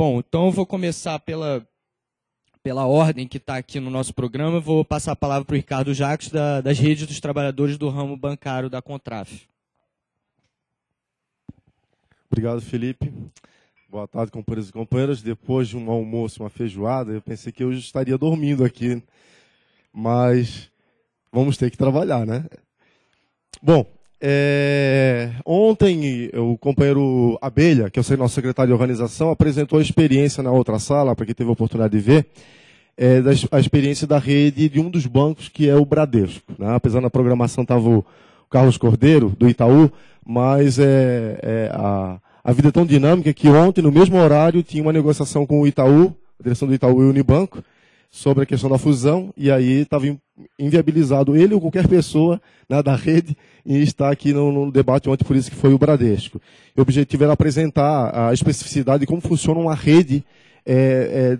Bom, então eu vou começar pela ordem que está aqui no nosso programa. Eu vou passar a palavra para o Ricardo Jacques, das redes dos trabalhadores do ramo bancário da Contraf. Obrigado, Felipe. Boa tarde, companheiros e companheiras. Depois de um almoço, uma feijoada, eu pensei que eu estaria dormindo aqui, mas vamos ter que trabalhar, né? Bom, ontem o companheiro Abelha, que é o nosso secretário de organização, apresentou a experiência na outra sala, para quem teve a oportunidade de ver, a experiência da rede de um dos bancos, que é o Bradesco, né? Apesar da programação estava o Carlos Cordeiro, do Itaú, mas a vida é tão dinâmica que ontem, no mesmo horário, tinha uma negociação com o Itaú, a direção do Itaú e o Unibanco, sobre a questão da fusão, e aí estava inviabilizado ele ou qualquer pessoa, né, da rede em estar aqui no debate ontem, por isso que foi o Bradesco. E o objetivo era apresentar a especificidade de como funciona uma rede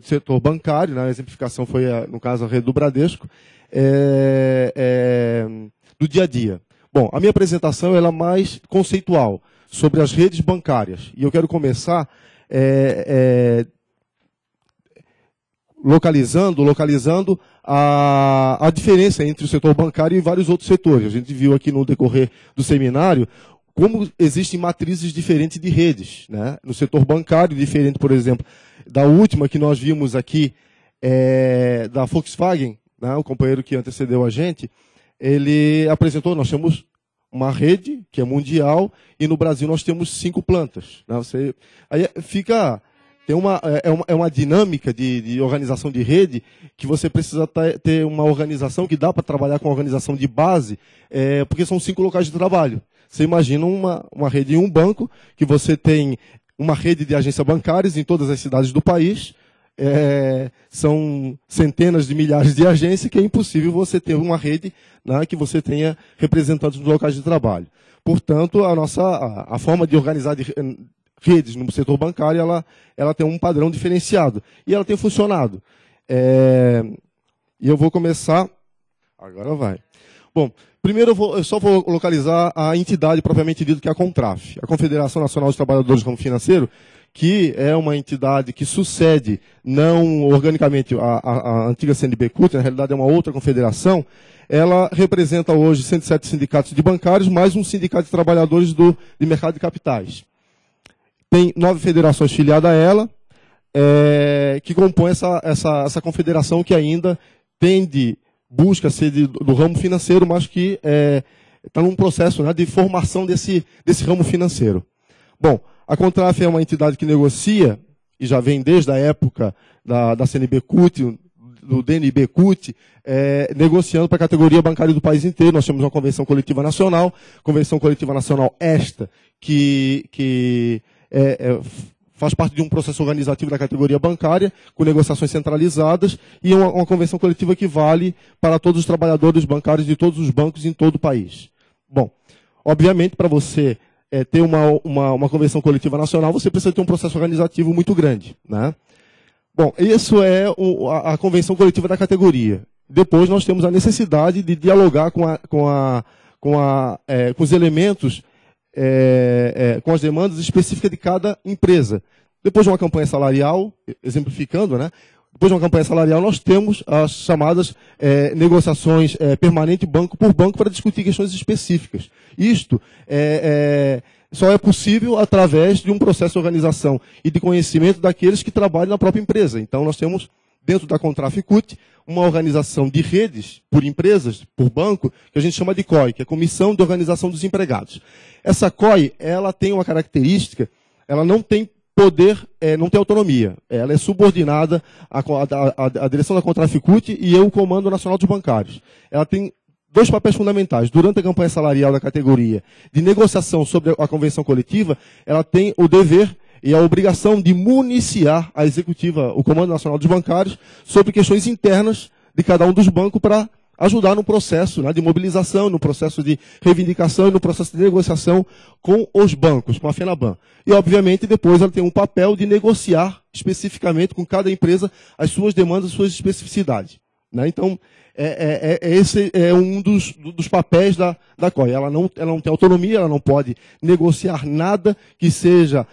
do setor bancário, né, a exemplificação foi, no caso, a rede do Bradesco, do dia a dia. Bom, a minha apresentação ela é mais conceitual, sobre as redes bancárias. E eu quero começar localizando a diferença entre o setor bancário e vários outros setores. A gente viu aqui no decorrer do seminário como existem matrizes diferentes de redes, né? No setor bancário, diferente, por exemplo, da última que nós vimos aqui, da Volkswagen, né? O companheiro que antecedeu a gente, ele apresentou, nós temos uma rede que é mundial e no Brasil nós temos 5 plantas. Né? Aí tem uma dinâmica de organização de rede que você precisa ter uma organização que dá para trabalhar com a organização de base, porque são 5 locais de trabalho. Você imagina uma rede em um banco, que você tem uma rede de agências bancárias em todas as cidades do país, são centenas de milhares de agências, que é impossível você ter uma rede, né, que você tenha representantes nos locais de trabalho. Portanto, a forma de organizar redes no setor bancário, ela tem um padrão diferenciado. E ela tem funcionado. E eu vou começar... Agora vai. Bom, primeiro eu só vou localizar a entidade propriamente dita, que é a Contraf, a Confederação Nacional dos Trabalhadores do Ramo Financeiro, que é uma entidade que sucede, não organicamente, a antiga CNBCUT, na realidade é uma outra confederação. Ela representa hoje 107 sindicatos de bancários, mais um sindicato de trabalhadores de mercado de capitais. Tem 9 federações filiadas a ela, que compõem essa confederação que ainda busca ser do ramo financeiro, mas que está num processo, né, de formação desse ramo financeiro. Bom, a Contraf é uma entidade que negocia, e já vem desde a época da CNBCUT, do DNBCUT, negociando para a categoria bancária do país inteiro. Nós temos uma convenção coletiva nacional esta, que faz parte de um processo organizativo da categoria bancária, com negociações centralizadas, e uma convenção coletiva que vale para todos os trabalhadores bancários de todos os bancos em todo o país. Bom, obviamente, para você ter uma convenção coletiva nacional, você precisa ter um processo organizativo muito grande, né? Bom, isso é a convenção coletiva da categoria. Depois nós temos a necessidade de dialogar com os elementos, com as demandas específicas de cada empresa. Depois de uma campanha salarial, exemplificando, né? Depois de uma campanha salarial, nós temos as chamadas negociações permanente banco por banco para discutir questões específicas. Isto só é possível através de um processo de organização e de conhecimento daqueles que trabalham na própria empresa. Então, nós temos, dentro da Contraf-CUT, uma organização de redes por empresas, por banco, que a gente chama de COI, que é Comissão de Organização dos Empregados. Essa COI, ela tem uma característica, ela não tem poder, não tem autonomia. Ela é subordinada à direção da Contraf-CUT e o Comando Nacional dos Bancários. Ela tem 2 papéis fundamentais. Durante a campanha salarial da categoria de negociação sobre a convenção coletiva, ela tem o dever e a obrigação de municiar a executiva, o Comando Nacional dos Bancários, sobre questões internas de cada um dos bancos para ajudar no processo, né, de mobilização, no processo de reivindicação e no processo de negociação com os bancos, com a FENABAN. E, obviamente, depois ela tem um papel de negociar especificamente com cada empresa as suas demandas, as suas especificidades. né? Então, esse é um dos papéis da COI. Ela não tem autonomia, ela não pode negociar nada que seja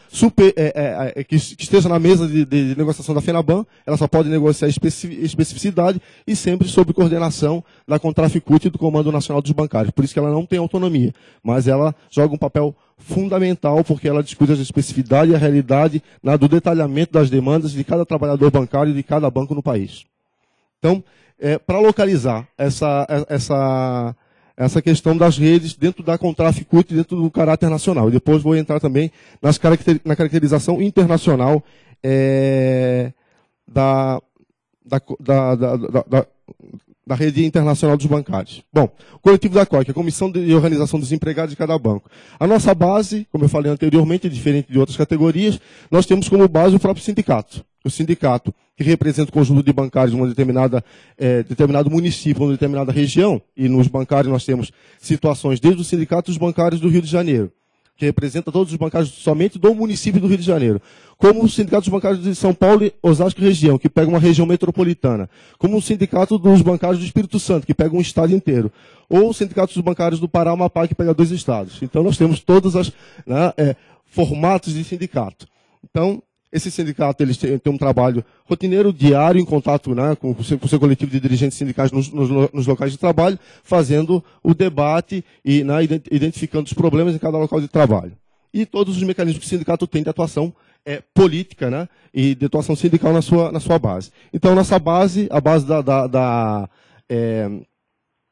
que esteja na mesa de negociação da FENABAN. Ela só pode negociar especificidade e sempre sob coordenação da Contraficute e do Comando Nacional dos Bancários. Por isso que ela não tem autonomia, mas ela joga um papel fundamental porque ela discute a especificidade e a realidade do detalhamento das demandas de cada trabalhador bancário e de cada banco no país. Então, para localizar essa questão das redes dentro da Contraficute, dentro do caráter nacional. E depois vou entrar também na caracterização internacional da rede internacional dos bancários. Bom, o coletivo da COI, que é a Comissão de Organização dos Empregados de cada banco. A nossa base, como eu falei anteriormente, é diferente de outras categorias, nós temos como base o próprio sindicato. O sindicato, que representa o conjunto de bancários de determinado município, uma determinada região, e nos bancários nós temos situações desde o sindicato dos bancários do Rio de Janeiro, que representa todos os bancários somente do município do Rio de Janeiro, como o sindicato dos bancários de São Paulo e Osasco região, que pega uma região metropolitana, como o sindicato dos bancários do Espírito Santo, que pega um estado inteiro, ou o sindicato dos bancários do Pará, Amapá, que pega 2 estados. Então nós temos todos os formatos de sindicato. Então, esse sindicato eles têm um trabalho rotineiro, diário, em contato com o seu coletivo de dirigentes sindicais nos locais de trabalho, fazendo o debate e identificando os problemas em cada local de trabalho. E todos os mecanismos que o sindicato tem de atuação política, e de atuação sindical na sua base. Então, nossa base, a base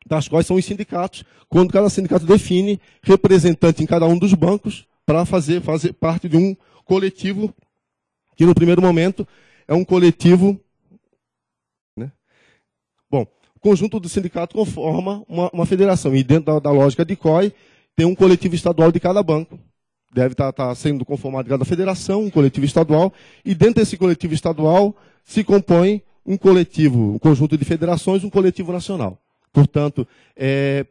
das quais são os sindicatos, quando cada sindicato define representante em cada um dos bancos para fazer parte de um coletivo que no primeiro momento é um coletivo. Bom, o conjunto do sindicato conforma uma federação. E dentro da lógica de COI, tem um coletivo estadual de cada banco. Deve estar sendo conformado de cada federação, um coletivo estadual. E dentro desse coletivo estadual se compõe um conjunto de federações, um coletivo nacional. Portanto,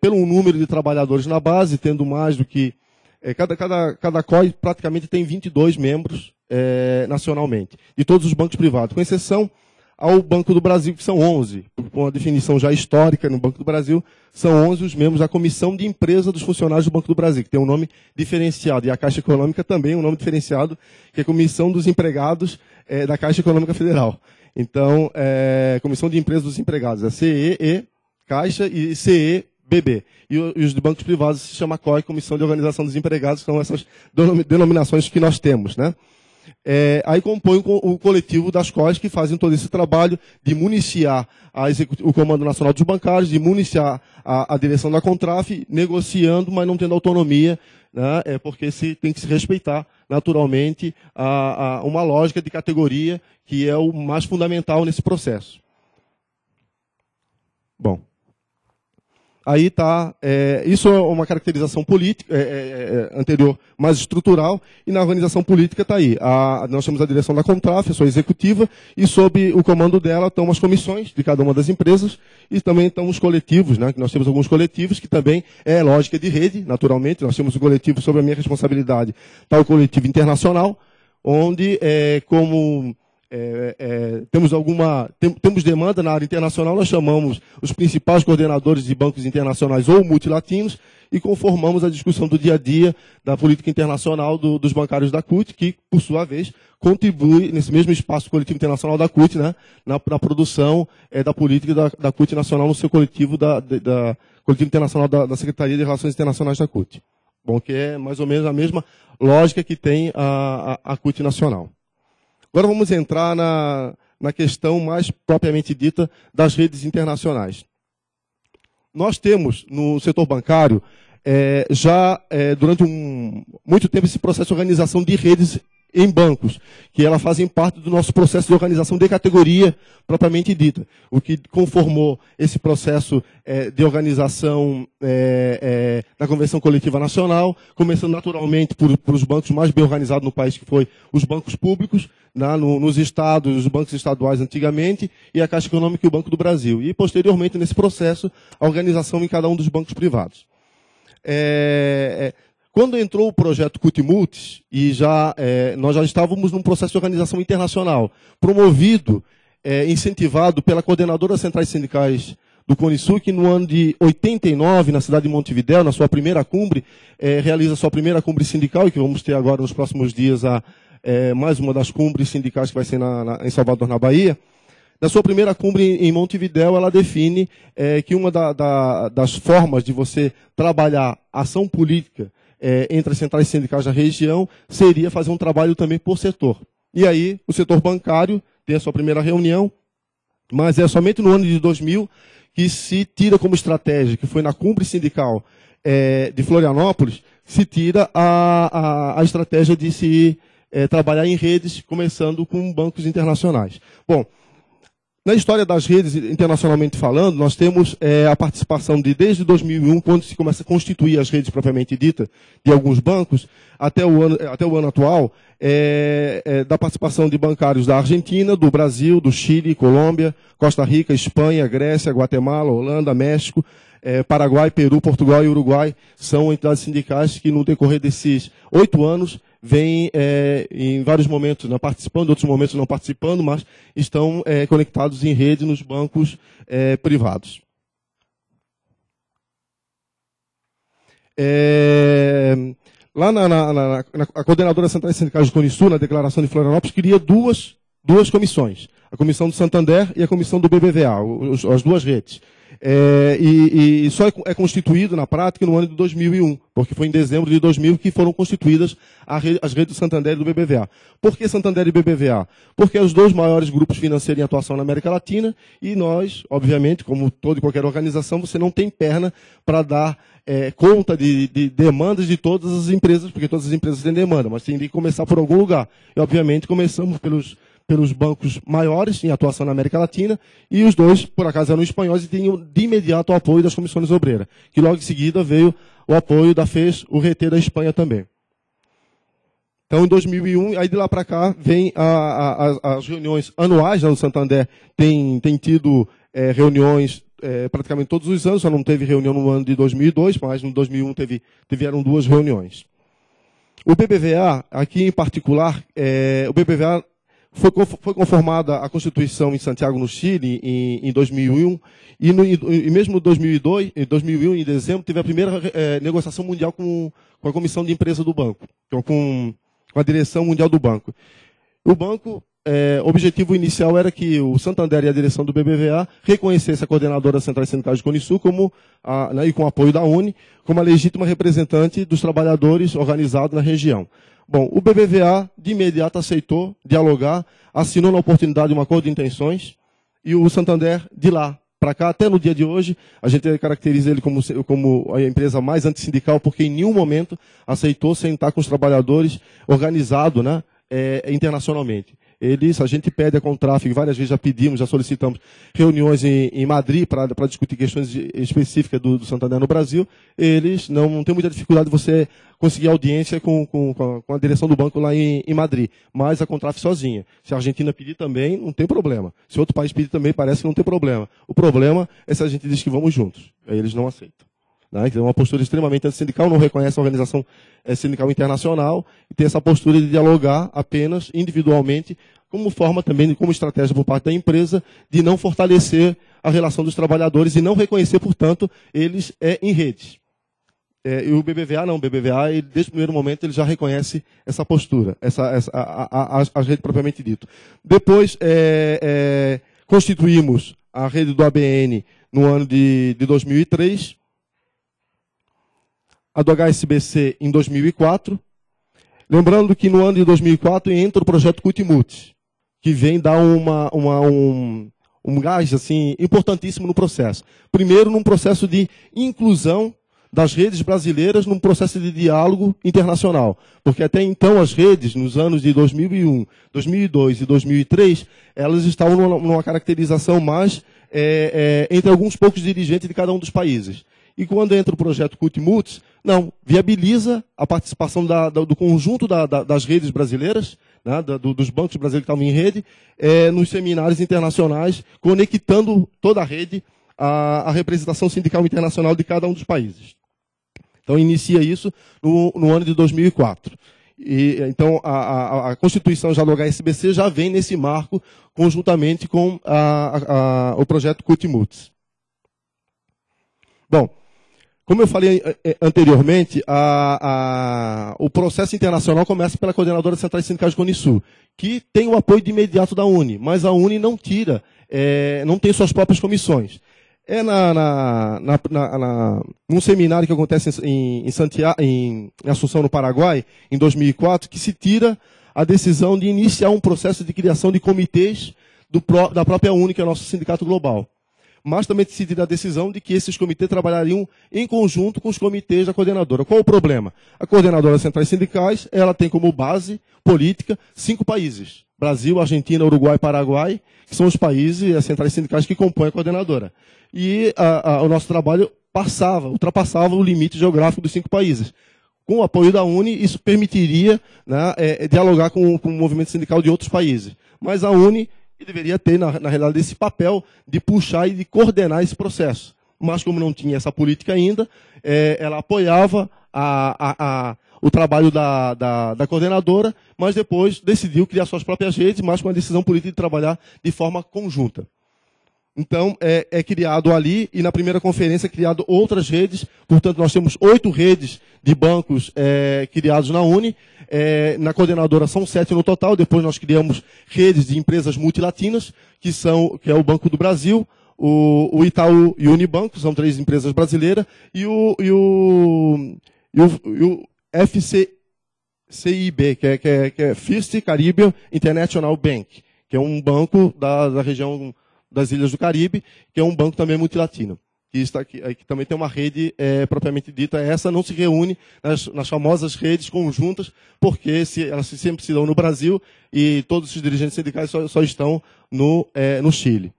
pelo número de trabalhadores na base, tendo mais do que... Cada COI praticamente tem 22 membros nacionalmente, de todos os bancos privados, com exceção ao Banco do Brasil, que são 11. Com uma definição já histórica no Banco do Brasil, são 11 os membros da Comissão de Empresa dos Funcionários do Banco do Brasil, que tem um nome diferenciado. E a Caixa Econômica também um nome diferenciado, que é a Comissão dos Empregados da Caixa Econômica Federal. Então, Comissão de Empresa dos Empregados, é CEE, Caixa e CEBB. E os de bancos privados se chama COI, Comissão de Organização dos Empregados, são essas denominações que nós temos, aí compõe o coletivo das COIs que fazem todo esse trabalho de municiar o Comando Nacional dos Bancários, de municiar a direção da Contraf, negociando, mas não tendo autonomia, porque tem que se respeitar naturalmente uma lógica de categoria que é o mais fundamental nesse processo. Bom. Aí está, isso é uma caracterização política anterior, mais estrutural, e na organização política está aí. Nós temos a direção da Contraf, a sua executiva, e sob o comando dela estão as comissões de cada uma das empresas, e também estão os coletivos, que nós temos alguns coletivos, que também é lógica de rede, naturalmente. Nós temos o coletivo, sob a minha responsabilidade, está o coletivo internacional, onde, temos demanda na área internacional, nós chamamos os principais coordenadores de bancos internacionais ou multilatinos e conformamos a discussão do dia a dia da política internacional dos bancários da CUT, que, por sua vez, contribui nesse mesmo espaço coletivo internacional da CUT, na produção da política da CUT nacional no seu coletivo coletivo internacional da Secretaria de Relações Internacionais da CUT. Bom, que é mais ou menos a mesma lógica que tem a CUT nacional. Agora vamos entrar na questão mais propriamente dita das redes internacionais. Nós temos no setor bancário durante muito tempo esse processo de organização de redes em bancos, que elas fazem parte do nosso processo de organização de categoria propriamente dita. O que conformou esse processo de organização na Convenção Coletiva Nacional, começando naturalmente por os bancos mais bem organizados no país, que foi os bancos públicos, nos estados, os bancos estaduais antigamente, e a Caixa Econômica e o Banco do Brasil. E, posteriormente, nesse processo, a organização em cada um dos bancos privados. Quando entrou o projeto CUT-Multis, e nós já estávamos num processo de organização internacional, promovido incentivado pela coordenadora das centrais sindicais do CONISU, que no ano de 89, na cidade de Montevidéu, na sua primeira cumbre, realiza a sua primeira cumbre sindical, e que vamos ter agora nos próximos dias mais uma das cumbres sindicais que vai ser em Salvador, na Bahia. Na sua primeira cumbre em Montevidéu, ela define que uma das formas de você trabalhar ação política entre as centrais sindicais da região seria fazer um trabalho também por setor. E aí, o setor bancário tem a sua primeira reunião, mas é somente no ano de 2000 que se tira como estratégia, que foi na cumbre sindical de Florianópolis, se tira a estratégia de se trabalhar em redes, começando com bancos internacionais. Bom, na história das redes, internacionalmente falando, nós temos a participação desde 2001, quando se começa a constituir as redes propriamente ditas, de alguns bancos, até o ano atual, da participação de bancários da Argentina, do Brasil, do Chile, Colômbia, Costa Rica, Espanha, Grécia, Guatemala, Holanda, México, Paraguai, Peru, Portugal e Uruguai. São entidades sindicais que, no decorrer desses 8 anos, vêm em vários momentos participando, outros momentos não participando, mas estão conectados em rede nos bancos privados. Lá a coordenadora centrais sindicais do CONISU, na declaração de Florianópolis, queria duas comissões. A comissão do Santander e a comissão do BBVA, as duas redes. E só é constituído, na prática, no ano de 2001, porque foi em dezembro de 2000 que foram constituídas as redes do Santander e do BBVA. Por que Santander e BBVA? Porque é os dois maiores grupos financeiros em atuação na América Latina, e nós, obviamente, como toda e qualquer organização, você não tem perna para dar conta de demandas de todas as empresas, porque todas as empresas têm demanda, mas tem que começar por algum lugar. E, obviamente, começamos pelos bancos maiores em atuação na América Latina, e os dois, por acaso, eram espanhóis e tinham de imediato o apoio das comissões obreiras, que logo em seguida veio o apoio da FES, o RT da Espanha também. Então, em 2001, aí de lá para cá, vem as reuniões anuais, no Santander tem tido reuniões praticamente todos os anos, só não teve reunião no ano de 2002, mas no 2001 tiveram 2 reuniões. O BBVA, aqui em particular, o BBVA foi conformada a Constituição em Santiago, no Chile, em 2001, e mesmo em 2001, em dezembro, teve a primeira negociação mundial com a Comissão de Empresa do Banco, então, com a Direção Mundial do Banco. O banco, o objetivo inicial era que o Santander e a direção do BBVA reconhecessem a coordenadora das centrais sindicais de CONISU e com o apoio da UNE, como a legítima representante dos trabalhadores organizados na região. Bom, o BBVA de imediato aceitou dialogar, assinou na oportunidade um acordo de intenções, e o Santander, de lá para cá, até no dia de hoje, a gente caracteriza ele como a empresa mais antissindical, porque em nenhum momento aceitou sentar com os trabalhadores organizado, internacionalmente. A gente pede a Contraf, várias vezes já pedimos, já solicitamos reuniões em Madrid para discutir questões específicas do Santander no Brasil. Eles não têm muita dificuldade de você conseguir audiência com a direção do banco lá em Madrid, mas a Contraf sozinha. Se a Argentina pedir também, não tem problema. Se outro país pedir também, parece que não tem problema. O problema é se a gente diz que vamos juntos. Aí eles não aceitam. Então, uma postura extremamente antissindical, não reconhece a organização sindical internacional, e tem essa postura de dialogar apenas individualmente, como forma também, como estratégia por parte da empresa, de não fortalecer a relação dos trabalhadores e não reconhecer, portanto, eles em redes. E o BBVA não, o BBVA, desde o primeiro momento, ele já reconhece essa postura, a rede propriamente dito. Depois, constituímos a rede do ABN no ano de 2003, a do HSBC em 2004. Lembrando que no ano de 2004 entra o projeto Cutimut, que vem dar um gás assim, importantíssimo no processo. Primeiro, num processo de inclusão das redes brasileiras num processo de diálogo internacional. Porque até então as redes, nos anos de 2001, 2002 e 2003, elas estavam numa caracterização mais entre alguns poucos dirigentes de cada um dos países. E quando entra o projeto Cutimut, não, viabiliza a participação do conjunto das redes brasileiras, né, dos bancos brasileiros que estavam em rede, nos seminários internacionais, conectando toda a rede à representação sindical internacional de cada um dos países. Então, inicia isso no ano de 2004. E, então, a Constituição já do HSBC já vem nesse marco, conjuntamente com o projeto CUT-MUTS. Bom, como eu falei anteriormente, o processo internacional começa pela Coordenadora Centrais Sindicais de Conisul, que tem o apoio de imediato da UNE, mas a UNE não tira, não tem suas próprias comissões. É num seminário que acontece em Assunção, no Paraguai, em 2004, que se tira a decisão de iniciar um processo de criação de comitês da própria UNE, que é o nosso sindicato global. Mas também se tira a decisão de que esses comitês trabalhariam em conjunto com os comitês da coordenadora. Qual o problema? A coordenadora Centrais Sindicais, ela tem como base política 5 países. Brasil, Argentina, Uruguai e Paraguai, que são os países, as centrais sindicais que compõem a coordenadora. E o nosso trabalho ultrapassava o limite geográfico dos 5 países. Com o apoio da UNE, isso permitiria, né, dialogar com o movimento sindical de outros países. Mas a UNE deveria ter, na realidade, esse papel de puxar e de coordenar esse processo. Mas, como não tinha essa política ainda, ela apoiava o trabalho da coordenadora, mas depois decidiu criar suas próprias redes, mas com a decisão política de trabalhar de forma conjunta. Então, é criado ali, e na primeira conferência é criado outras redes. Portanto, nós temos 8 redes de bancos criados na UNE. Na coordenadora são 7 no total. Depois nós criamos redes de empresas multilatinas, que é o Banco do Brasil, o Itaú e o Unibanco, são 3 empresas brasileiras, e o FCIB, que é First Caribbean International Bank, que é um banco da região das Ilhas do Caribe, que é um banco também multilatino, que também tem uma rede propriamente dita. Essa não se reúne nas famosas redes conjuntas, porque elas sempre se dão no Brasil e todos os dirigentes sindicais só estão no Chile.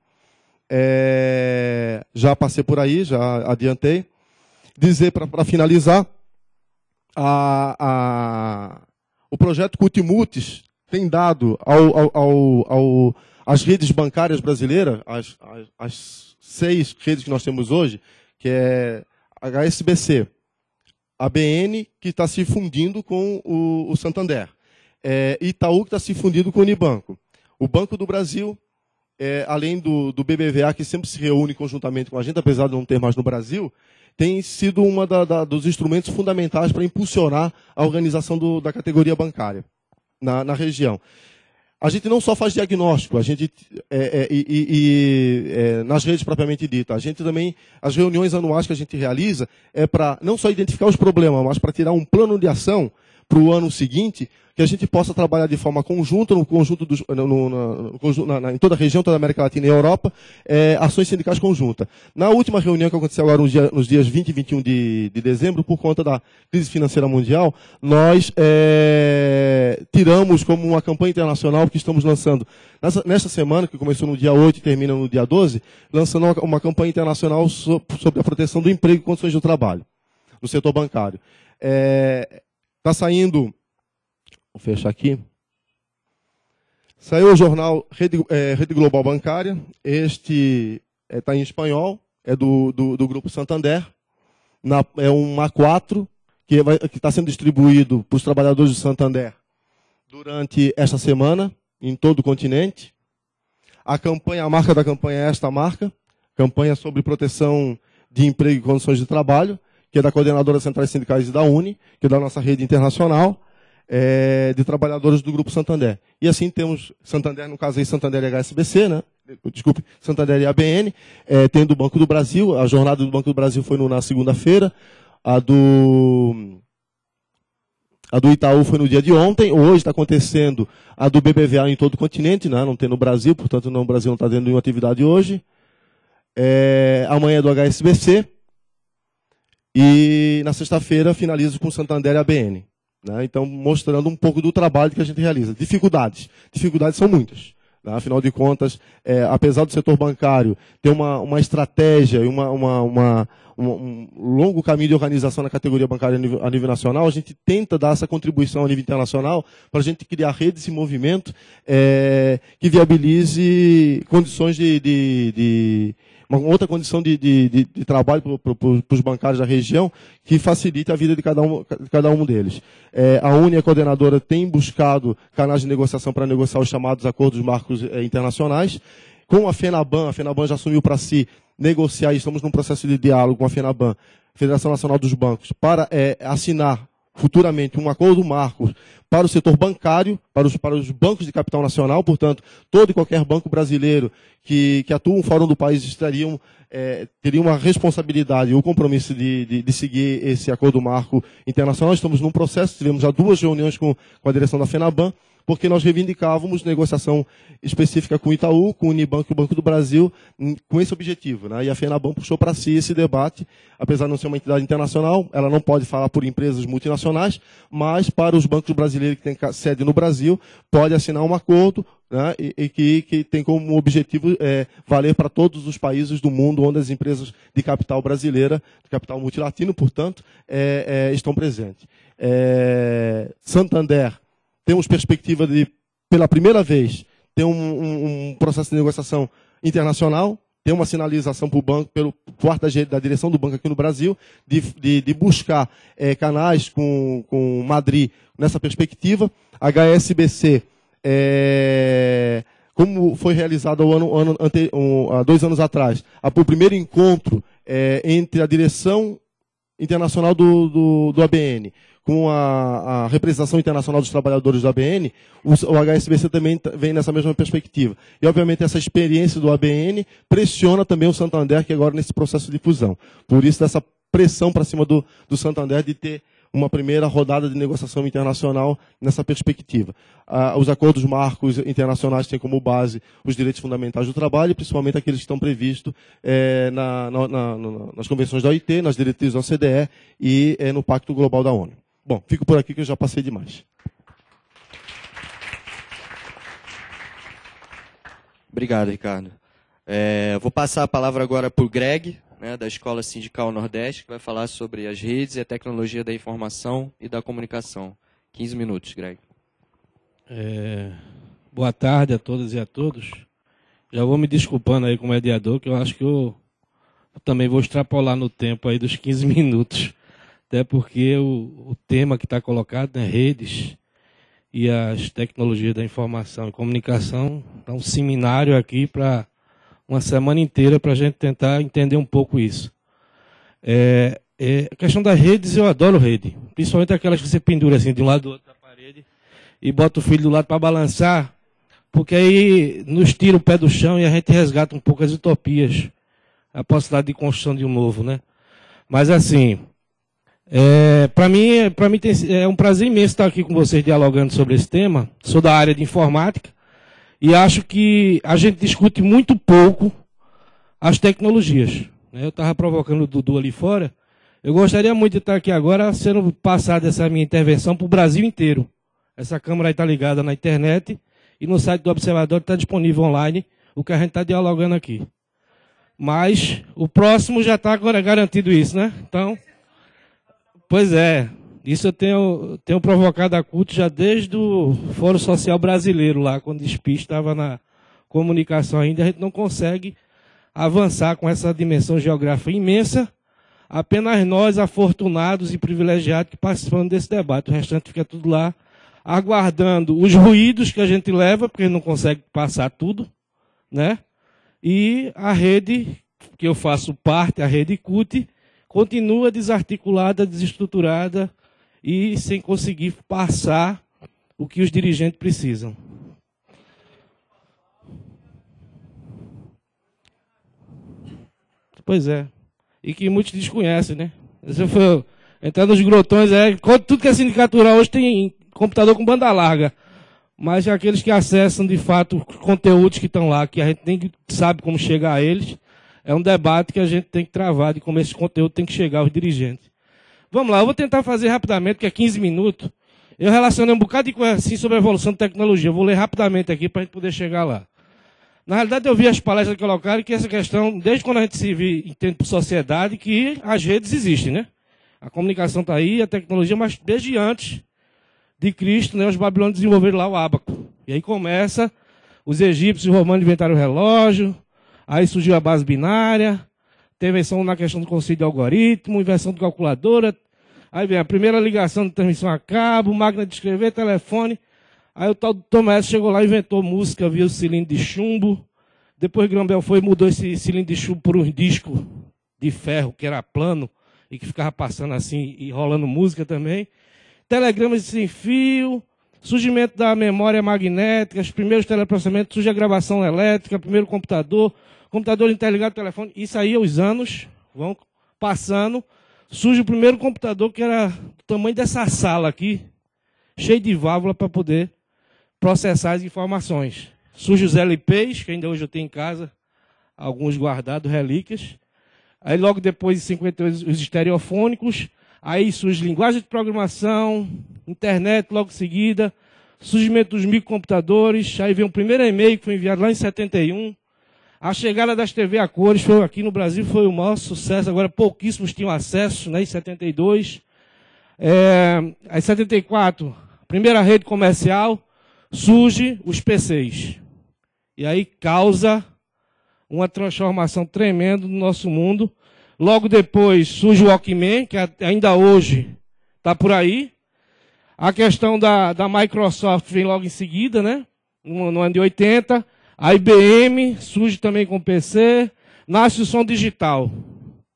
Já passei por aí, já adiantei. Dizer, para finalizar, o projeto CUT-MUTS tem dado às redes bancárias brasileiras, as 6 redes que nós temos hoje, que é HSBC, ABN, que está se fundindo com o Santander, Itaú, que está se fundindo com o Unibanco, o Banco do Brasil, além do BBVA, que sempre se reúne conjuntamente com a gente, apesar de não ter mais no Brasil, tem sido um dos instrumentos fundamentais para impulsionar a organização da categoria bancária na região. A gente não só faz diagnóstico, a gente nas redes propriamente dita, a gente também, as reuniões anuais que a gente realiza é para não só identificar os problemas, mas para tirar um plano de ação para o ano seguinte, que a gente possa trabalhar de forma conjunta, em toda a região, toda a América Latina e Europa, ações sindicais conjuntas. Na última reunião que aconteceu agora nos dias 20 e 21 de dezembro, por conta da crise financeira mundial, nós tiramos como uma campanha internacional que estamos lançando nesta semana, que começou no dia 8 e termina no dia 12, lançando uma campanha internacional sobre a proteção do emprego e condições de trabalho no setor bancário. Está saindo, vou fechar aqui, saiu o jornal Rede Global Bancária, este está em espanhol, é do Grupo Santander, é um A4, que está sendo distribuído para os trabalhadores do Santander durante esta semana, em todo o continente. A marca da campanha é esta marca, campanha sobre proteção de emprego e condições de trabalho, que é da Coordenadora Centrais Sindicais e da UNE, que é da nossa rede internacional de trabalhadores do Grupo Santander. E assim temos Santander, no caso aí Santander e HSBC, né? Desculpe, Santander e ABN, tem do Banco do Brasil, a jornada do Banco do Brasil foi na segunda-feira, a do Itaú foi no dia de ontem, hoje está acontecendo a do BBVA em todo o continente, né? Não tem no Brasil, portanto o Brasil não está tendo nenhuma atividade hoje. Amanhã é do HSBC. E na sexta-feira finalizo com Santander e ABN. Né? Então, mostrando um pouco do trabalho que a gente realiza. Dificuldades são muitas. Né? Afinal de contas, apesar do setor bancário ter uma estratégia e um longo caminho de organização na categoria bancária a nível nacional, a gente tenta dar essa contribuição a nível internacional para a gente criar redes e movimento que viabilize condições uma outra condição de trabalho para os bancários da região que facilite a vida de cada um deles. A UNE, a coordenadora, tem buscado canais de negociação para negociar os chamados acordos marcos internacionais. Com a FENABAN já assumiu para si negociar, e estamos num processo de diálogo com a FENABAN, Federação Nacional dos Bancos, para assinar futuramente um acordo marco para o setor bancário, para os bancos de capital nacional. Portanto, todo e qualquer banco brasileiro que atua no fórum do país teria uma responsabilidade ou compromisso de seguir esse acordo marco internacional. Estamos num processo, tivemos já 2 reuniões com a direção da FENABAN, porque nós reivindicávamos negociação específica com o Itaú, com o Unibanco e o Banco do Brasil, com esse objetivo, né? E a FENABAN puxou para si esse debate, apesar de não ser uma entidade internacional, ela não pode falar por empresas multinacionais, mas para os bancos brasileiros que têm sede no Brasil, pode assinar um acordo, né? E que tem como objetivo valer para todos os países do mundo onde as empresas de capital brasileira, de capital multilatino, portanto, estão presentes. Santander, temos perspectiva de, pela primeira vez, ter um processo de negociação internacional, ter uma sinalização para o banco, por parte da direção do banco aqui no Brasil, de buscar canais com Madrid nessa perspectiva. HSBC, como foi realizado há 2 anos atrás, o primeiro encontro entre a direção internacional do ABN com a representação internacional dos trabalhadores do ABN, o HSBC também vem nessa mesma perspectiva. E, obviamente, essa experiência do ABN pressiona também o Santander, que agora nesse processo de fusão. Por isso, dessa pressão para cima do Santander de ter uma primeira rodada de negociação internacional nessa perspectiva. Os acordos marcos internacionais têm como base os direitos fundamentais do trabalho, principalmente aqueles que estão previstos nas convenções da OIT, nas diretrizes da OCDE e no Pacto Global da ONU. Bom, fico por aqui que eu já passei demais. Obrigado, Ricardo. Vou passar a palavra agora para o Greg, né, da Escola Sindical Nordeste, que vai falar sobre as redes e a tecnologia da informação e da comunicação. 15 minutos, Greg. Boa tarde a todas e a todos. Já vou me desculpando aí com o mediador, que eu acho que eu também vou extrapolar no tempo aí dos 15 minutos. Até porque o tema que está colocado, né, redes e as tecnologias da informação e comunicação, é um seminário aqui para uma semana inteira para a gente tentar entender um pouco isso. A questão das redes, eu adoro rede. Principalmente aquelas que você pendura assim de um lado do outro da parede e bota o filho do lado para balançar, porque aí nos tira o pé do chão e a gente resgata um pouco as utopias, a possibilidade de construção de um novo, né? Mas assim, para mim é um prazer imenso estar aqui com vocês dialogando sobre esse tema. Sou da área de informática e acho que a gente discute muito pouco as tecnologias. Eu estava provocando o Dudu ali fora. Eu gostaria muito de estar aqui agora sendo passada essa minha intervenção para o Brasil inteiro. Essa câmera está ligada na internet e no site do Observatório está disponível online o que a gente está dialogando aqui. Mas o próximo já está agora garantido isso, né? Então, pois é, isso eu tenho provocado a CUT já desde o Fórum Social Brasileiro lá, quando o SPI estava na comunicação ainda, a gente não consegue avançar com essa dimensão geográfica imensa, apenas nós, afortunados e privilegiados, que participamos desse debate. O restante fica tudo lá, aguardando os ruídos que a gente leva, porque não consegue passar tudo, né? E a rede, que eu faço parte, a rede CUT, continua desarticulada, desestruturada e sem conseguir passar o que os dirigentes precisam. Pois é. E que muitos desconhecem, né? Se for entrar nos grotões, tudo que é sindicatura hoje tem computador com banda larga. Mas aqueles que acessam, de fato, os conteúdos que estão lá, que a gente nem sabe como chegar a eles, é um debate que a gente tem que travar de como esse conteúdo tem que chegar aos dirigentes. Vamos lá, eu vou tentar fazer rapidamente, porque é 15 minutos. Eu relacionei um bocado de coisa assim sobre a evolução da tecnologia. Eu vou ler rapidamente aqui para a gente poder chegar lá. Na realidade, eu vi as palestras que colocaram que essa questão, desde quando a gente se entende por sociedade, que as redes existem, né? A comunicação está aí, a tecnologia, mas desde antes de Cristo, né, os babilônios desenvolveram lá o ábaco. E aí começa, os egípcios e os romanos inventaram o relógio, Aí surgiu a base binária, tem invenção na questão do conceito de algoritmo, invenção de calculadora. Aí vem a primeira ligação de transmissão a cabo, máquina de escrever, telefone. Aí o tal do Thomas chegou lá e inventou música via o cilindro de chumbo. Depois Graham foi e mudou esse cilindro de chumbo por um disco de ferro, que era plano, e que ficava passando assim e rolando música também. Telegramas sem fio, surgimento da memória magnética, os primeiros teleprocessamentos, surge a gravação elétrica, primeiro computador interligado ao telefone. Isso aí, os anos vão passando. Surge o primeiro computador que era do tamanho dessa sala aqui, cheio de válvula para poder processar as informações. Surge os LPs, que ainda hoje eu tenho em casa, alguns guardados, relíquias. Aí logo depois, em 58, os estereofônicos. Aí surge linguagem de programação, internet logo em seguida, surgimento dos microcomputadores. Aí vem o primeiro e-mail que foi enviado lá em 71. A chegada das TV a cores foi aqui no Brasil, foi o maior sucesso. Agora pouquíssimos tinham acesso, né, em 72. Em 74, primeira rede comercial, surge os PCs. E aí causa uma transformação tremenda no nosso mundo. Logo depois surge o Walkman, que ainda hoje está por aí. A questão da Microsoft vem logo em seguida, né? No ano de 80. A IBM surge também com o PC. Nasce o som digital.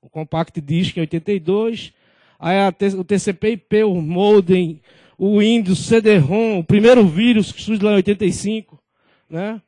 O Compact Disc em 82. Aí o TCP/IP, o modem, o Windows, o CD-ROM, o primeiro vírus que surge lá em 85, né?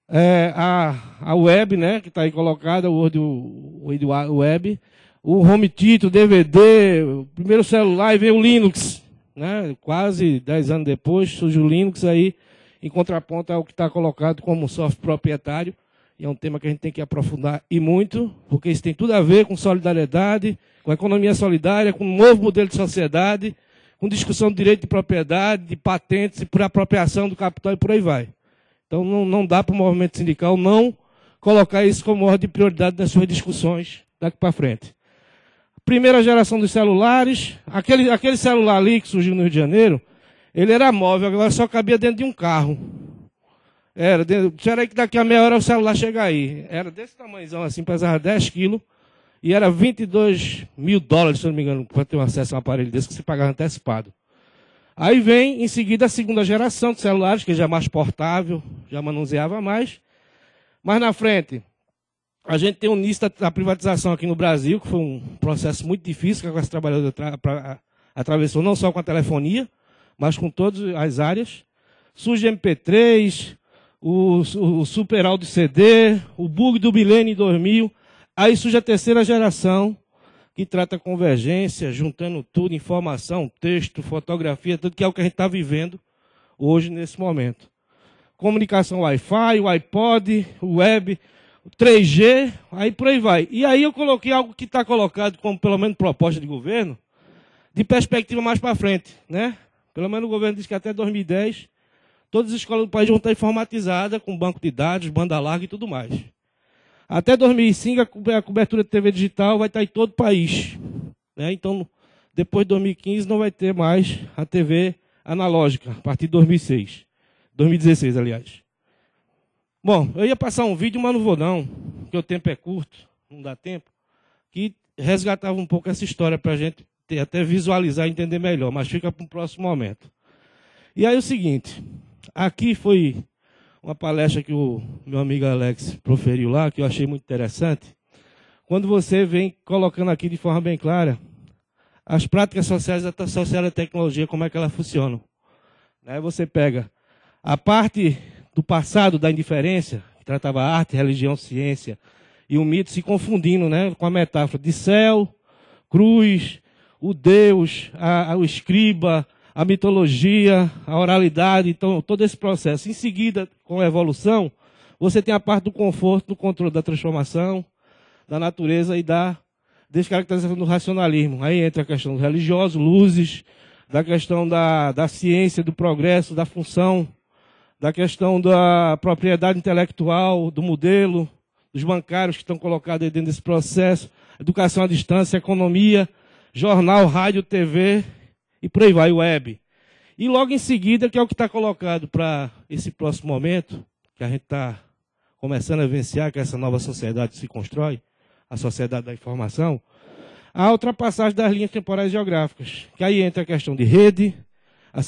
A web, né, que está aí colocada, o World Web, o Home Theater, o DVD, o primeiro celular, e veio o Linux, né? Quase 10 anos depois surge o Linux aí, em contraponto ao que está colocado como software proprietário, e é um tema que a gente tem que aprofundar e muito, porque isso tem tudo a ver com solidariedade, com economia solidária, com um novo modelo de sociedade, com discussão de direito de propriedade, de patentes e por apropriação do capital e por aí vai. Então não dá para o movimento sindical não colocar isso como ordem de prioridade nas suas discussões daqui para frente. Primeira geração dos celulares, aquele celular ali que surgiu no Rio de Janeiro, ele era móvel, agora só cabia dentro de um carro. Será que daqui a meia hora o celular chega aí? Era desse tamanhozão assim, pesava 10 quilos, e era 22 mil dólares, se não me engano, para ter um acesso a um aparelho desse que você pagava antecipado. Aí vem, em seguida, a segunda geração de celulares, que já é mais portável, já manuseava mais. Mas na frente, a gente tem o início da privatização aqui no Brasil, que foi um processo muito difícil, que a classe trabalhadora atravessou não só com a telefonia, mas com todas as áreas. Surge MP3, o Super Audio CD, o bug do milênio em 2000. Aí surge a terceira geração, que trata convergência, juntando tudo, informação, texto, fotografia, tudo que é o que a gente está vivendo hoje, nesse momento. Comunicação Wi-Fi, o iPod, o web, o 3G, aí por aí vai. E aí eu coloquei algo que está colocado como, pelo menos, proposta de governo, de perspectiva mais para frente, né? Pelo menos o governo diz que até 2010, todas as escolas do país vão estar informatizadas, com banco de dados, banda larga e tudo mais. Até 2005, a cobertura de TV digital vai estar em todo o país, né? Então, depois de 2015, não vai ter mais a TV analógica, a partir de 2016, aliás. Bom, eu ia passar um vídeo, mas não vou não, porque o tempo é curto, não dá tempo, que resgatava um pouco essa história para a gente até visualizar e entender melhor, mas fica para um próximo momento. E aí o seguinte, aqui foi uma palestra que o meu amigo Alex proferiu lá, que eu achei muito interessante. Quando você vem colocando aqui de forma bem clara as práticas sociais da tecnologia, como é que elas funcionam. Né? Você pega a parte do passado da indiferença, que tratava arte, religião, ciência, e o mito se confundindo, né, com a metáfora de céu, cruz, o Deus, o escriba, a mitologia, a oralidade, então todo esse processo. Em seguida, com a evolução, você tem a parte do conforto, do controle da transformação, da natureza e da descaracterização do racionalismo. Aí entra a questão do religioso, luzes, da questão da ciência, do progresso, da função, da questão da propriedade intelectual, do modelo, dos bancários que estão colocados aí dentro desse processo, educação à distância, economia, jornal, rádio, TV, e por aí vai, web. E logo em seguida, que é o que está colocado para esse próximo momento, que a gente está começando a vivenciar que essa nova sociedade se constrói, a sociedade da informação, a ultrapassagem das linhas temporais geográficas, que aí entra a questão de rede, a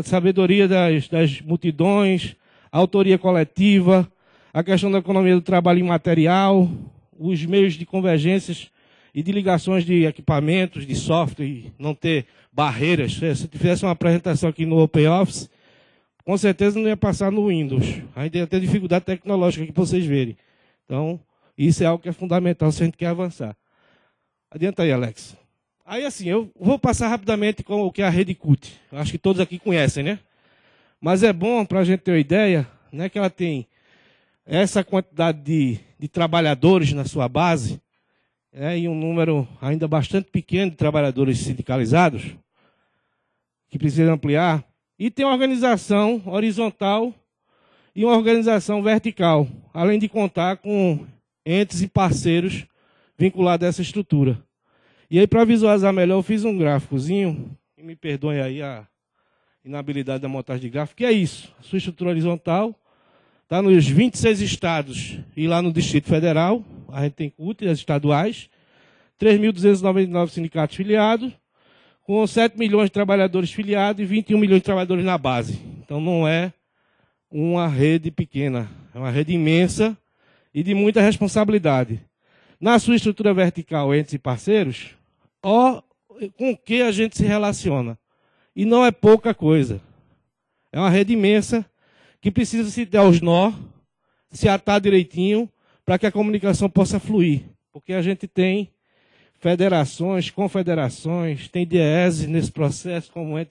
sabedoria das multidões, a autoria coletiva, a questão da economia do trabalho imaterial, os meios de convergências e de ligações de equipamentos, de software, e não ter barreiras. Se eu tivesse uma apresentação aqui no OpenOffice, com certeza não ia passar no Windows. Ainda ia ter dificuldade tecnológica aqui para vocês verem. Então, isso é algo que é fundamental se a gente quer avançar. Adianta aí, Alex. Aí, assim, eu vou passar rapidamente com o que é a rede CUT. Eu acho que todos aqui conhecem, né? Mas é bom para a gente ter uma ideia, né, que ela tem essa quantidade de trabalhadores na sua base, e um número ainda bastante pequeno de trabalhadores sindicalizados, que precisa ampliar, e tem uma organização horizontal e uma organização vertical, além de contar com entes e parceiros vinculados a essa estrutura. E aí, para visualizar melhor, eu fiz um gráficozinho, e me perdoem aí a inabilidade da montagem de gráfico, que é isso, a sua estrutura horizontal, está nos 26 estados e lá no Distrito Federal, a gente tem CUT, as estaduais, 3.299 sindicatos filiados, com 7 milhões de trabalhadores filiados e 21 milhões de trabalhadores na base. Então não é uma rede pequena, é uma rede imensa e de muita responsabilidade. Na sua estrutura vertical, entes e parceiros, ó, com o que a gente se relaciona. E não é pouca coisa. É uma rede imensa que precisa se dar os nó, se atar direitinho, para que a comunicação possa fluir. Porque a gente tem federações, confederações, tem DIEESE nesse processo, como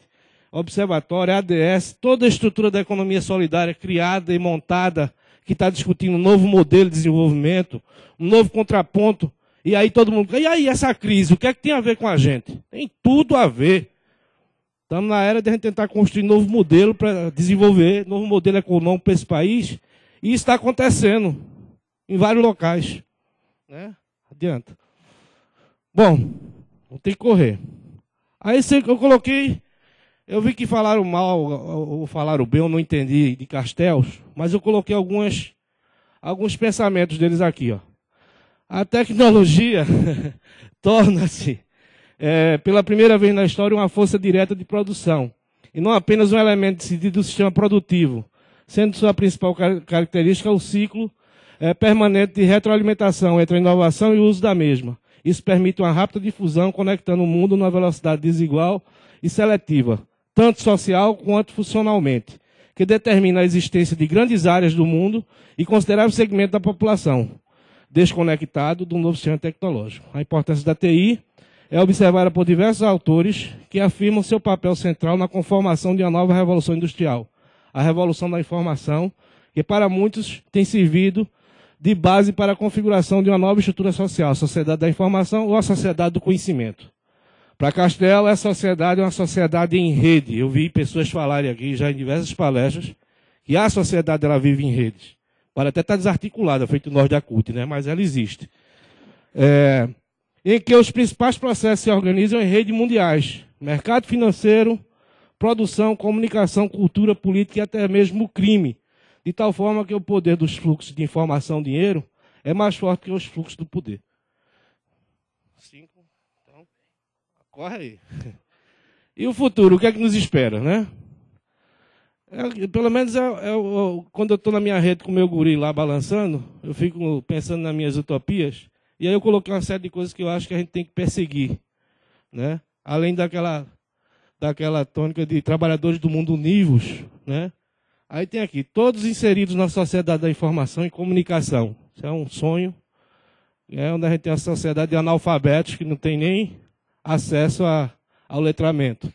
observatório, ADS, toda a estrutura da economia solidária criada e montada, que está discutindo um novo modelo de desenvolvimento, um novo contraponto. E aí todo mundo, e aí essa crise, o que é que tem a ver com a gente? Tem tudo a ver. Estamos na era de a gente tentar construir um novo modelo para desenvolver, novo modelo econômico para esse país. E isso está acontecendo em vários locais. Né? Adianta. Bom, vou ter que correr. Aí eu coloquei, eu vi que falaram mal ou falaram bem, eu não entendi de Castells, mas eu coloquei alguns pensamentos deles aqui. Ó. A tecnologia torna-se pela primeira vez na história, uma força direta de produção, e não apenas um elemento decidido do sistema produtivo, sendo sua principal característica o ciclo permanente de retroalimentação entre a inovação e o uso da mesma. Isso permite uma rápida difusão, conectando o mundo numa velocidade desigual e seletiva, tanto social quanto funcionalmente, que determina a existência de grandes áreas do mundo e considerável segmento da população, desconectado do novo sistema tecnológico. A importância da TI é observada por diversos autores que afirmam seu papel central na conformação de uma nova revolução industrial, a revolução da informação, que para muitos tem servido de base para a configuração de uma nova estrutura social, a sociedade da informação ou a sociedade do conhecimento. Para Castelo, a sociedade é uma sociedade em rede. Eu vi pessoas falarem aqui já em diversas palestras que a sociedade ela vive em redes. Pode até estar desarticulada, feito nós da CUT, né? Mas ela existe. Em que os principais processos se organizam em redes mundiais. Mercado financeiro, produção, comunicação, cultura, política e até mesmo o crime. De tal forma que o poder dos fluxos de informação, dinheiro, é mais forte que os fluxos do poder. 5. Então, corre aí. E o futuro, o que é que nos espera, né? Pelo menos quando eu estou na minha rede com o meu guri lá balançando, eu fico pensando nas minhas utopias, e aí eu coloquei uma série de coisas que eu acho que a gente tem que perseguir, né? Além daquela tônica de trabalhadores do mundo univos, né? Aí tem aqui, todos inseridos na sociedade da informação e comunicação. Isso é um sonho, onde a gente tem uma sociedade de analfabetos que não tem nem acesso ao letramento.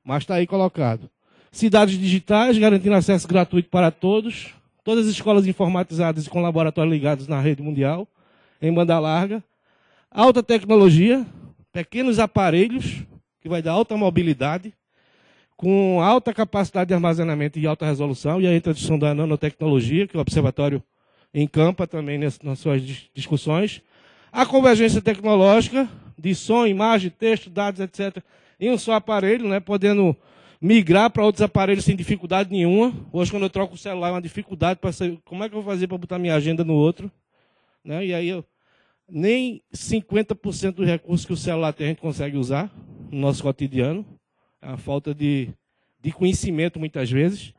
Mas está aí colocado. Cidades digitais, garantindo acesso gratuito para todos. Todas as escolas informatizadas e com laboratórios ligados na rede mundial, em banda larga. Alta tecnologia, pequenos aparelhos, que vai dar alta mobilidade, com alta capacidade de armazenamento e alta resolução, e a introdução da nanotecnologia, que o Observatório encampa também nas suas discussões. A convergência tecnológica, de som, imagem, texto, dados, etc., em um só aparelho, né, podendo migrar para outros aparelhos sem dificuldade nenhuma. Hoje, quando eu troco o celular, é uma dificuldade para saber como é que eu vou fazer para botar minha agenda no outro. Né? E aí, nem 50% dos recursos que o celular tem a gente consegue usar no nosso cotidiano. É uma falta de conhecimento, muitas vezes.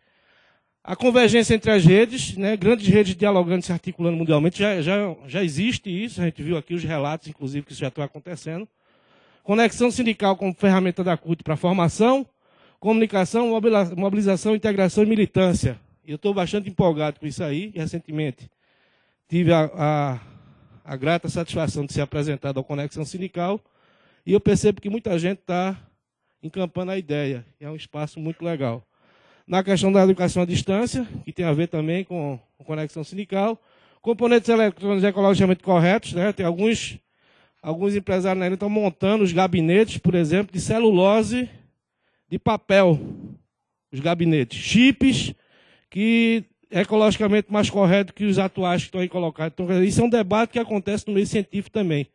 A convergência entre as redes, né? Grandes redes dialogando, se articulando mundialmente, já existe isso. A gente viu aqui os relatos, inclusive, que isso já está acontecendo. Conexão sindical como ferramenta da CUT para formação, comunicação, mobilização, integração e militância. Eu estou bastante empolgado com isso aí. Recentemente tive a grata satisfação de ser apresentado ao Conexão Sindical e eu percebo que muita gente está encampando a ideia. É um espaço muito legal. Na questão da educação à distância, que tem a ver também com a Conexão Sindical, componentes eletrônicos ecologicamente corretos, né? Tem alguns empresários ainda estão montando os gabinetes, por exemplo, de celulose de papel, os gabinetes. Chips, que é ecologicamente mais correto que os atuais que estão aí colocados. Então, isso é um debate que acontece no meio científico também.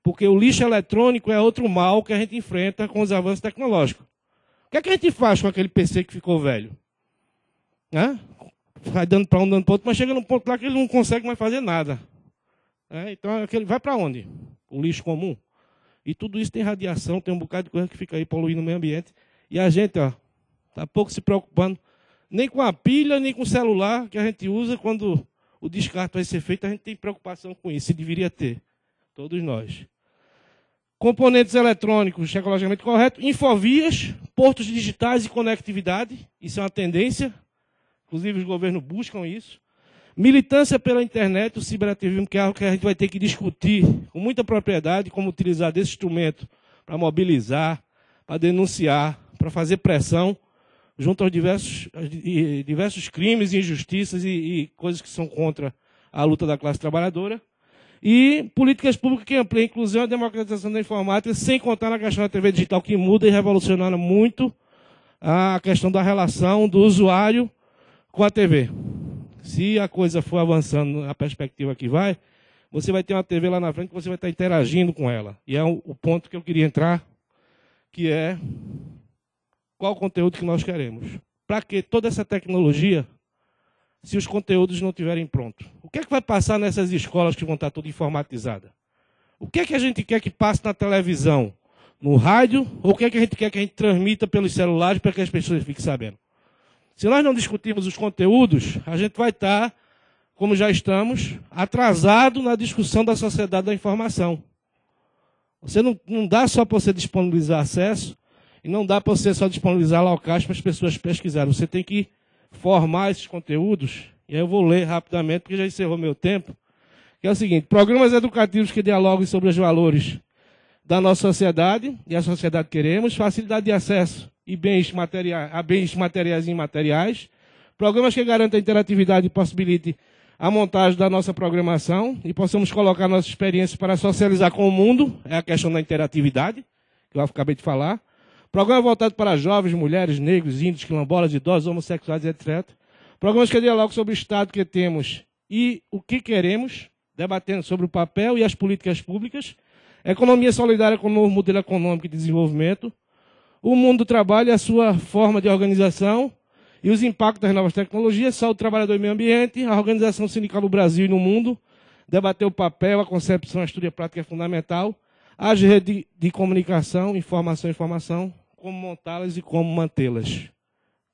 Porque o lixo eletrônico é outro mal que a gente enfrenta com os avanços tecnológicos. O que é que a gente faz com aquele PC que ficou velho? Né? Vai dando para um, dando para outro, mas chega num ponto lá que ele não consegue mais fazer nada. Então, aquele vai para onde? O lixo comum. E tudo isso tem radiação, tem um bocado de coisa que fica aí poluindo o meio ambiente. E a gente está pouco se preocupando nem com a pilha, nem com o celular que a gente usa. Quando o descarte vai ser feito, a gente tem preocupação com isso. E deveria ter. Todos nós. Componentes eletrônicos ecologicamente corretos. Infovias, portos digitais e conectividade. Isso é uma tendência. Inclusive os governos buscam isso. Militância pela internet, o ciberativismo, que é algo que a gente vai ter que discutir com muita propriedade, como utilizar desse instrumento para mobilizar, para denunciar, para fazer pressão junto aos diversos crimes, injustiças e coisas que são contra a luta da classe trabalhadora. E políticas públicas que ampliam a inclusão e a democratização da informática, sem contar na questão da TV digital, que muda e revoluciona muito a questão da relação do usuário com a TV. Se a coisa for avançando na perspectiva que vai, você vai ter uma TV lá na frente que você vai estar interagindo com ela. E é o ponto que eu queria entrar, que é qual o conteúdo que nós queremos. Para que toda essa tecnologia, se os conteúdos não estiverem prontos? O que é que vai passar nessas escolas que vão estar tudo informatizadas? O que é que a gente quer que passe na televisão, no rádio, ou o que é que a gente quer que a gente transmita pelos celulares para que as pessoas fiquem sabendo? Se nós não discutirmos os conteúdos, a gente vai estar, como já estamos, atrasado na discussão da sociedade da informação. Você não dá só para você disponibilizar acesso, e não dá para você só disponibilizar locais para as pessoas pesquisarem. Você tem que formar esses conteúdos, e aí eu vou ler rapidamente, porque já encerrou meu tempo, que é o seguinte: programas educativos que dialoguem sobre os valores da nossa sociedade, e a sociedade queremos, facilidade de acesso a bens materiais e imateriais, programas que garantam a interatividade e possibilitem a montagem da nossa programação e possamos colocar nossas experiências para socializar com o mundo, é a questão da interatividade, que eu acabei de falar. Programa voltado para jovens, mulheres, negros, índios, quilombolas, idosos, homossexuais, etc. Programas que dialogam sobre o Estado que temos e o que queremos, debatendo sobre o papel e as políticas públicas. Economia solidária com o novo modelo econômico e de desenvolvimento. O mundo do trabalho e a sua forma de organização e os impactos das novas tecnologias, saúde do trabalhador e meio ambiente, a organização sindical no Brasil e no mundo, debater o papel, a concepção, a estudo e a prática é fundamental, as redes de comunicação, informação, como montá-las e como mantê-las.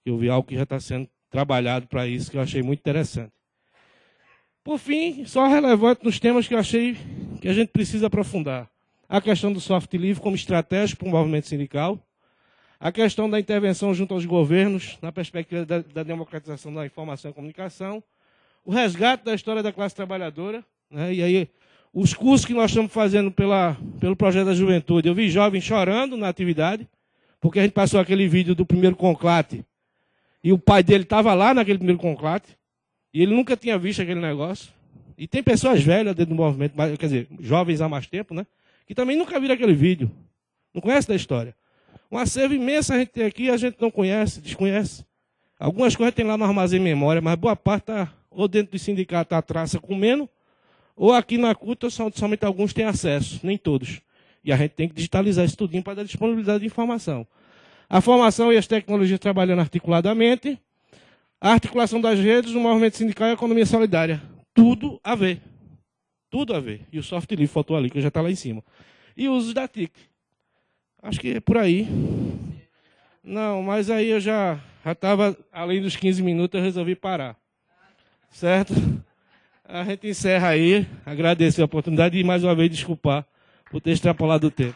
Eu vi algo que já está sendo trabalhado para isso, que eu achei muito interessante. Por fim, só relevante nos temas que eu achei que a gente precisa aprofundar. A questão do soft livre como estratégia para o movimento sindical, a questão da intervenção junto aos governos, na perspectiva da democratização da informação e comunicação, o resgate da história da classe trabalhadora, né? E aí os cursos que nós estamos fazendo pelo Projeto da Juventude. Eu vi jovens chorando na atividade, porque a gente passou aquele vídeo do primeiro conclate, e o pai dele estava lá naquele primeiro conclate, e ele nunca tinha visto aquele negócio. E tem pessoas velhas dentro do movimento, quer dizer, jovens há mais tempo, né? Que também nunca viram aquele vídeo. Não conhece da história. Um acervo imenso a gente tem aqui, a gente não conhece, desconhece. Algumas coisas tem lá no armazém memória, mas boa parte está ou dentro do sindicato a traça comendo, ou aqui na CUT somente alguns têm acesso, nem todos. E a gente tem que digitalizar isso tudinho para dar disponibilidade de informação. A formação e as tecnologias trabalhando articuladamente, a articulação das redes, o movimento sindical e a economia solidária. Tudo a ver. Tudo a ver. E o soft livre faltou ali, que já está lá em cima. E usos da TIC. Acho que é por aí. Não, mas aí eu já estava, além dos 15 minutos, eu resolvi parar. Certo? A gente encerra aí. Agradecer a oportunidade e, mais uma vez, desculpar por ter extrapolado o tempo.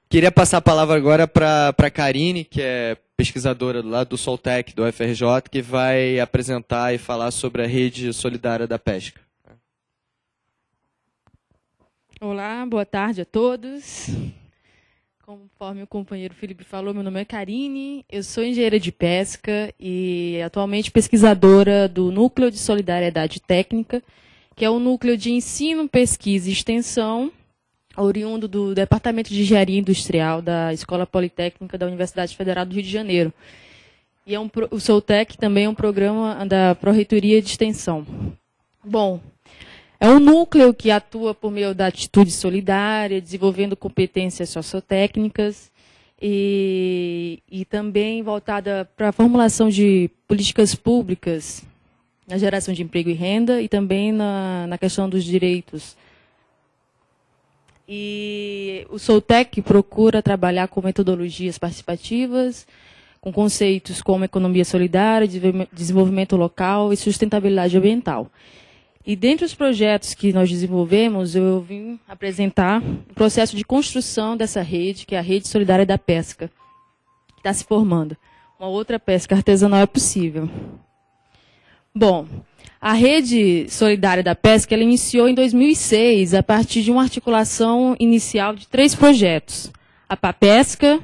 Queria passar a palavra agora para a Karine, que é pesquisadora lá do Soltec, do UFRJ, que vai apresentar e falar sobre a rede solidária da pesca. Olá, boa tarde a todos. Conforme o companheiro Felipe falou, meu nome é Karine, eu sou engenheira de pesca e atualmente pesquisadora do Núcleo de Solidariedade Técnica, que é um núcleo de ensino, pesquisa e extensão, oriundo do Departamento de Engenharia Industrial da Escola Politécnica da Universidade Federal do Rio de Janeiro. E o Soltec também é um programa da Pró-Reitoria de Extensão. Bom, é um núcleo que atua por meio da atitude solidária, desenvolvendo competências sociotécnicas e também voltada para a formulação de políticas públicas na geração de emprego e renda e também na questão dos direitos. E o Soltec procura trabalhar com metodologias participativas, com conceitos como economia solidária, desenvolvimento local e sustentabilidade ambiental. E dentre os projetos que nós desenvolvemos, eu vim apresentar o processo de construção dessa rede, que é a Rede Solidária da Pesca, que está se formando. Uma outra pesca artesanal é possível. Bom, a Rede Solidária da Pesca ela iniciou em 2006, a partir de uma articulação inicial de 3 projetos. A PAPesca,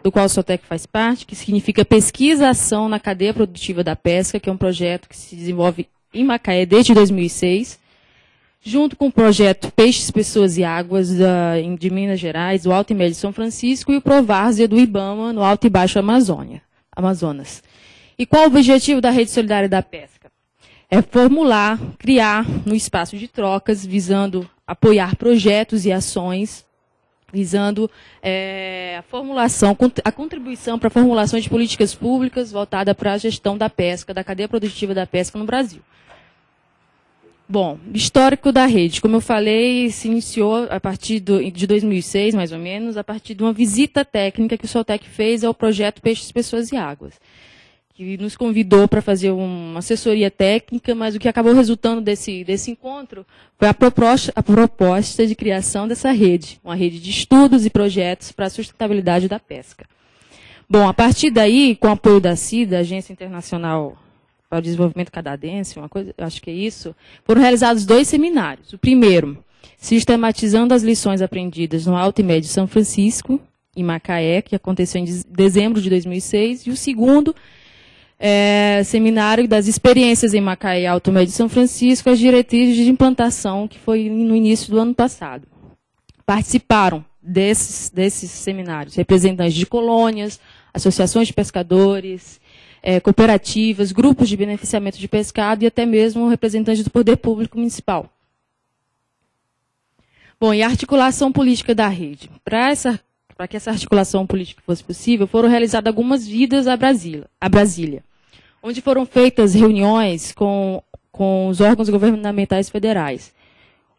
do qual o Soltec faz parte, que significa Pesquisa e Ação na Cadeia Produtiva da Pesca, que é um projeto que se desenvolve em Macaé desde 2006, junto com o projeto Peixes, Pessoas e Águas de Minas Gerais, do Alto e Médio São Francisco, e o Provárzea do IBAMA, no Alto e Baixo Amazonas. E qual o objetivo da Rede Solidária da Pesca? É formular, criar no espaço de trocas, visando apoiar projetos e ações, visando a formulação, a contribuição para a formulação de políticas públicas voltada para a gestão da pesca, da cadeia produtiva da pesca no Brasil. Bom, histórico da rede, como eu falei, se iniciou a partir de 2006, mais ou menos, a partir de uma visita técnica que o Soltec fez ao projeto Peixes, Pessoas e Águas, que nos convidou para fazer uma assessoria técnica, mas o que acabou resultando desse encontro foi a proposta de criação dessa rede, uma rede de estudos e projetos para a sustentabilidade da pesca. Bom, a partir daí, com o apoio da CIDA, Agência Internacional para o Desenvolvimento Canadense, acho que é isso, foram realizados 2 seminários. O primeiro, sistematizando as lições aprendidas no Alto e Médio São Francisco, em Macaé, que aconteceu em dezembro de 2006, e o segundo, seminário das experiências em Macaé, Alto e Médio São Francisco, as diretrizes de implantação, que foi no início do ano passado. Participaram desses seminários representantes de colônias, associações de pescadores, cooperativas, grupos de beneficiamento de pescado e até mesmo representantes do poder público municipal. Bom, e a articulação política da rede. Para que essa articulação política fosse possível, foram realizadas algumas idas a Brasília, onde foram feitas reuniões com os órgãos governamentais federais,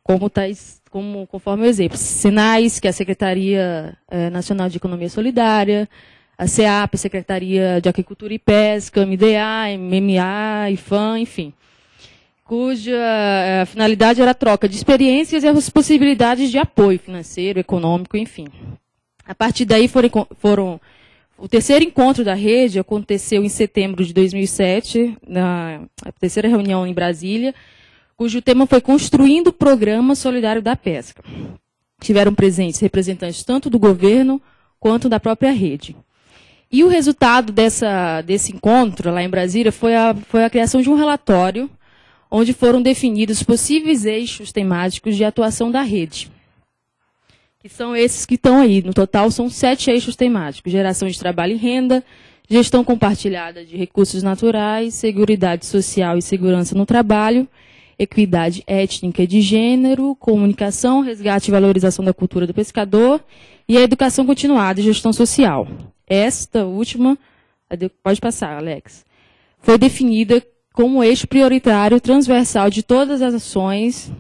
conforme o exemplo, SENAIS, que é a Secretaria Nacional de Economia Solidária, a SEAP, Secretaria de Agricultura e Pesca, MDA, MMA, IFAM, enfim, cuja finalidade era a troca de experiências e as possibilidades de apoio financeiro, econômico, enfim. A partir daí o terceiro encontro da rede aconteceu em setembro de 2007, na terceira reunião em Brasília, cujo tema foi Construindo o Programa Solidário da Pesca. Tiveram presentes representantes tanto do governo quanto da própria rede. E o resultado desse encontro lá em Brasília foi a criação de um relatório onde foram definidos possíveis eixos temáticos de atuação da rede, que são esses que estão aí. No total, são 7 eixos temáticos: geração de trabalho e renda, gestão compartilhada de recursos naturais, seguridade social e segurança no trabalho, equidade étnica e de gênero, comunicação, resgate e valorização da cultura do pescador e a educação continuada e gestão social. Esta última, pode passar, Alex, foi definida como eixo prioritário transversal de todas as ações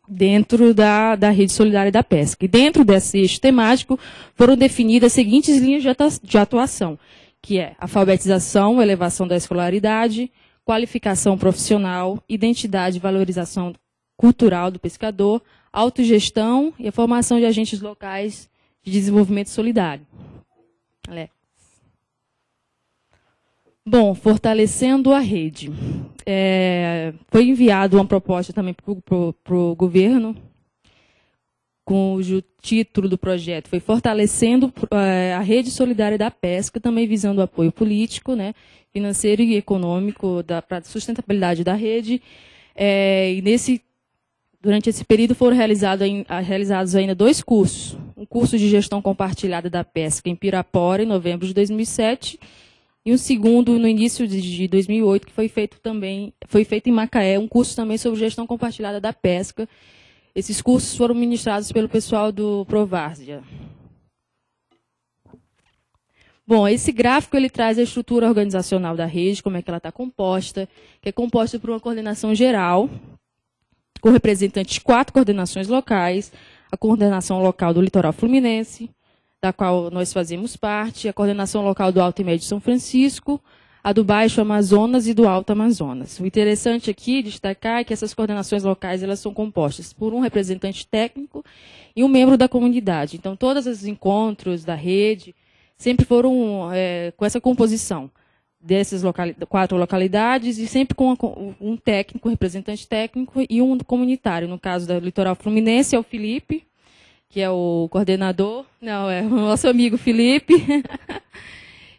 dentro da Rede Solidária da Pesca. E dentro desse eixo temático foram definidas as seguintes linhas de atuação, que é alfabetização, elevação da escolaridade, qualificação profissional, identidade e valorização cultural do pescador, autogestão e a formação de agentes locais de desenvolvimento solidário. Alex. Bom, fortalecendo a rede. Foi enviada uma proposta também para o governo, cujo título do projeto foi Fortalecendo a Rede Solidária da Pesca, também visando o apoio político, né, financeiro e econômico para a sustentabilidade da rede. Durante esse período foram realizados ainda 2 cursos. Um curso de gestão compartilhada da pesca em Pirapora, em novembro de 2007, e um segundo no início de 2008, que foi feito em Macaé, um curso também sobre gestão compartilhada da pesca. Esses cursos foram ministrados pelo pessoal do Provárzia. Bom, esse gráfico ele traz a estrutura organizacional da rede, como é que ela está composta, que é composta por uma coordenação geral, com representantes de 4 coordenações locais, a coordenação local do Litoral Fluminense, da qual nós fazemos parte, a coordenação local do Alto e Médio São Francisco, a do Baixo Amazonas e do Alto Amazonas. O interessante aqui destacar é que essas coordenações locais elas são compostas por um representante técnico e um membro da comunidade. Então, todos os encontros da rede sempre foram com essa composição dessas 4 localidades e sempre com um técnico, um representante técnico e um comunitário. No caso do Litoral Fluminense é o Felipe, que é o coordenador, não, é o nosso amigo Felipe,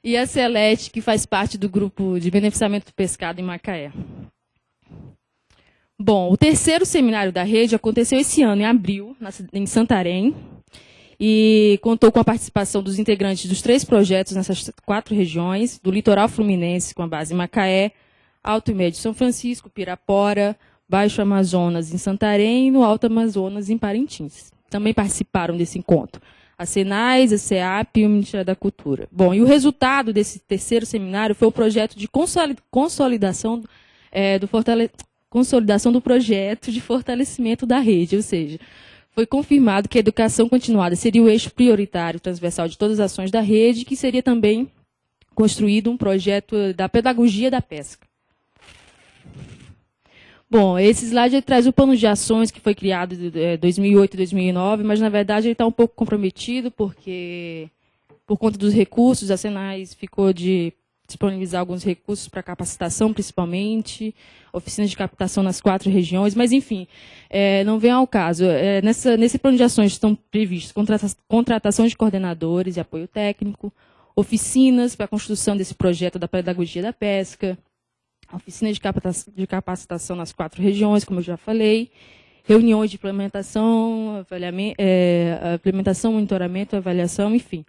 e a Celeste, que faz parte do grupo de beneficiamento do pescado em Macaé. Bom, o 3º seminário da rede aconteceu esse ano, em abril, em Santarém, e contou com a participação dos integrantes dos 3 projetos nessas 4 regiões, do Litoral Fluminense, com a base em Macaé, Alto e Médio São Francisco, Pirapora, Baixo Amazonas em Santarém e no Alto Amazonas em Parintins. Também participaram desse encontro a Senais, a SEAP e o Ministério da Cultura. Bom, e o resultado desse 3º seminário foi o projeto de consolidação do projeto de fortalecimento da rede, ou seja, foi confirmado que a educação continuada seria o eixo prioritário transversal de todas as ações da rede, que seria também construído um projeto da pedagogia da pesca. Bom, esse slide traz o plano de ações que foi criado em 2008 e 2009, mas, na verdade, ele está um pouco comprometido, porque, por conta dos recursos, a Senais ficou de disponibilizar alguns recursos para capacitação, principalmente, oficinas de captação nas 4 regiões, mas, enfim, não vem ao caso. Nesse plano de ações estão previstos contratação de coordenadores e apoio técnico, oficinas para a construção desse projeto da pedagogia da pesca, oficina de capacitação nas 4 regiões, como eu já falei, reuniões de implementação, monitoramento, avaliação, enfim.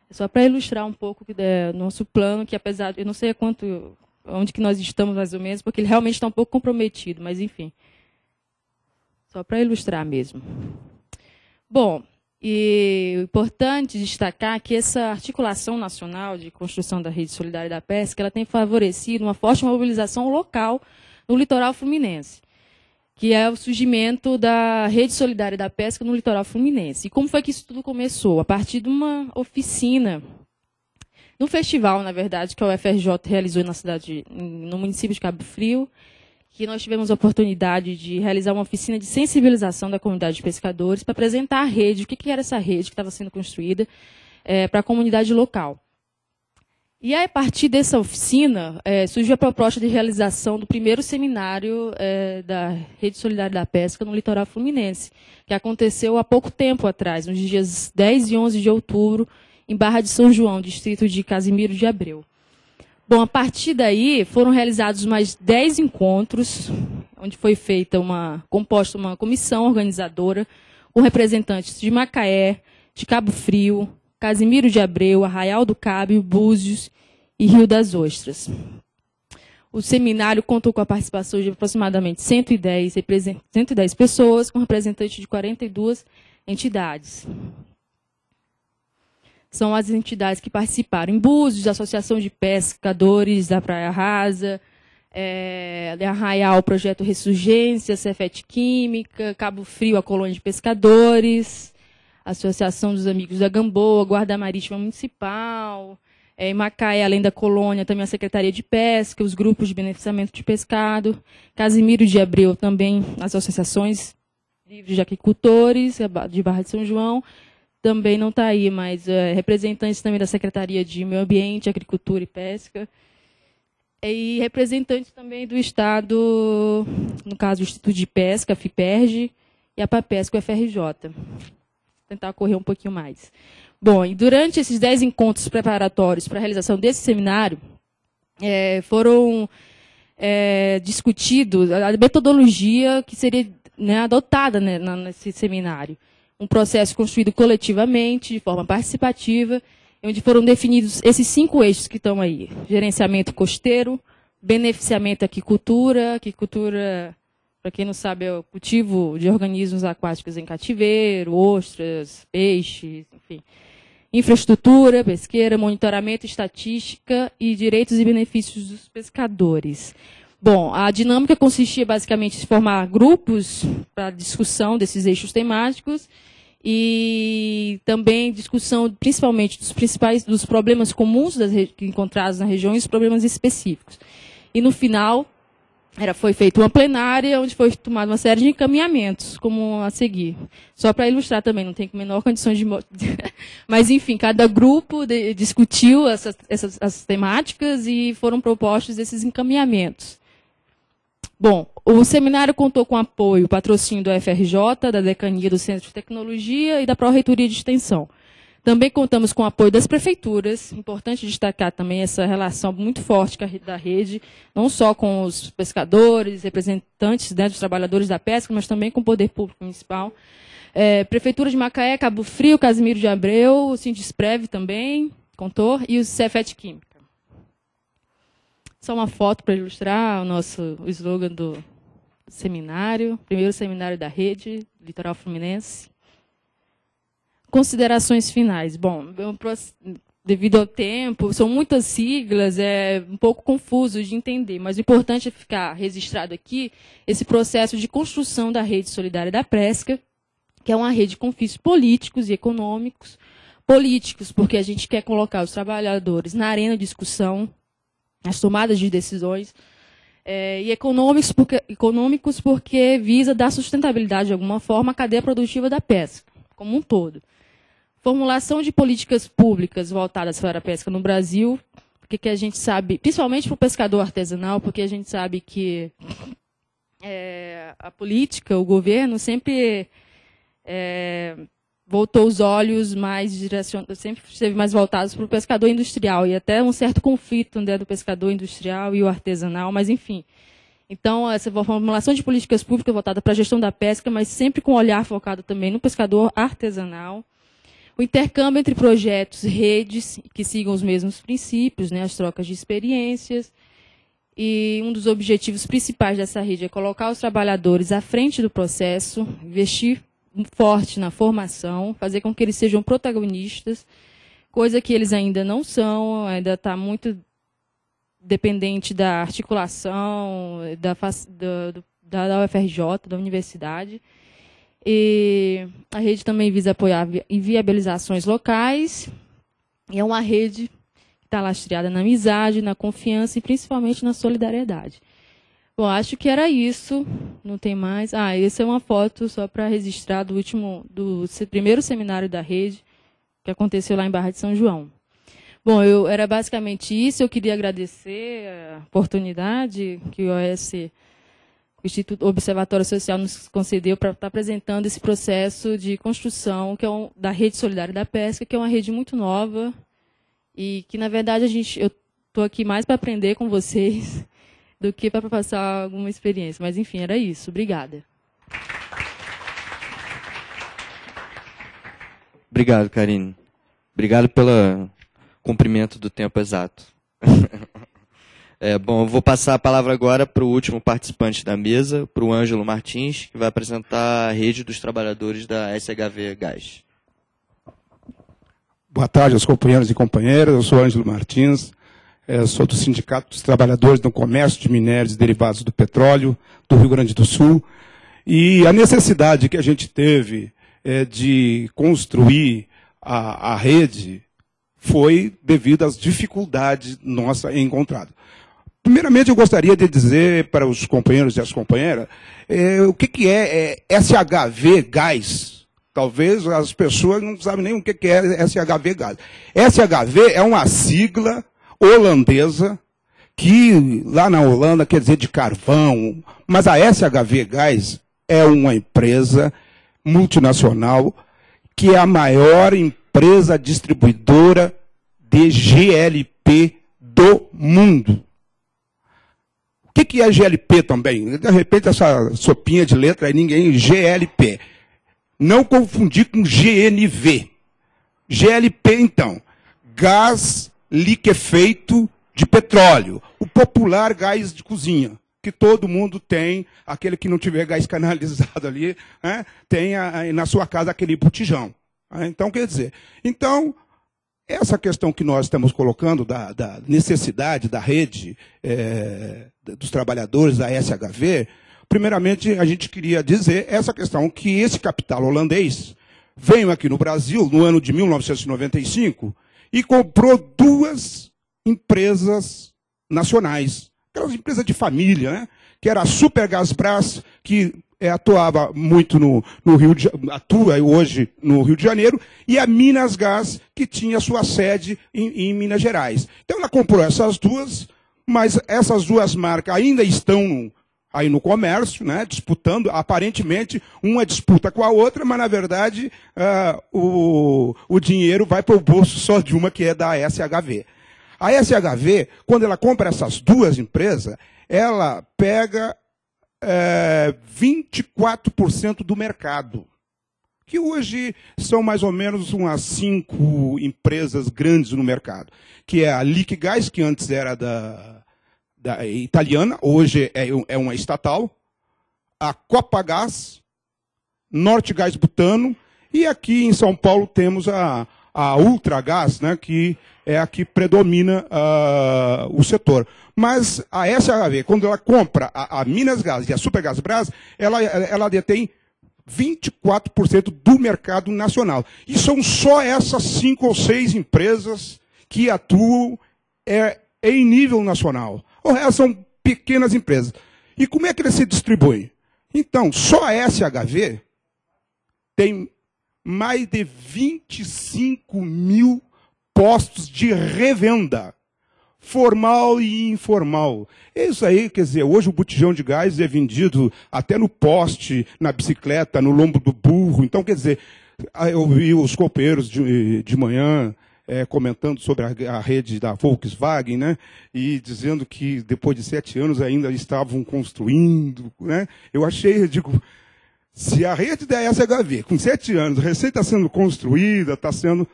É só para ilustrar um pouco do nosso plano, que apesar de eu não sei onde que nós estamos mais ou menos, porque ele realmente está um pouco comprometido, mas enfim. Só para ilustrar mesmo. Bom, e importante destacar que essa articulação nacional de construção da Rede Solidária da Pesca, ela tem favorecido uma forte mobilização local no litoral fluminense, que é o surgimento da Rede Solidária da Pesca no litoral fluminense. E como foi que isso tudo começou? A partir de uma oficina, num festival, na verdade, que a UFRJ realizou no município de Cabo Frio, que nós tivemos a oportunidade de realizar uma oficina de sensibilização da comunidade de pescadores para apresentar a rede, o que era essa rede que estava sendo construída para a comunidade local. E aí, a partir dessa oficina, surgiu a proposta de realização do 1º seminário da Rede Solidária da Pesca no litoral fluminense, que aconteceu há pouco tempo atrás, nos dias 10 e 11 de outubro, em Barra de São João, distrito de Casimiro de Abreu. Bom, a partir daí foram realizados mais 10 encontros, onde foi composta uma comissão organizadora com representantes de Macaé, de Cabo Frio, Casimiro de Abreu, Arraial do Cabo, Búzios e Rio das Ostras. O seminário contou com a participação de aproximadamente 110 pessoas, com representantes de 42 entidades. São as entidades que participaram em Búzios, Associação de Pescadores da Praia Rasa, de Arraial, Projeto Ressurgência, Cefet Química, Cabo Frio, a Colônia de Pescadores, Associação dos Amigos da Gamboa, Guarda Marítima Municipal, em Macaé, além da colônia, também a Secretaria de Pesca, os grupos de beneficiamento de pescado, Casimiro de Abreu, também as associações livres de agricultores, de Barra de São João, também não está aí, mas representantes também da Secretaria de Meio Ambiente, Agricultura e Pesca, e representantes também do Estado, no caso do Instituto de Pesca, a FIPERJ, e a PAPESC, o FRJ. Vou tentar correr um pouquinho mais. Bom, e durante esses 10 encontros preparatórios para a realização desse seminário, foram discutidos a metodologia que seria adotada nesse seminário. Um processo construído coletivamente, de forma participativa, onde foram definidos esses 5 eixos que estão aí. Gerenciamento costeiro, beneficiamento aquicultura, para quem não sabe, é o cultivo de organismos aquáticos em cativeiro, ostras, peixes, enfim. Infraestrutura pesqueira, monitoramento, estatística e direitos e benefícios dos pescadores. Bom, a dinâmica consistia basicamente em formar grupos para discussão desses eixos temáticos e também discussão principalmente dos problemas comuns encontrados na região e os problemas específicos. E no final foi feita uma plenária onde foi tomada uma série de encaminhamentos como a seguir. Só para ilustrar também, não tem menor condição de... Mas, enfim, cada grupo discutiu essas temáticas e foram propostos esses encaminhamentos. Bom, o seminário contou com apoio, patrocínio do FRJ, da Decania do Centro de Tecnologia e da Pró-Reitoria de Extensão. Também contamos com o apoio das prefeituras, importante destacar também essa relação muito forte da rede, não só com os pescadores, representantes dos trabalhadores da pesca, mas também com o Poder Público Municipal. Prefeitura de Macaé, Cabo Frio, Casimiro de Abreu, o Sindesprev também, contou, e o Cefet Química. Só uma foto para ilustrar o slogan do seminário, primeiro seminário da rede, Litoral Fluminense. Considerações finais. Bom, devido ao tempo, são muitas siglas, é um pouco confuso de entender, mas o importante é ficar registrado aqui esse processo de construção da rede solidária da pesca, que é uma rede com fins políticos e econômicos. Políticos, porque a gente quer colocar os trabalhadores na arena de discussão, as tomadas de decisões, e econômicos porque visa dar sustentabilidade, de alguma forma, à cadeia produtiva da pesca, como um todo. Formulação de políticas públicas voltadas para a pesca no Brasil, porque que a gente sabe, principalmente para o pescador artesanal, porque a gente sabe que a política, o governo, sempre voltou os olhos sempre esteve mais voltados para o pescador industrial, e até um certo conflito do pescador industrial e o artesanal, mas enfim. Então, essa formulação de políticas públicas voltada para a gestão da pesca, mas sempre com um olhar focado também no pescador artesanal. O intercâmbio entre projetos, redes, que sigam os mesmos princípios, as trocas de experiências. E um dos objetivos principais dessa rede é colocar os trabalhadores à frente do processo, investir forte na formação, fazer com que eles sejam protagonistas, coisa que eles ainda não são, ainda está muito dependente da articulação da UFRJ, da universidade. E a rede também visa apoiar viabilizações locais, e é uma rede que está lastreada na amizade, na confiança e principalmente na solidariedade. Bom, acho que era isso, não tem mais. Essa é uma foto só para registrar do primeiro seminário da rede, que aconteceu lá em Barra de São João. Bom, era basicamente isso. Eu queria agradecer a oportunidade que o Instituto Observatório Social nos concedeu para estar apresentando esse processo de construção que da Rede Solidária da Pesca, que é uma rede muito nova e que, na verdade, eu estou aqui mais para aprender com vocês do que para passar alguma experiência. Mas, enfim, era isso. Obrigada. Obrigado, Karine. Obrigado pelo cumprimento do tempo exato. Bom, eu vou passar a palavra agora para o último participante da mesa, para o Ângelo Martins, que vai apresentar a rede dos trabalhadores da SHV Gás. Boa tarde aos companheiros e companheiras, eu sou Ângelo Martins, sou do Sindicato dos Trabalhadores do Comércio de Minérios e Derivados do Petróleo do Rio Grande do Sul, e a necessidade que a gente teve de construir a rede foi devido às dificuldades nossas encontradas. Primeiramente, eu gostaria de dizer para os companheiros e as companheiras o que é SHV Gás. Talvez as pessoas não sabem nem o que é SHV Gás. SHV é uma sigla holandesa que lá na Holanda quer dizer de carvão, mas a SHV Gás é uma empresa multinacional que é a maior empresa distribuidora de GLP do mundo. O que é GLP também? De repente, essa sopinha de letra aí, ninguém... GLP. Não confundir com GNV. GLP, então, gás liquefeito de petróleo. O popular gás de cozinha, que todo mundo tem, aquele que não tiver gás canalizado ali, tem na sua casa aquele botijão. Então, quer dizer... Então, essa questão que nós estamos colocando da necessidade da rede dos trabalhadores da SHV, primeiramente a gente queria dizer essa questão que esse capital holandês veio aqui no Brasil no ano de 1995 e comprou 2 empresas nacionais, aquelas empresas de família, né? Que era a Supergasbras, que atuava muito no Rio de atua hoje no Rio de Janeiro, e a Minas Gás, que tinha sua sede em Minas Gerais. Então ela comprou essas 2, mas essas 2 marcas ainda estão aí no comércio, né, disputando, aparentemente, uma disputa com a outra, mas na verdade o dinheiro vai para o bolso só de uma, que é da SHV. A SHV, quando ela compra essas 2 empresas, ela pega 24% do mercado, que hoje são mais ou menos umas 5 empresas grandes no mercado, que é a Liquigás, que antes era da italiana, hoje é uma estatal, a Copagás, Nortegás Butano, e aqui em São Paulo temos a Ultragás, né, que é a que predomina o setor. Mas a SHV, quando ela compra a Minas Gás e a Supergasbras, ela detém 24% do mercado nacional. E são só essas 5 ou 6 empresas que atuam em nível nacional. O resto são pequenas empresas. E como é que eles se distribuem? Então, só a SHV tem mais de 25 mil postos de revenda, formal e informal. Isso aí, quer dizer, hoje o botijão de gás é vendido até no poste, na bicicleta, no lombo do burro. Então, quer dizer, eu vi os companheiros de manhã comentando sobre a rede da Volkswagen, né, e dizendo que depois de 7 anos ainda estavam construindo, né. Eu digo, se a rede da SHV, com 7 anos, recém está sendo construída, está sendo...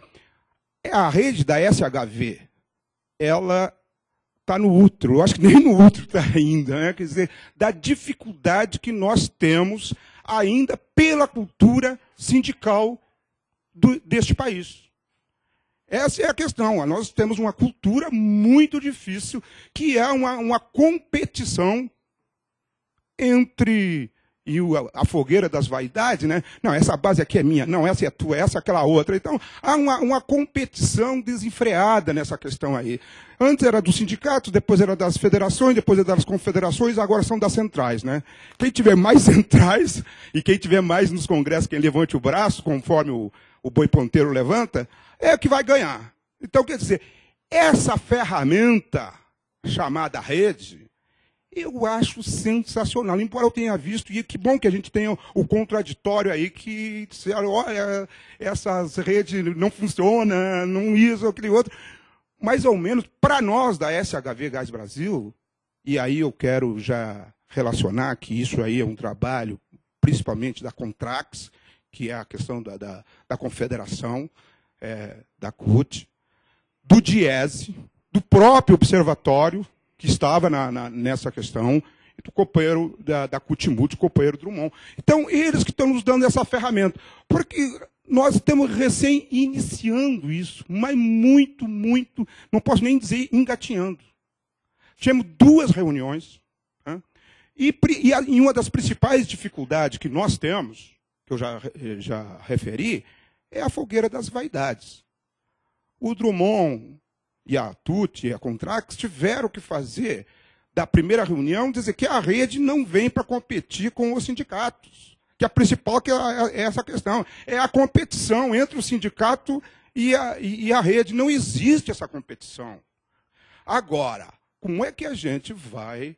A rede da SHV, ela está no útero, eu acho que nem no útero está ainda, né? Quer dizer, da dificuldade que nós temos ainda pela cultura sindical deste país. Essa é a questão. Nós temos uma cultura muito difícil, que é uma competição entre... E a fogueira das vaidades, né? Não, essa base aqui é minha, não, essa é tua, essa é aquela outra. Então, há uma competição desenfreada nessa questão aí. Antes era dos sindicatos, depois era das federações, depois era das confederações, agora são das centrais, né? Quem tiver mais centrais e quem tiver mais nos congressos, quem levante o braço, conforme o boi ponteiro levanta, é o que vai ganhar. Então, quer dizer, essa ferramenta chamada rede, eu acho sensacional, embora eu tenha visto, e que bom que a gente tenha o contraditório aí, que olha, essas redes não funcionam, não isso, aquele outro. Mais ou menos, para nós da SHV Gás Brasil, e aí eu quero já relacionar que isso aí é um trabalho, principalmente da Contrax, que é a questão da confederação, da CUT, do DIESE, do próprio observatório, que estava nessa questão, e do companheiro da Cutimult, o companheiro Drummond. Então, eles que estão nos dando essa ferramenta. Porque nós estamos recém iniciando isso, mas muito, não posso nem dizer engatinhando. Tivemos 2 reuniões, né? E uma das principais dificuldades que nós temos, que eu já referi, é a fogueira das vaidades. O Drummond e a TUT e a Contrax tiveram que fazer, da primeira reunião, dizer que a rede não vem para competir com os sindicatos. Que a principal é essa questão. É a competição entre o sindicato e a rede. Não existe essa competição. Agora, como é que a gente vai,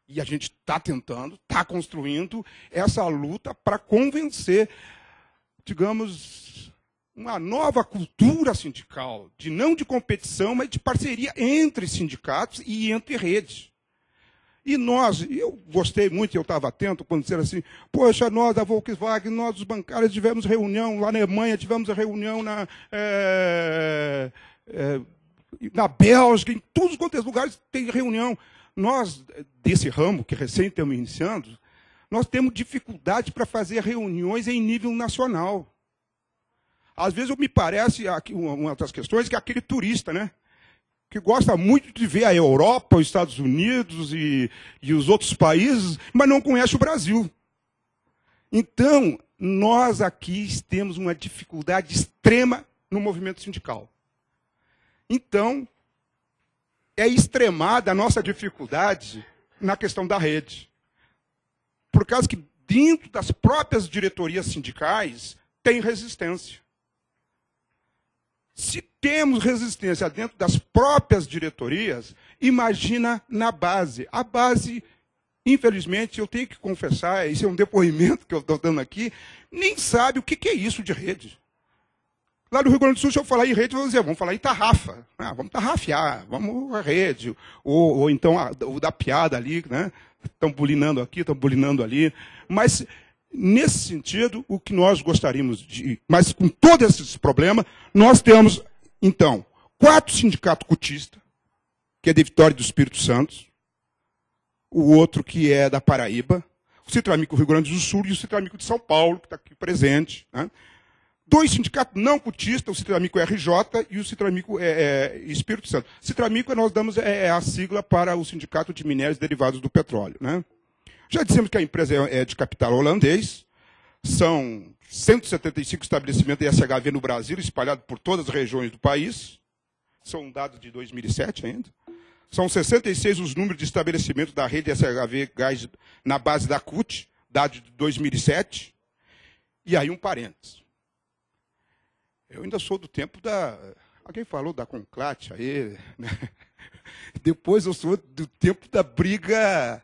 e a gente está tentando, está construindo essa luta para convencer, digamos, uma nova cultura sindical, não de competição, mas de parceria entre sindicatos e entre redes. E eu gostei muito, eu estava atento quando disseram assim, poxa, nós da Volkswagen, nós os bancários tivemos reunião lá na Alemanha, tivemos reunião na Bélgica, em todos quantos lugares tem reunião. Nós, desse ramo, que recém estamos iniciando, nós temos dificuldade para fazer reuniões em nível nacional. Às vezes me parece, uma das questões, que é aquele turista, né? Que gosta muito de ver a Europa, os Estados Unidos e os outros países, mas não conhece o Brasil. Então, nós aqui temos uma dificuldade extrema no movimento sindical. Então, é extremada a nossa dificuldade na questão da rede. Por causa que dentro das próprias diretorias sindicais tem resistência. Se temos resistência dentro das próprias diretorias, imagina na base. A base, infelizmente, eu tenho que confessar, isso é um depoimento que eu estou dando aqui, nem sabe o que é isso de rede. Lá no Rio Grande do Sul, se eu falar em rede, eu vou dizer, vamos falar em tarrafa. Vamos tarrafiar, vamos a rede. Ou então o da piada ali, né? Estão bulinando aqui, estão bulinando ali. Mas, nesse sentido, o que nós gostaríamos de... Mas com todos esses problemas, nós temos, então, 4 sindicatos cotistas, que é de Vitória do Espírito Santo, o outro que é da Paraíba, o Citramico Rio Grande do Sul e o Citramico de São Paulo, que está aqui presente, né? 2 sindicatos não cotistas, o Citramico RJ e o Citramico Espírito Santo. Citramico, nós damos a sigla para o Sindicato de Minérios Derivados do Petróleo, né? Já dissemos que a empresa é de capital holandês, são 175 estabelecimentos de SHV no Brasil, espalhados por todas as regiões do país, são dados de 2007 ainda. São 66 os números de estabelecimento da rede SHV Gás na base da CUT, dados de 2007. E aí um parênteses. Eu ainda sou do tempo da... Alguém falou da Conclate aí, né? Depois eu sou do tempo da briga,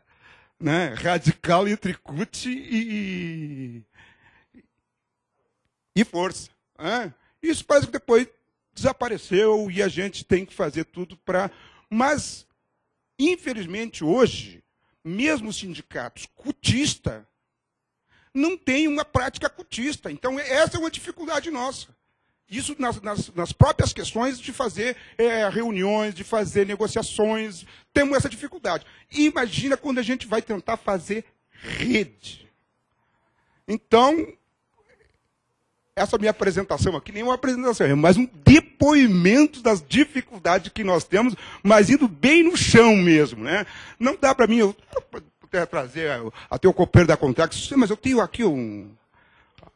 né, radical entre CUT e força. Né? Isso parece que depois desapareceu e a gente tem que fazer tudo para... Mas, infelizmente, hoje, mesmo os sindicatos cutistas não têm uma prática cutista. Então, essa é uma dificuldade nossa. Isso nas próprias questões de fazer reuniões, de fazer negociações, temos essa dificuldade. E imagina quando a gente vai tentar fazer rede. Então, essa minha apresentação aqui nem é uma apresentação, é mais um depoimento das dificuldades que nós temos, mas indo bem no chão mesmo, né? Não dá para mim, eu puder trazer até o companheiro da Contrax, mas eu tenho aqui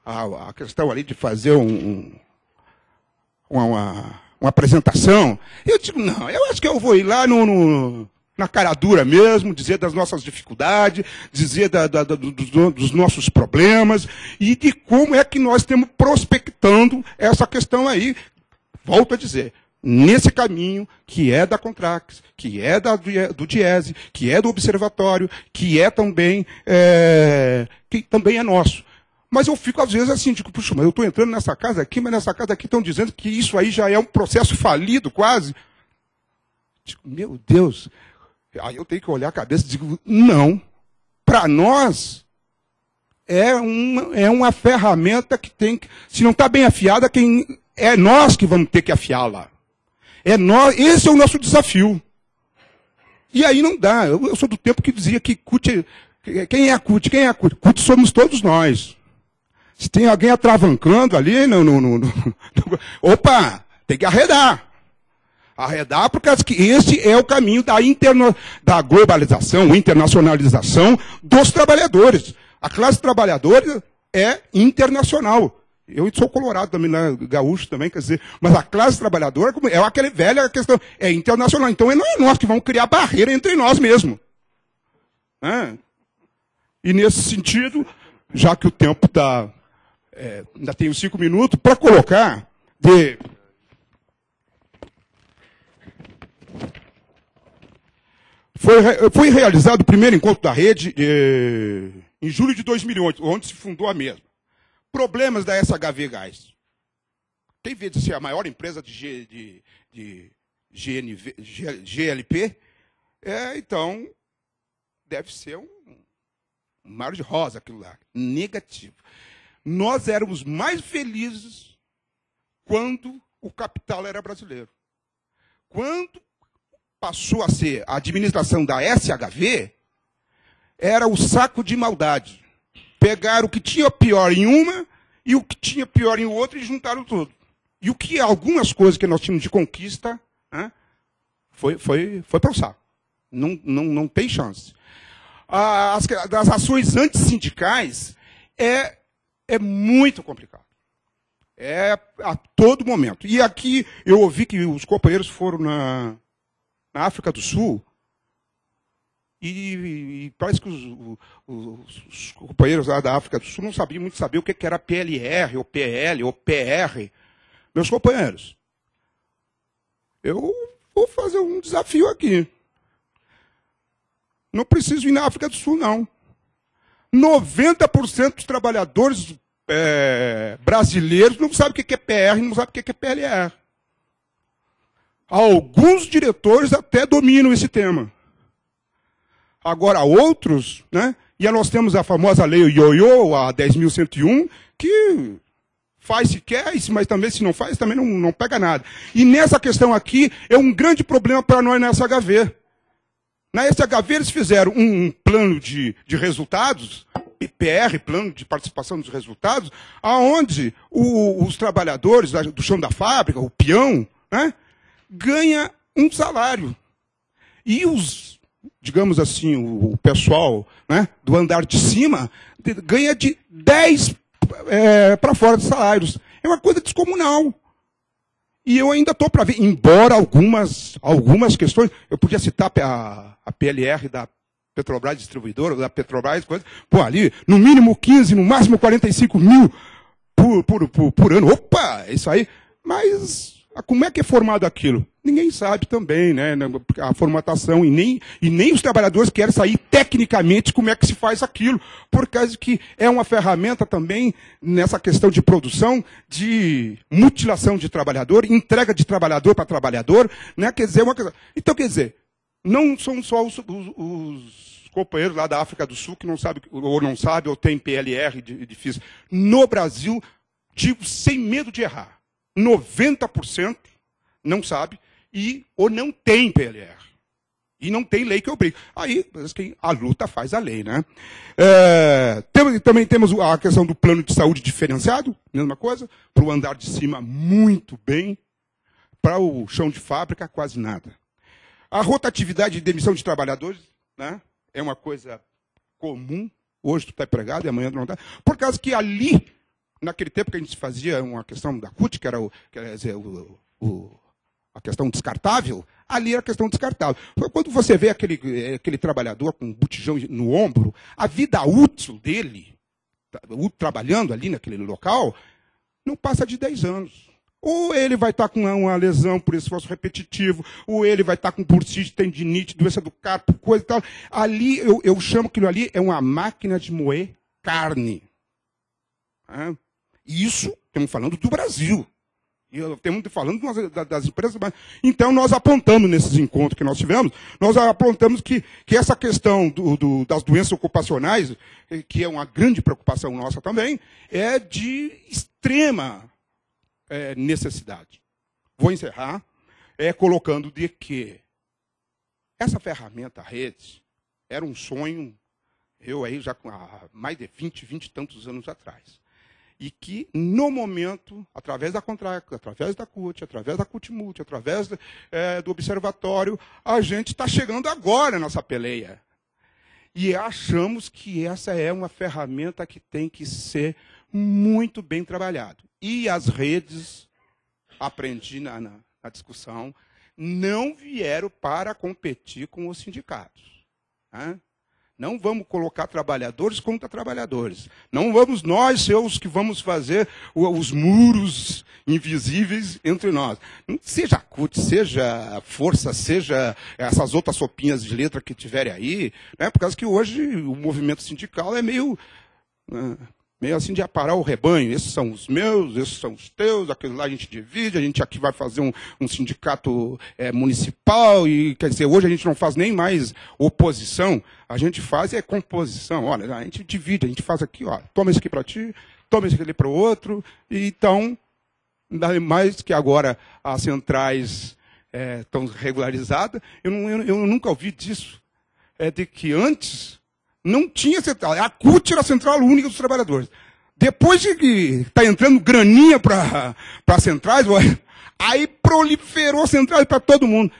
a questão ali de fazer uma apresentação. Eu digo, não, eu acho que eu vou ir lá na cara dura mesmo, dizer das nossas dificuldades, dizer dos nossos problemas e de como é que nós estamos prospectando essa questão aí. Volto a dizer, nesse caminho que é da Contrax, que é do Diese, que é do Observatório, que é também, que também é nosso. Mas eu fico, às vezes, assim, digo, puxa, mas eu estou entrando nessa casa aqui, mas nessa casa aqui estão dizendo que isso aí já é um processo falido, quase. Digo, meu Deus. Aí eu tenho que olhar a cabeça e digo, não. Para nós, é uma ferramenta que tem que... Se não está bem afiada, é nós que vamos ter que afiá-la. Esse é o nosso desafio. E aí não dá. Eu sou do tempo que dizia que CUT... Quem é a CUT? Quem é a CUT? CUT somos todos nós. Se tem alguém atravancando ali, opa, tem que arredar. Arredar, porque esse é o caminho da globalização, internacionalização dos trabalhadores. A classe trabalhadora é internacional. Eu sou colorado também, né, gaúcho também, quer dizer, mas a classe trabalhadora é aquela velha questão, é internacional. Então não é nós que vamos criar barreira entre nós mesmos. E nesse sentido, já que o tempo está... ainda tenho 5 minutos, para colocar Foi realizado o primeiro encontro da rede em julho de 2008, onde se fundou a mesma. Problemas da SHV Gás. Tem vez de ser a maior empresa de GLP, então deve ser um mar de rosa aquilo lá. Negativo. Nós éramos mais felizes quando o capital era brasileiro. Quando passou a ser a administração da SHV, era o saco de maldade. Pegaram o que tinha pior em uma e o que tinha pior em outra e juntaram tudo. E o que algumas coisas que nós tínhamos de conquista, foi para o saco. Não tem chance. Das ações antissindicais é muito complicado. É a todo momento. E aqui eu ouvi que os companheiros foram na África do Sul e parece que os companheiros lá da África do Sul não sabiam muito saber o que era PLR, ou PL, ou PR. Meus companheiros, eu vou fazer um desafio aqui. Não preciso ir na África do Sul, não. 90% dos trabalhadores brasileiros não sabem o que é PR, não sabem o que é PLR. Alguns diretores até dominam esse tema. Agora, outros, né? E nós temos a famosa lei Ioiô, a 10.101, que faz se quer, mas também se não faz, também não pega nada. E nessa questão aqui, é um grande problema para nós na SHV. Na SHV eles fizeram um plano de resultados, PR, plano de participação dos resultados, aonde os trabalhadores do chão da fábrica, o peão, né, ganha um salário. E digamos assim, o pessoal, né, do andar de cima ganha de 10 para fora de salários. É uma coisa descomunal. E eu ainda estou para ver, embora algumas questões, eu podia citar a PLR da Petrobras Distribuidora, da Petrobras, coisa, ali, no mínimo 15, no máximo 45 mil por ano. Opa, é isso aí. Mas como é que é formado aquilo? Ninguém sabe também, né? A formatação, e nem os trabalhadores querem sair tecnicamente como é que se faz aquilo, por causa que é uma ferramenta também nessa questão de produção, de mutilação de trabalhador, entrega de trabalhador para trabalhador, né? Quer dizer, então, quer dizer, não são só os companheiros lá da África do Sul que não sabem, ou tem PLR difícil. No Brasil, digo sem medo de errar, 90% não sabe ou não tem PLR. E não tem lei que obriga. Aí, a luta faz a lei, né? Também temos a questão do plano de saúde diferenciado, mesma coisa. Para o andar de cima, muito bem. Para o chão de fábrica, quase nada. A rotatividade de demissão de trabalhadores, né, é uma coisa comum. Hoje tu está empregado e amanhã tu não está. Por causa que ali, naquele tempo que a gente fazia uma questão da CUT, que era a questão descartável, ali era a questão descartável. Quando você vê aquele trabalhador com um botijão no ombro, a vida útil dele, trabalhando ali naquele local, não passa de 10 anos. Ou ele vai estar com uma lesão por esforço repetitivo, ou ele vai estar com bursite, tendinite, doença do carpo, coisa e tal. Ali, eu chamo aquilo ali, é uma máquina de moer carne. Isso, estamos falando do Brasil. E estamos falando das empresas. Então, nós apontamos nesses encontros que nós tivemos, nós apontamos que essa questão das doenças ocupacionais, que é uma grande preocupação nossa também, é de extrema necessidade. Vou encerrar colocando de que Essa ferramenta, a rede, era um sonho, eu aí já há mais de 20 e tantos anos atrás. E que, no momento, através da Contract, através da CUT, através da CUT-Multi, através do Observatório, a gente está chegando agora nessa peleia. E achamos que essa é uma ferramenta que tem que ser muito bem trabalhada. E as redes, aprendi na discussão, não vieram para competir com os sindicatos. Né? Não vamos colocar trabalhadores contra trabalhadores. Não vamos nós ser os que vamos fazer os muros invisíveis entre nós. Seja a CUT, seja a Força, seja essas outras sopinhas de letra que tiverem aí, né? Por causa que hoje o movimento sindical é meio assim de aparar o rebanho. Esses são os meus, esses são os teus, aqueles lá a gente divide, a gente aqui vai fazer um sindicato municipal, e quer dizer, hoje a gente não faz nem mais oposição, a gente faz composição. Olha, a gente divide, a gente faz aqui, ó, toma esse aqui para ti, toma esse aqui para o outro, e então, ainda mais que agora as centrais estão regularizadas, eu nunca ouvi disso, de que antes não tinha central. A CUT era a central única dos trabalhadores. Depois de que está entrando graninha para centrais, aí proliferou centrais para todo mundo.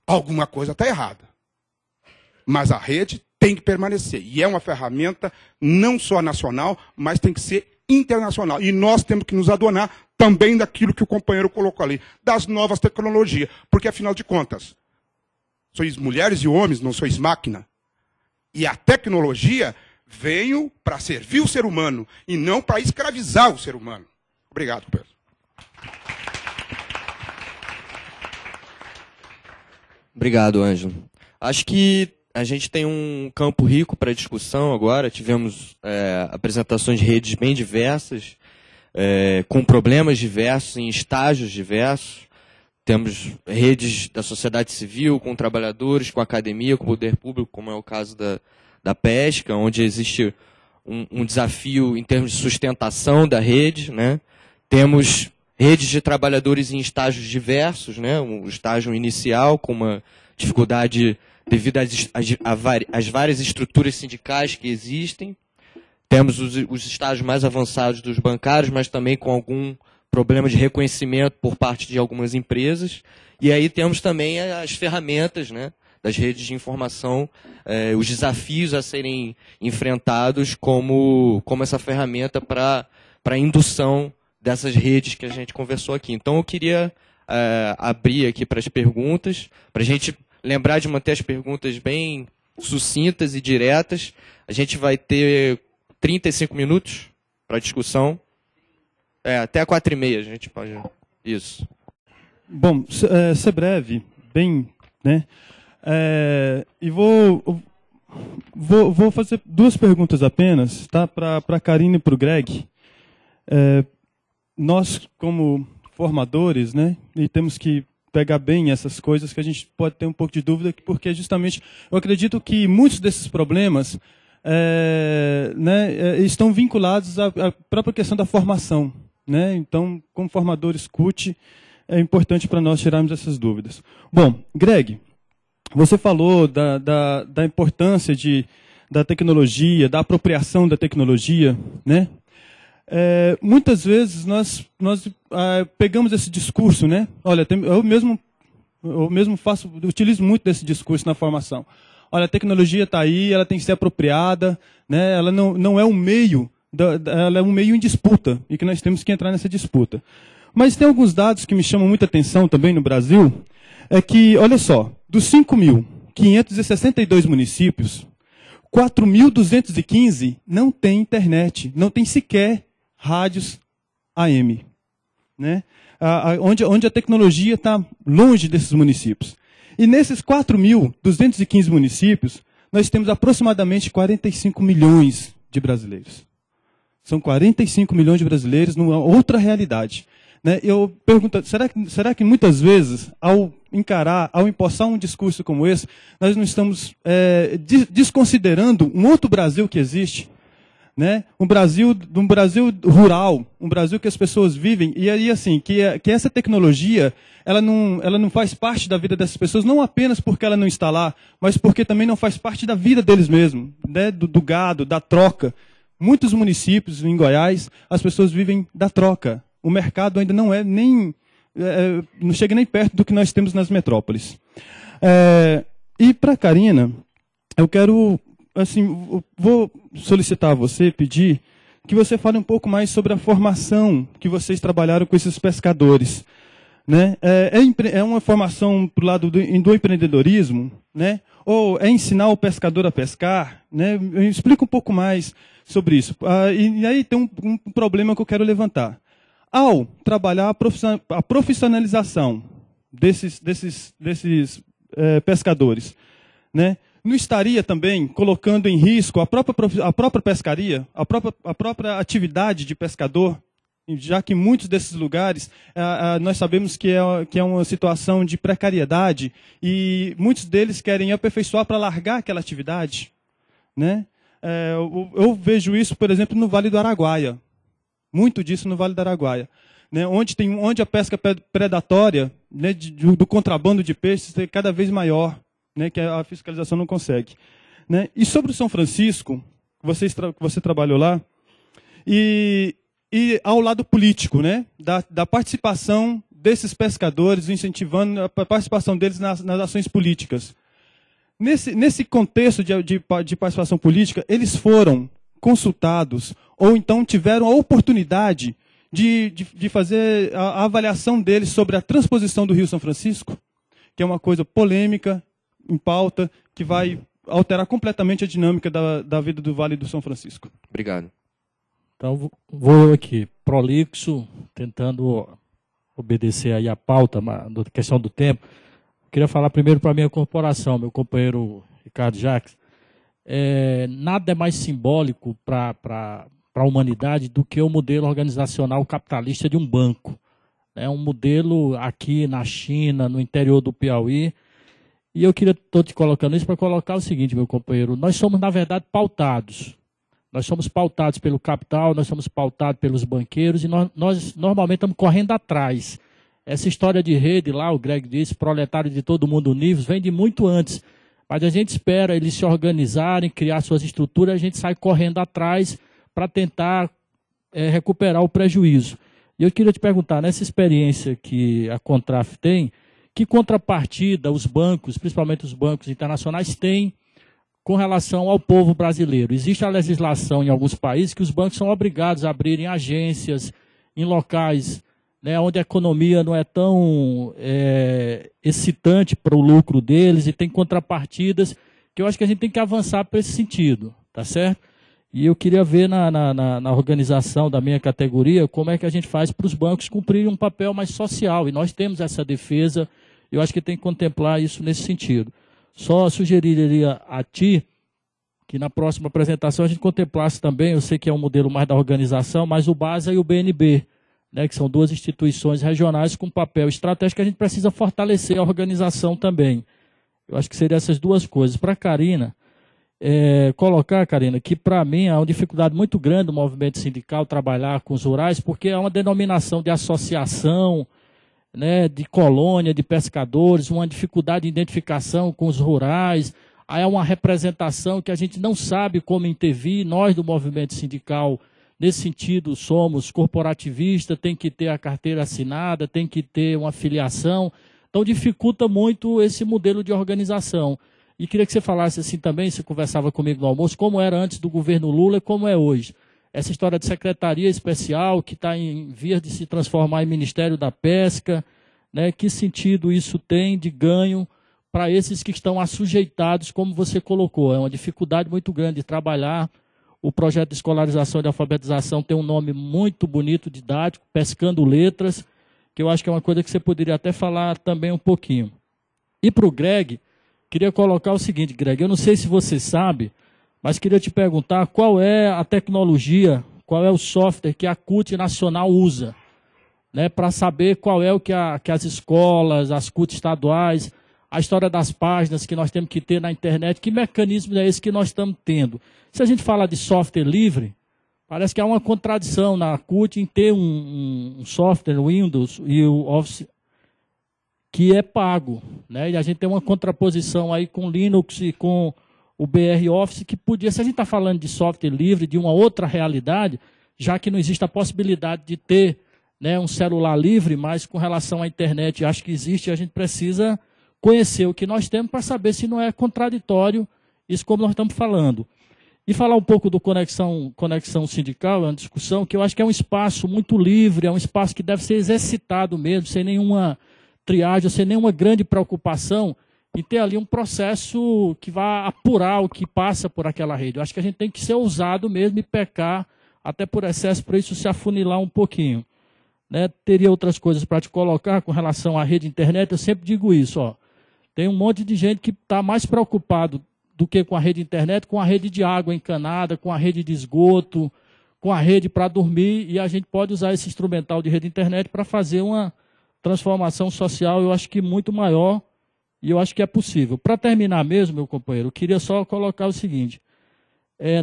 Alguma coisa está errada. Mas a rede tem que permanecer. E é uma ferramenta não só nacional, mas tem que ser internacional. E nós temos que nos adonar também daquilo que o companheiro colocou ali, das novas tecnologias. Porque, afinal de contas, sois mulheres e homens, não sois máquina. E a tecnologia veio para servir o ser humano e não para escravizar o ser humano. Obrigado, Pedro. Obrigado, Ângelo. Acho que a gente tem um campo rico para discussão agora. Tivemos apresentações de redes bem diversas, com problemas diversos, em estágios diversos. Temos redes da sociedade civil, com trabalhadores, com academia, com poder público, como é o caso da pesca, onde existe um desafio em termos de sustentação da rede, né? Temos redes de trabalhadores em estágios diversos, né? Um estágio inicial, com uma dificuldade devido às várias estruturas sindicais que existem. Temos os estágios mais avançados dos bancários, mas também com algum problema de reconhecimento por parte de algumas empresas. E aí temos também as ferramentas, né, das redes de informação, os desafios a serem enfrentados como essa ferramenta para a indução dessas redes que a gente conversou aqui. Então eu queria abrir aqui para as perguntas, para a gente lembrar de manter as perguntas bem sucintas e diretas. A gente vai ter 35 minutos para discussão. Até 4h30 a gente pode... Isso. Bom, ser breve, bem, né? E vou fazer duas perguntas apenas, tá? Para a Karine e para o Greg. Nós, como formadores, né? E temos que pegar bem essas coisas que a gente pode ter um pouco de dúvida, porque justamente eu acredito que muitos desses problemas estão vinculados à própria questão da formação. Né? Então, como formadores CUT, é importante para nós tirarmos essas dúvidas. Bom, Greg, você falou da importância da tecnologia, da apropriação da tecnologia, né? Muitas vezes nós pegamos esse discurso, né? Olha, eu mesmo utilizo muito desse discurso na formação. Olha, a tecnologia está aí, ela tem que ser apropriada, né? Ela não é um meio, ela é um meio em disputa e que nós temos que entrar nessa disputa. Mas tem alguns dados que me chamam muita atenção também no Brasil, é que, olha só, dos 5.562 municípios, 4.215 não tem internet, não tem sequer rádios AM, né? Onde a tecnologia está longe desses municípios. E nesses 4.215 municípios, nós temos aproximadamente 45 milhões de brasileiros. São 45 milhões de brasileiros numa outra realidade. Né? Eu pergunto, será que muitas vezes, ao empossar um discurso como esse, nós não estamos desconsiderando um outro Brasil que existe? né? Um Brasil rural, um Brasil que as pessoas vivem, e aí assim, que essa tecnologia, ela não faz parte da vida dessas pessoas, não apenas porque ela não está lá, mas porque também não faz parte da vida deles mesmos, né? Do gado, da troca. Muitos municípios em Goiás, as pessoas vivem da troca. O mercado ainda não não chega nem perto do que nós temos nas metrópoles. E para a Karina, eu quero, assim, vou solicitar a você, pedir, que você fale um pouco mais sobre a formação que vocês trabalharam com esses pescadores. Né? É uma formação para o lado do empreendedorismo, né? Ou é ensinar o pescador a pescar? Né? Explica um pouco mais sobre isso. E aí tem um problema que eu quero levantar. Ao trabalhar a profissionalização desses pescadores, né? Não estaria também colocando em risco a própria pescaria, a própria atividade de pescador, já que muitos desses lugares nós sabemos que é uma situação de precariedade e muitos deles querem aperfeiçoar para largar aquela atividade, né? Eu vejo isso, por exemplo, no Vale do Araguaia. Muito disso no Vale do Araguaia, né? Onde a pesca predatória, né, do contrabando de peixes é cada vez maior, né, que a fiscalização não consegue. Né? E sobre o São Francisco, você trabalhou lá, e ao lado político, né, da participação desses pescadores, incentivando a participação deles nas ações políticas. Nesse contexto de participação política, eles foram consultados ou então tiveram a oportunidade de fazer a avaliação deles sobre a transposição do Rio São Francisco, que é uma coisa polêmica, em pauta, que vai alterar completamente a dinâmica da vida do Vale do São Francisco. Obrigado. Então, vou aqui, prolixo, tentando obedecer aí a pauta, da questão do tempo. Queria falar primeiro para a minha corporação, meu companheiro Ricardo Jacques. Nada é mais simbólico para a humanidade do que o modelo organizacional capitalista de um banco. É um modelo aqui na China, no interior do Piauí. E eu estou te colocando isso para colocar o seguinte, meu companheiro. Nós somos, na verdade, pautados. Nós somos pautados pelo capital, nós somos pautados pelos banqueiros e nós normalmente estamos correndo atrás. Essa história de rede lá, o Greg disse, proletário de todo mundo unidos, vem de muito antes. Mas a gente espera eles se organizarem, criar suas estruturas, a gente sai correndo atrás para tentar recuperar o prejuízo. E eu queria te perguntar, nessa experiência que a Contraf tem, que contrapartida os bancos, principalmente os bancos internacionais, têm com relação ao povo brasileiro? Existe a legislação em alguns países que os bancos são obrigados a abrirem agências em locais, né, onde a economia não é tão excitante para o lucro deles e tem contrapartidas que eu acho que a gente tem que avançar para esse sentido, tá certo? E eu queria ver na organização da minha categoria como é que a gente faz para os bancos cumprirem um papel mais social. E nós temos essa defesa, eu acho que tem que contemplar isso nesse sentido. Só sugeriria a ti que na próxima apresentação a gente contemplasse também, eu sei que é um modelo mais da organização, mas o BASA e o BNB, né, que são duas instituições regionais com papel estratégico que a gente precisa fortalecer a organização também. Eu acho que seriam essas duas coisas. Para a Karina, colocar, Karina, que para mim é uma dificuldade muito grande do movimento sindical trabalhar com os rurais, porque é uma denominação de associação, né, de colônia, de pescadores, uma dificuldade de identificação com os rurais, aí é uma representação que a gente não sabe como intervir. Nós do movimento sindical, nesse sentido, somos corporativistas, tem que ter a carteira assinada, tem que ter uma filiação, então dificulta muito esse modelo de organização. E queria que você falasse assim também, você conversava comigo no almoço, como era antes do governo Lula e como é hoje. Essa história de secretaria especial que está em vias de se transformar em Ministério da Pesca, né? Que sentido isso tem de ganho para esses que estão assujeitados, como você colocou? É uma dificuldade muito grande de trabalhar. O projeto de escolarização e de alfabetização tem um nome muito bonito, didático, Pescando Letras, que eu acho que é uma coisa que você poderia até falar também um pouquinho. E para o Greg, queria colocar o seguinte, Greg, eu não sei se você sabe, mas queria te perguntar qual é a tecnologia, qual é o software que a CUT Nacional usa, né, para saber qual é o que as escolas, as CUT estaduais, a história das páginas que nós temos que ter na internet, que mecanismo é esse que nós estamos tendo? Se a gente fala de software livre, Parece que há uma contradição na CUT em ter um software Windows e o Office que é pago, né? E a gente tem uma contraposição aí com Linux e com o BR Office, que podia, se a gente está falando de software livre, de uma outra realidade, já que não existe a possibilidade de ter, né, um celular livre, mas com relação à internet, acho que existe, a gente precisa conhecer o que nós temos para saber se não é contraditório isso como nós estamos falando. E falar um pouco do Conexão Sindical, é uma discussão que eu acho que é um espaço muito livre, é um espaço que deve ser exercitado mesmo, sem nenhuma triagem, sem nenhuma grande preocupação, e ter ali um processo que vá apurar o que passa por aquela rede. Eu acho que a gente tem que ser ousado mesmo e pecar, até por excesso, para isso se afunilar um pouquinho. Né? Teria outras coisas para te colocar com relação à rede internet, eu sempre digo isso. Ó. Tem um monte de gente que está mais preocupado do que com a rede internet, com a rede de água encanada, com a rede de esgoto, com a rede para dormir, e a gente pode usar esse instrumental de rede internet para fazer uma transformação social, eu acho que muito maior, e eu acho que é possível. Para terminar mesmo, meu companheiro, eu queria só colocar o seguinte,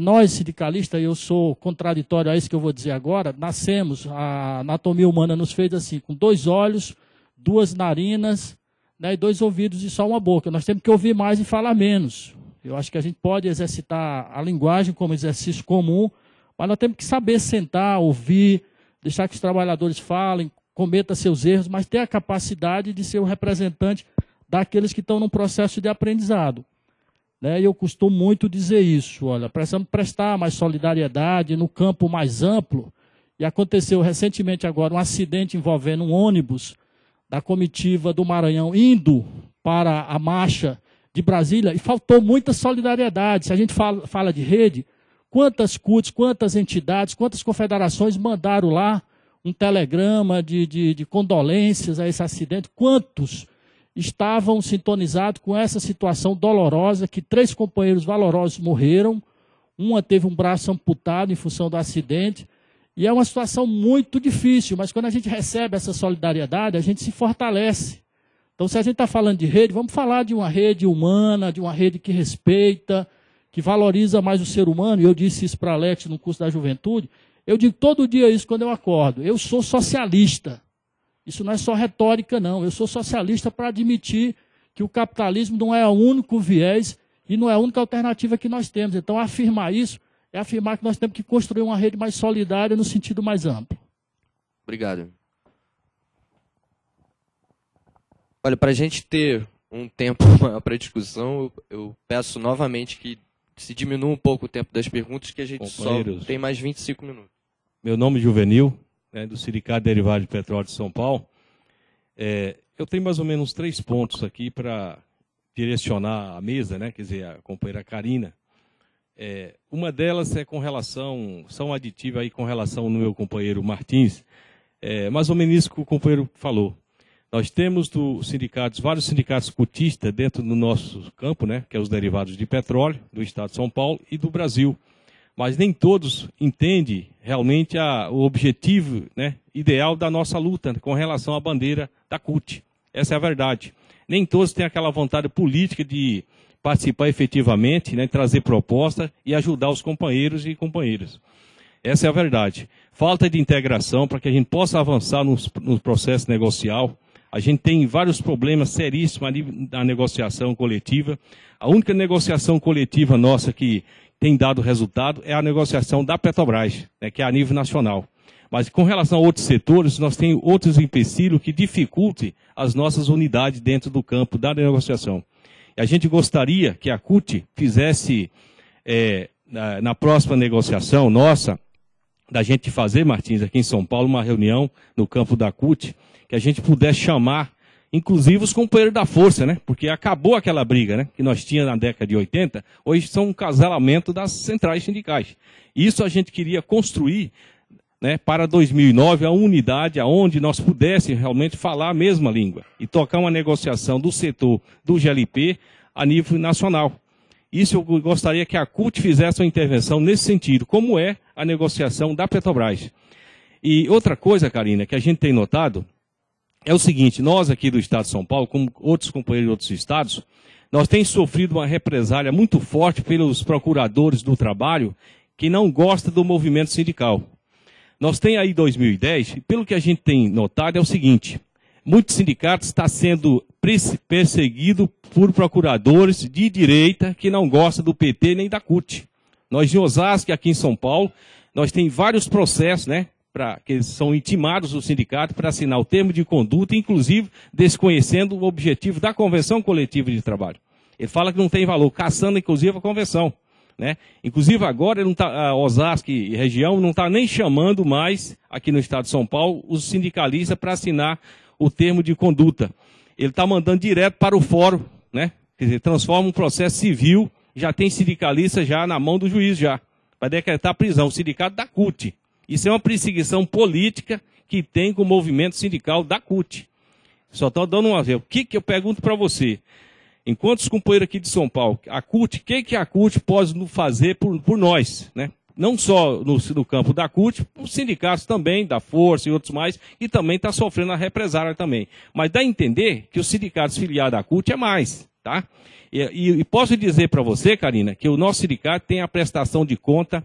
nós sindicalistas, eu sou contraditório a isso que eu vou dizer agora, nascemos, a anatomia humana nos fez assim, com 2 olhos, 2 narinas, né, e 2 ouvidos e só uma boca. Nós temos que ouvir mais e falar menos. Eu acho que a gente pode exercitar a linguagem como exercício comum, mas nós temos que saber sentar, ouvir, deixar que os trabalhadores falem, cometam seus erros, mas ter a capacidade de ser o representante daqueles que estão num processo de aprendizado. Né? E eu costumo muito dizer isso, olha, precisamos prestar mais solidariedade no campo mais amplo, e aconteceu recentemente agora um acidente envolvendo um ônibus da comitiva do Maranhão indo para a marcha de Brasília, e faltou muita solidariedade. Se a gente fala de rede, quantas CUTs, quantas entidades, quantas confederações mandaram lá um telegrama de condolências a esse acidente, quantos estavam sintonizados com essa situação dolorosa, que 3 companheiros valorosos morreram, uma teve um braço amputado em função do acidente, e é uma situação muito difícil, mas quando a gente recebe essa solidariedade, a gente se fortalece. Então, se a gente está falando de rede, vamos falar de uma rede humana, de uma rede que respeita, que valoriza mais o ser humano, e eu disse isso para Alex no curso da juventude, eu digo todo dia isso quando eu acordo, eu sou socialista. Isso não é só retórica, não. Eu sou socialista para admitir que o capitalismo não é o único viés e não é a única alternativa que nós temos. Então, afirmar isso é afirmar que nós temos que construir uma rede mais solidária no sentido mais amplo. Obrigado. Olha, para a gente ter um tempo para discussão, eu peço novamente que se diminua um pouco o tempo das perguntas, que a gente só tem mais 25 minutos. Meu nome é Juvenil, do Sindicato Derivado de Petróleo de São Paulo. Eu tenho mais ou menos 3 pontos aqui para direcionar a mesa, quer dizer, a companheira Karina. Uma delas é com relação, são aditiva aí com relação ao meu companheiro Martins, mais ou menos isso que o companheiro falou. Nós temos vários sindicatos cotistas dentro do nosso campo, que é os derivados de petróleo, do Estado de São Paulo e do Brasil. Mas nem todos entendem realmente o objetivo ideal da nossa luta com relação à bandeira da CUT. Essa é a verdade. Nem todos têm aquela vontade política de participar efetivamente, trazer proposta e ajudar os companheiros e companheiras. Essa é a verdade. Falta de integração para que a gente possa avançar no processo negocial. A gente tem vários problemas seríssimos na negociação coletiva. A única negociação coletiva nossa que tem dado resultado é a negociação da Petrobras, que é a nível nacional. Mas com relação a outros setores, nós temos outros empecilhos que dificultem as nossas unidades dentro do campo da negociação. E a gente gostaria que a CUT fizesse, na próxima negociação nossa, da gente fazer, Martins, aqui em São Paulo, uma reunião no campo da CUT, que a gente pudesse chamar, inclusive, os companheiros da força, porque acabou aquela briga que nós tínhamos na década de 80, hoje são um casalamento das centrais sindicais. Isso a gente queria construir para 2009, a unidade onde nós pudéssemos realmente falar a mesma língua e tocar uma negociação do setor do GLP a nível nacional. Isso eu gostaria que a CUT fizesse uma intervenção nesse sentido, como é a negociação da Petrobras. E outra coisa, Karina, que a gente tem notado, é o seguinte, nós aqui do Estado de São Paulo, como outros companheiros de outros estados, nós temos sofrido uma represália muito forte pelos procuradores do trabalho, que não gosta do movimento sindical. Nós temos aí 2010, e pelo que a gente tem notado é o seguinte, muitos sindicatos estão sendo perseguidos por procuradores de direita que não gostam do PT nem da CUT. Nós em Osasco, aqui em São Paulo, nós temos vários processos, né, que são intimados do sindicato para assinar o termo de conduta, inclusive desconhecendo o objetivo da Convenção Coletiva de Trabalho. Ele fala que não tem valor, caçando inclusive a convenção. Né? Inclusive agora ele não tá, a Osasco e região não está nem chamando mais, aqui no estado de São Paulo, os sindicalistas para assinar o termo de conduta. Ele está mandando direto para o fórum, né? Quer dizer, transforma um processo civil, já tem sindicalista já na mão do juiz já, para decretar prisão, o sindicato da CUT. Isso é uma perseguição política que tem com o movimento sindical da CUT. Só estou dando um exemplo. O que eu pergunto para você? Enquanto os companheiros aqui de São Paulo, a CUT, o que a CUT pode fazer por nós, né? Não só no campo da CUT, os sindicatos também, da Força e outros mais, e também está sofrendo a represália também. Mas dá a entender que os sindicatos filiados à CUT é mais, tá? E posso dizer para você, Karina, que o nosso sindicato tem a prestação de conta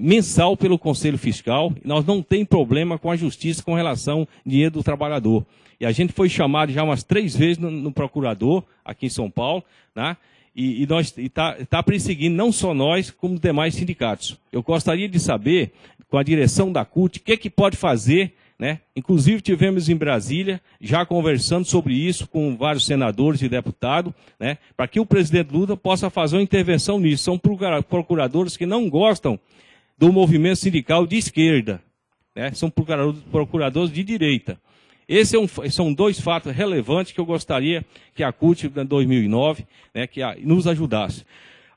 mensal pelo Conselho Fiscal, e nós não tem problema com a justiça com relação ao dinheiro do trabalhador. E a gente foi chamado já umas 3 vezes no procurador, aqui em São Paulo, né? E está perseguindo não só nós, como os demais sindicatos. Eu gostaria de saber, com a direção da CUT, o que pode fazer, né? Inclusive tivemos em Brasília, já conversando sobre isso com vários senadores e deputados, né? Para que o presidente Lula possa fazer uma intervenção nisso. São procuradores que não gostam do movimento sindical de esquerda, né? São procuradores de direita. São 2 fatos relevantes que eu gostaria que a CUT, em 2009, né, que nos ajudasse.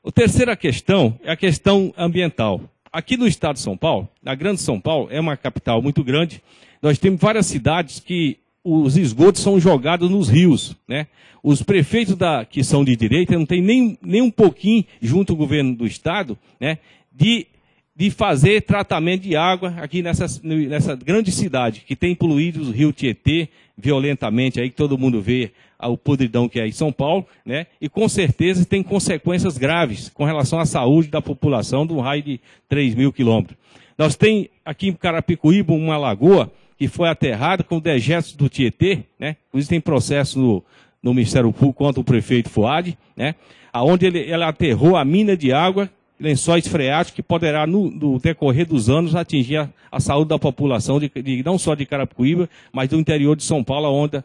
A terceira questão é a questão ambiental. Aqui no estado de São Paulo, na Grande São Paulo, é uma capital muito grande, nós temos várias cidades que os esgotos são jogados nos rios, né? Os prefeitos que são de direita não tem nem um pouquinho, junto ao governo do estado, né, de fazer tratamento de água aqui nessa grande cidade, que tem poluído o rio Tietê violentamente, aí que todo mundo vê o podridão que é em São Paulo, né? E com certeza tem consequências graves com relação à saúde da população do raio de 3.000 quilômetros. Nós temos aqui em Carapicuíba uma lagoa que foi aterrada com dejetos do Tietê, né? Por isso tem processo no Ministério Público contra o prefeito Fuad, né? Onde ele aterrou a mina de água, lençóis freáticos, que poderá, no decorrer dos anos, atingir a saúde da população, não só de Carapicuíba, mas do interior de São Paulo, onde,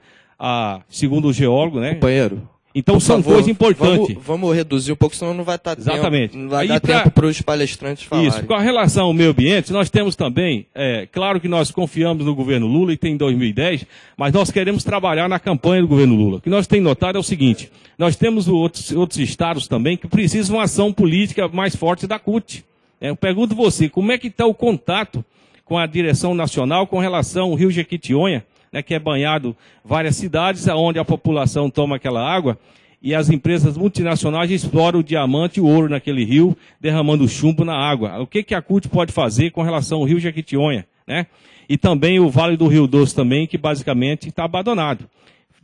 segundo o geólogo, né? Companheiro. Então são coisas importantes. Vamos reduzir um pouco, senão não vai estar Exatamente. Não vai dar tempo para os palestrantes falarem. Isso. Com a relação ao meio ambiente, nós temos também, claro que nós confiamos no governo Lula e tem em 2010, mas nós queremos trabalhar na campanha do governo Lula. O que nós temos notado é o seguinte, nós temos outros estados também que precisam de uma ação política mais forte da CUT. Eu pergunto você, como é que está o contato com a direção nacional com relação ao Rio Jequitinhonha, né, que é banhado várias cidades, onde a população toma aquela água, e as empresas multinacionais exploram o diamante e o ouro naquele rio, derramando chumbo na água. O que a CUT pode fazer com relação ao Rio Jequitinhonha, né? E também o Vale do Rio Doce também, que basicamente está abandonado.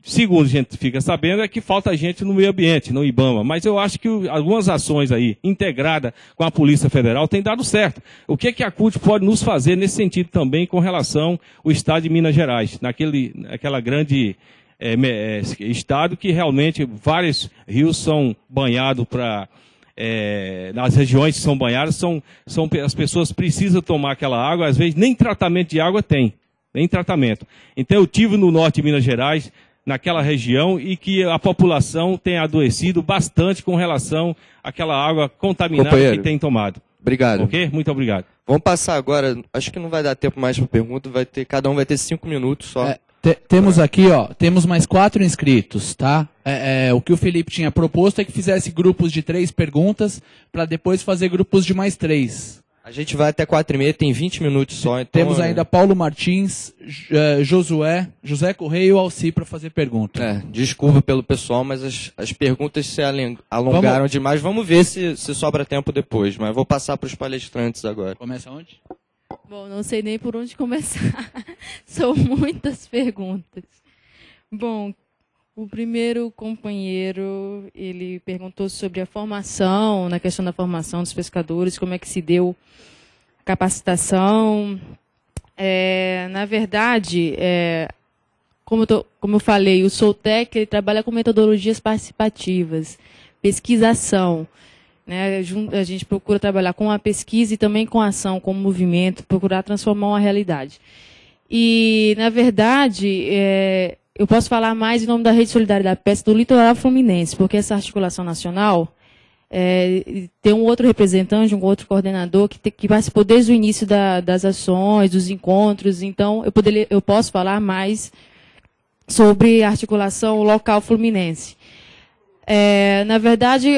Segundo a gente fica sabendo, é que falta gente no meio ambiente, no IBAMA. Mas eu acho que algumas ações aí, integradas com a Polícia Federal, têm dado certo. O que a CUT pode nos fazer nesse sentido também com relação ao estado de Minas Gerais, naquela grande estado que realmente vários rios são banhados nas regiões que são banhadas, as pessoas precisam tomar aquela água, às vezes nem tratamento de água tem, nem tratamento. Então eu tive no norte de Minas Gerais, naquela região, e que a população tem adoecido bastante com relação àquela água contaminada que tem tomado. Obrigado. Ok? Muito obrigado. Vamos passar agora, acho que não vai dar tempo mais para pergunta, cada um vai ter 5 minutos só. Temos aqui, temos mais 4 inscritos, tá? O que o Felipe tinha proposto é que fizesse grupos de 3 perguntas, para depois fazer grupos de mais 3. A gente vai até 4h30, tem 20 minutos só. Então, temos ainda Paulo Martins, José Correia e o Alci para fazer pergunta. Desculpa pelo pessoal, mas as perguntas se alongaram demais. Vamos ver se sobra tempo depois, mas vou passar para os palestrantes agora. Começa onde? Bom, não sei nem por onde começar. São muitas perguntas. Bom, O primeiro companheiro, ele perguntou sobre a formação, na questão da formação dos pescadores, como é que se deu a capacitação. Na verdade, como eu falei, o Soltec ele trabalha com metodologias participativas, pesquisação. Né? A gente procura trabalhar com a pesquisa e também com a ação, com o movimento, procurar transformar uma realidade. E, na verdade, eu posso falar mais em nome da Rede Solidariedade Pesca do Litoral Fluminense, porque essa articulação nacional tem um outro representante, um outro coordenador que participou desde o início das ações, dos encontros. Então, eu posso falar mais sobre a articulação local fluminense. Na verdade,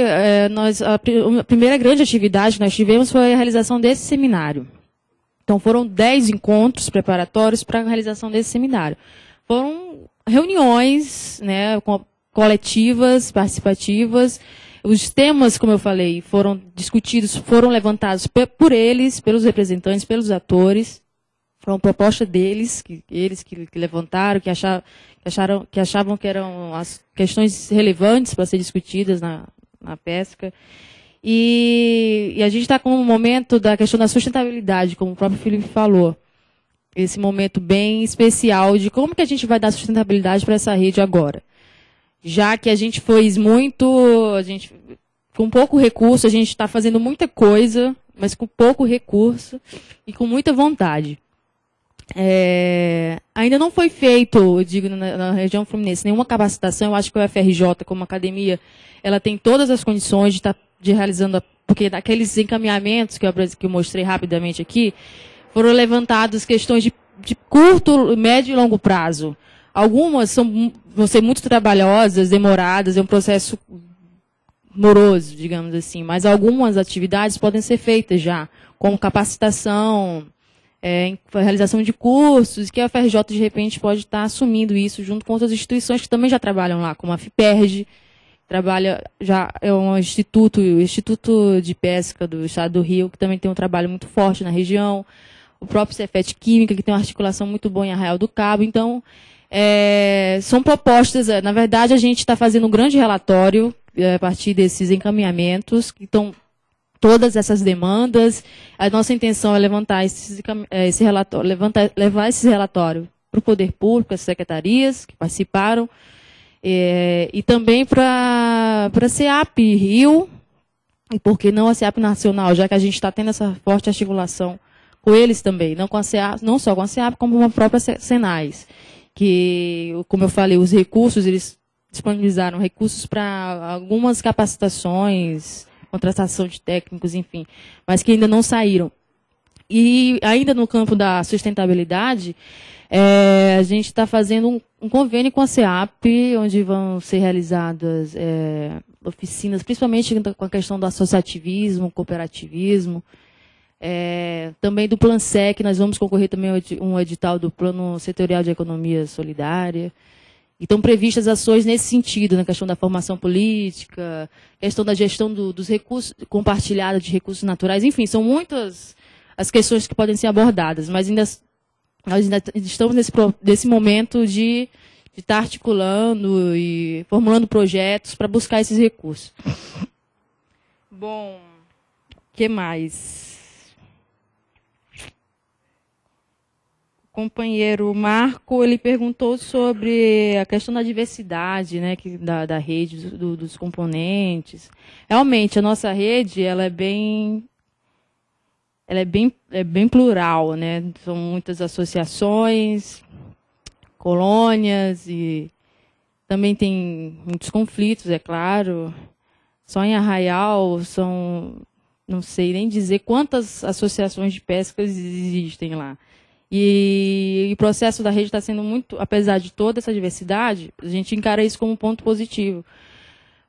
a primeira grande atividade que nós tivemos foi a realização desse seminário. Então, foram 10 encontros preparatórios para a realização desse seminário. Foram reuniões, né, coletivas, participativas. Os temas, como eu falei, foram discutidos, foram levantados por eles, pelos representantes, pelos atores. Foram propostas deles, eles que levantaram, que achavam que eram as questões relevantes para ser discutidas na pesca. E a gente está com um momento da questão da sustentabilidade, como o próprio Felipe falou. Esse momento bem especial de como que a gente vai dar sustentabilidade para essa rede agora. Já que a gente fez com pouco recurso, a gente está fazendo muita coisa, mas com pouco recurso e com muita vontade. Ainda não foi feito, eu digo, na região fluminense, nenhuma capacitação. Eu acho que o UFRJ, como academia, ela tem todas as condições de estar realizando, porque daqueles encaminhamentos que eu mostrei rapidamente aqui, foram levantadas questões de curto, médio e longo prazo. Algumas vão ser muito trabalhosas, demoradas, é um processo moroso, digamos assim, mas algumas atividades podem ser feitas já, como capacitação, realização de cursos, que a UFRJ, de repente, pode estar assumindo isso junto com outras instituições que também já trabalham lá, como a FIPERJ, é um instituto de pesca do estado do Rio, que também tem um trabalho muito forte na região, o próprio Cefet Química, que tem uma articulação muito boa em Arraial do Cabo. Então, são propostas, na verdade, a gente está fazendo um grande relatório a partir desses encaminhamentos, que estão todas essas demandas. A nossa intenção é levantar esse relatório, levar esse relatório para o poder público, as secretarias que participaram, e também para a SEAP Rio, e por que não a SEAP Nacional, já que a gente está tendo essa forte articulação com eles também, não só com a SEAP, como com a própria Senais, que, como eu falei, os recursos, eles disponibilizaram recursos para algumas capacitações, contratação de técnicos, enfim, mas que ainda não saíram. E ainda no campo da sustentabilidade, a gente está fazendo um convênio com a SEAP, onde vão ser realizadas oficinas, principalmente com a questão do associativismo, cooperativismo, também do PlanSec. Nós vamos concorrer também a um edital do Plano Setorial de Economia Solidária. E estão previstas ações nesse sentido, na questão da formação política, questão da gestão dos recursos, compartilhada de recursos naturais. Enfim, são muitas as questões que podem ser abordadas, mas nós ainda estamos nesse momento de estar articulando e formulando projetos para buscar esses recursos. Bom, o que mais? O companheiro Marco, ele perguntou sobre a questão da diversidade, né, da rede, dos componentes. Realmente, a nossa rede ela é bem plural, né? São muitas associações, colônias, e também tem muitos conflitos, é claro. Só em Arraial não sei nem dizer quantas associações de pesca existem lá. E o processo da rede está sendo muito, apesar de toda essa diversidade, a gente encara isso como um ponto positivo,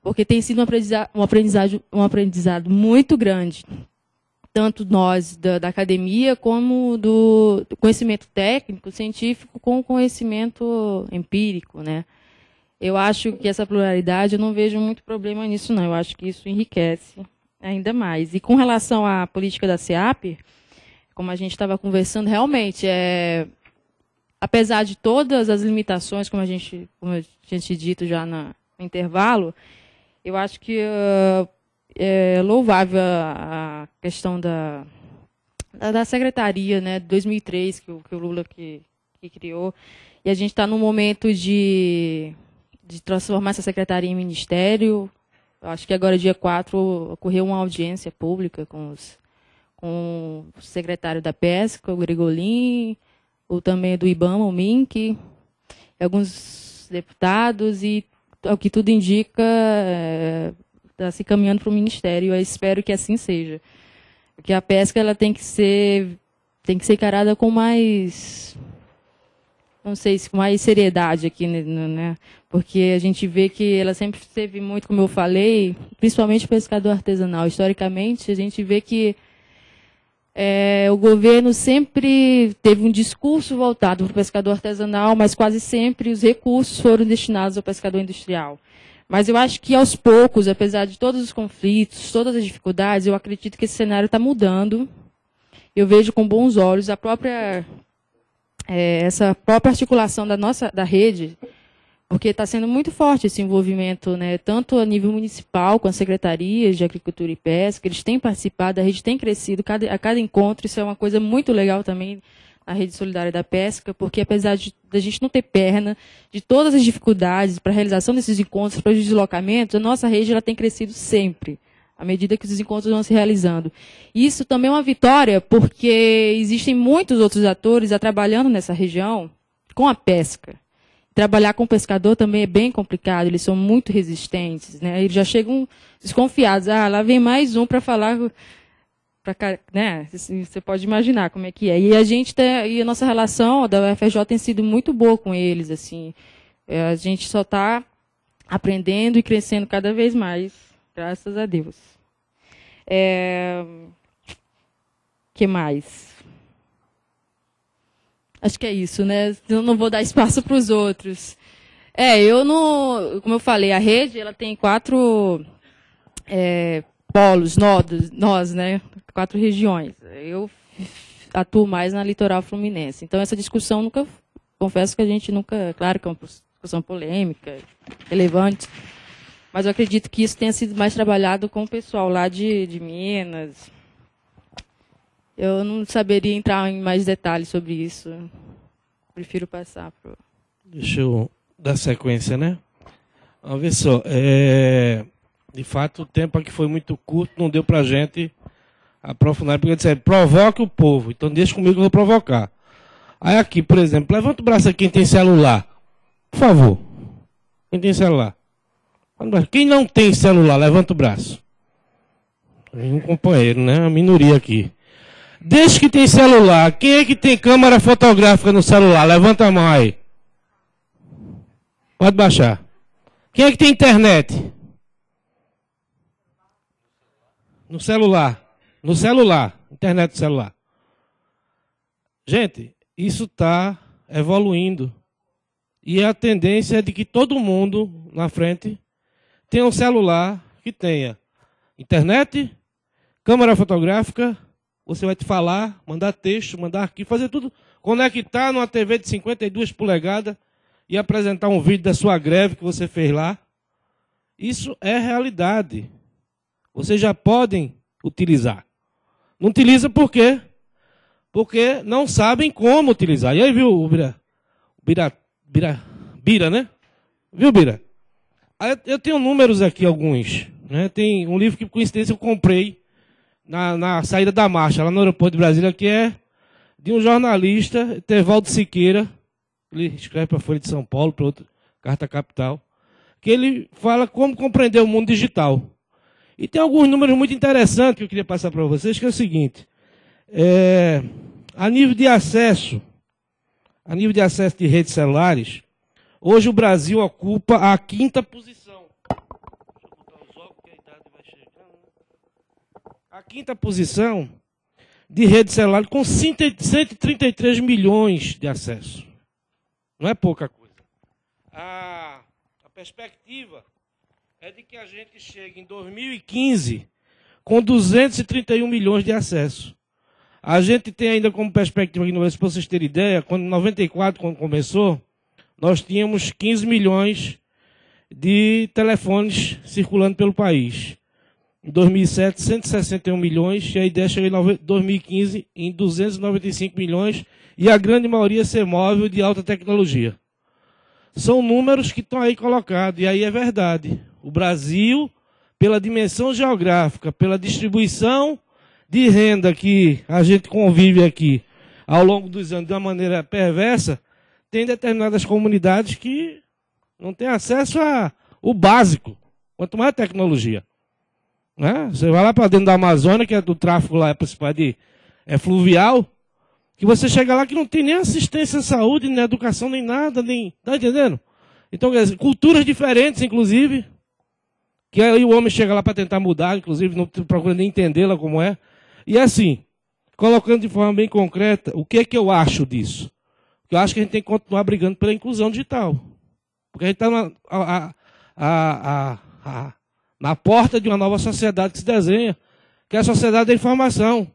porque tem sido um aprendizado muito grande, tanto nós da academia como do conhecimento técnico, científico, com o conhecimento empírico, né? Eu acho que essa pluralidade, eu não vejo muito problema nisso, não. Eu acho que isso enriquece ainda mais. E com relação à política da SEAP, como a gente estava conversando, realmente apesar de todas as limitações, como eu tinha dito já no intervalo, eu acho que é louvável a questão da secretaria, né, de 2003, que o Lula que criou, e a gente está num momento de transformar essa secretaria em ministério. Eu acho que agora, dia 4, ocorreu uma audiência pública com o secretário da Pesca, o Gregolin, o também do IBAMA, o Mink, alguns deputados, e ao que tudo indica, está se caminhando para o Ministério. Eu espero que assim seja. Porque a pesca ela tem que ser encarada com mais, não sei se com mais seriedade aqui, né? Porque a gente vê que ela sempre teve muito, como eu falei, principalmente pescador artesanal. Historicamente, a gente vê que o governo sempre teve um discurso voltado para o pescador artesanal, mas quase sempre os recursos foram destinados ao pescador industrial. Mas eu acho que, aos poucos, apesar de todos os conflitos, todas as dificuldades, eu acredito que esse cenário está mudando. Eu vejo com bons olhos essa própria articulação da rede, porque está sendo muito forte esse envolvimento, né, tanto a nível municipal, com as secretarias de Agricultura e Pesca. Eles têm participado, a rede tem crescido a cada encontro. Isso é uma coisa muito legal também, a Rede Solidária da Pesca, porque apesar da gente não ter perna, de todas as dificuldades para a realização desses encontros, para os deslocamentos, a nossa rede ela tem crescido sempre, à medida que os encontros vão se realizando. Isso também é uma vitória, porque existem muitos outros atores trabalhando nessa região com a pesca. Trabalhar com pescador também é bem complicado, eles são muito resistentes, né? Eles já chegam desconfiados. Lá vem mais um para falar, né? Você pode imaginar como é que é. E a nossa relação da UFRJ tem sido muito boa com eles, assim. A gente só está aprendendo e crescendo cada vez mais, graças a Deus. Que mais? Acho que é isso, né? Eu não vou dar espaço para os outros. Como eu falei, a rede ela tem 4 polos, nós, né? 4 regiões. Eu atuo mais na litoral fluminense. Então, essa discussão confesso que a gente nunca, claro que é uma discussão polêmica, relevante, mas eu acredito que isso tenha sido mais trabalhado com o pessoal lá de Minas. Eu não saberia entrar em mais detalhes sobre isso. Prefiro passar para... Deixa eu dar sequência, né? Vamos ver só. De fato, o tempo aqui foi muito curto, não deu para a gente aprofundar, porque eu disse, provoque o povo. Então, deixa comigo que eu vou provocar. Aí aqui, por exemplo, levanta o braço aqui quem tem celular. Por favor. Quem tem celular? Quem não tem celular, levanta o braço. Um companheiro, né? Uma minoria aqui. Desde que tem celular, quem é que tem câmera fotográfica no celular? Levanta a mão aí. Pode baixar. Quem é que tem internet? No celular. No celular. Internet do celular. Gente, isso está evoluindo. E a tendência é de que todo mundo na frente tenha um celular que tenha internet, câmera fotográfica. Você vai te falar, mandar texto, mandar arquivo, fazer tudo, conectar numa TV de 52 polegadas e apresentar um vídeo da sua greve que você fez lá. Isso é realidade. Vocês já podem utilizar. Não utiliza por quê? Porque não sabem como utilizar. E aí, viu, o Bira, né? Viu, Bira? Eu tenho números aqui, alguns. Né? Tem um livro que, por coincidência, eu comprei na saída da marcha, lá no aeroporto de Brasília, que é de um jornalista, Tevaldo Siqueira. Ele escreve para a Folha de São Paulo, para outra Carta Capital, que ele fala como compreender o mundo digital. E tem alguns números muito interessantes que eu queria passar para vocês, que é o seguinte. A nível de acesso de redes celulares, hoje o Brasil ocupa a 5ª posição. Deixa eu botar os óculos que a idade vai chegando. A 5ª posição de rede celular com 133 milhões de acessos. Não é pouca coisa. A perspectiva é de que a gente chegue em 2015 com 231 milhões de acessos. A gente tem ainda como perspectiva aqui no Brasil, para vocês terem ideia, quando em 94, quando começou, nós tínhamos 15 milhões de telefones circulando pelo país. Em 2007, 161 milhões, e a ideia chegou em 2015 em 295 milhões, e a grande maioria ser móvel de alta tecnologia. São números que estão aí colocados, e aí é verdade. O Brasil, pela dimensão geográfica, pela distribuição de renda que a gente convive aqui ao longo dos anos de uma maneira perversa, tem determinadas comunidades que não têm acesso ao básico, quanto mais a tecnologia. Né? Você vai lá para dentro da Amazônia, que é do tráfego lá é fluvial, que você chega lá que não tem nem assistência à saúde, nem educação, nem nada, nem... Tá entendendo? Então, quer dizer, culturas diferentes, inclusive, que aí o homem chega lá para tentar mudar, inclusive, não procura nem entendê-la como é. E assim, colocando de forma bem concreta, o que é que eu acho disso? Eu acho que a gente tem que continuar brigando pela inclusão digital. Porque a gente está na porta de uma nova sociedade que se desenha, que é a sociedade da informação.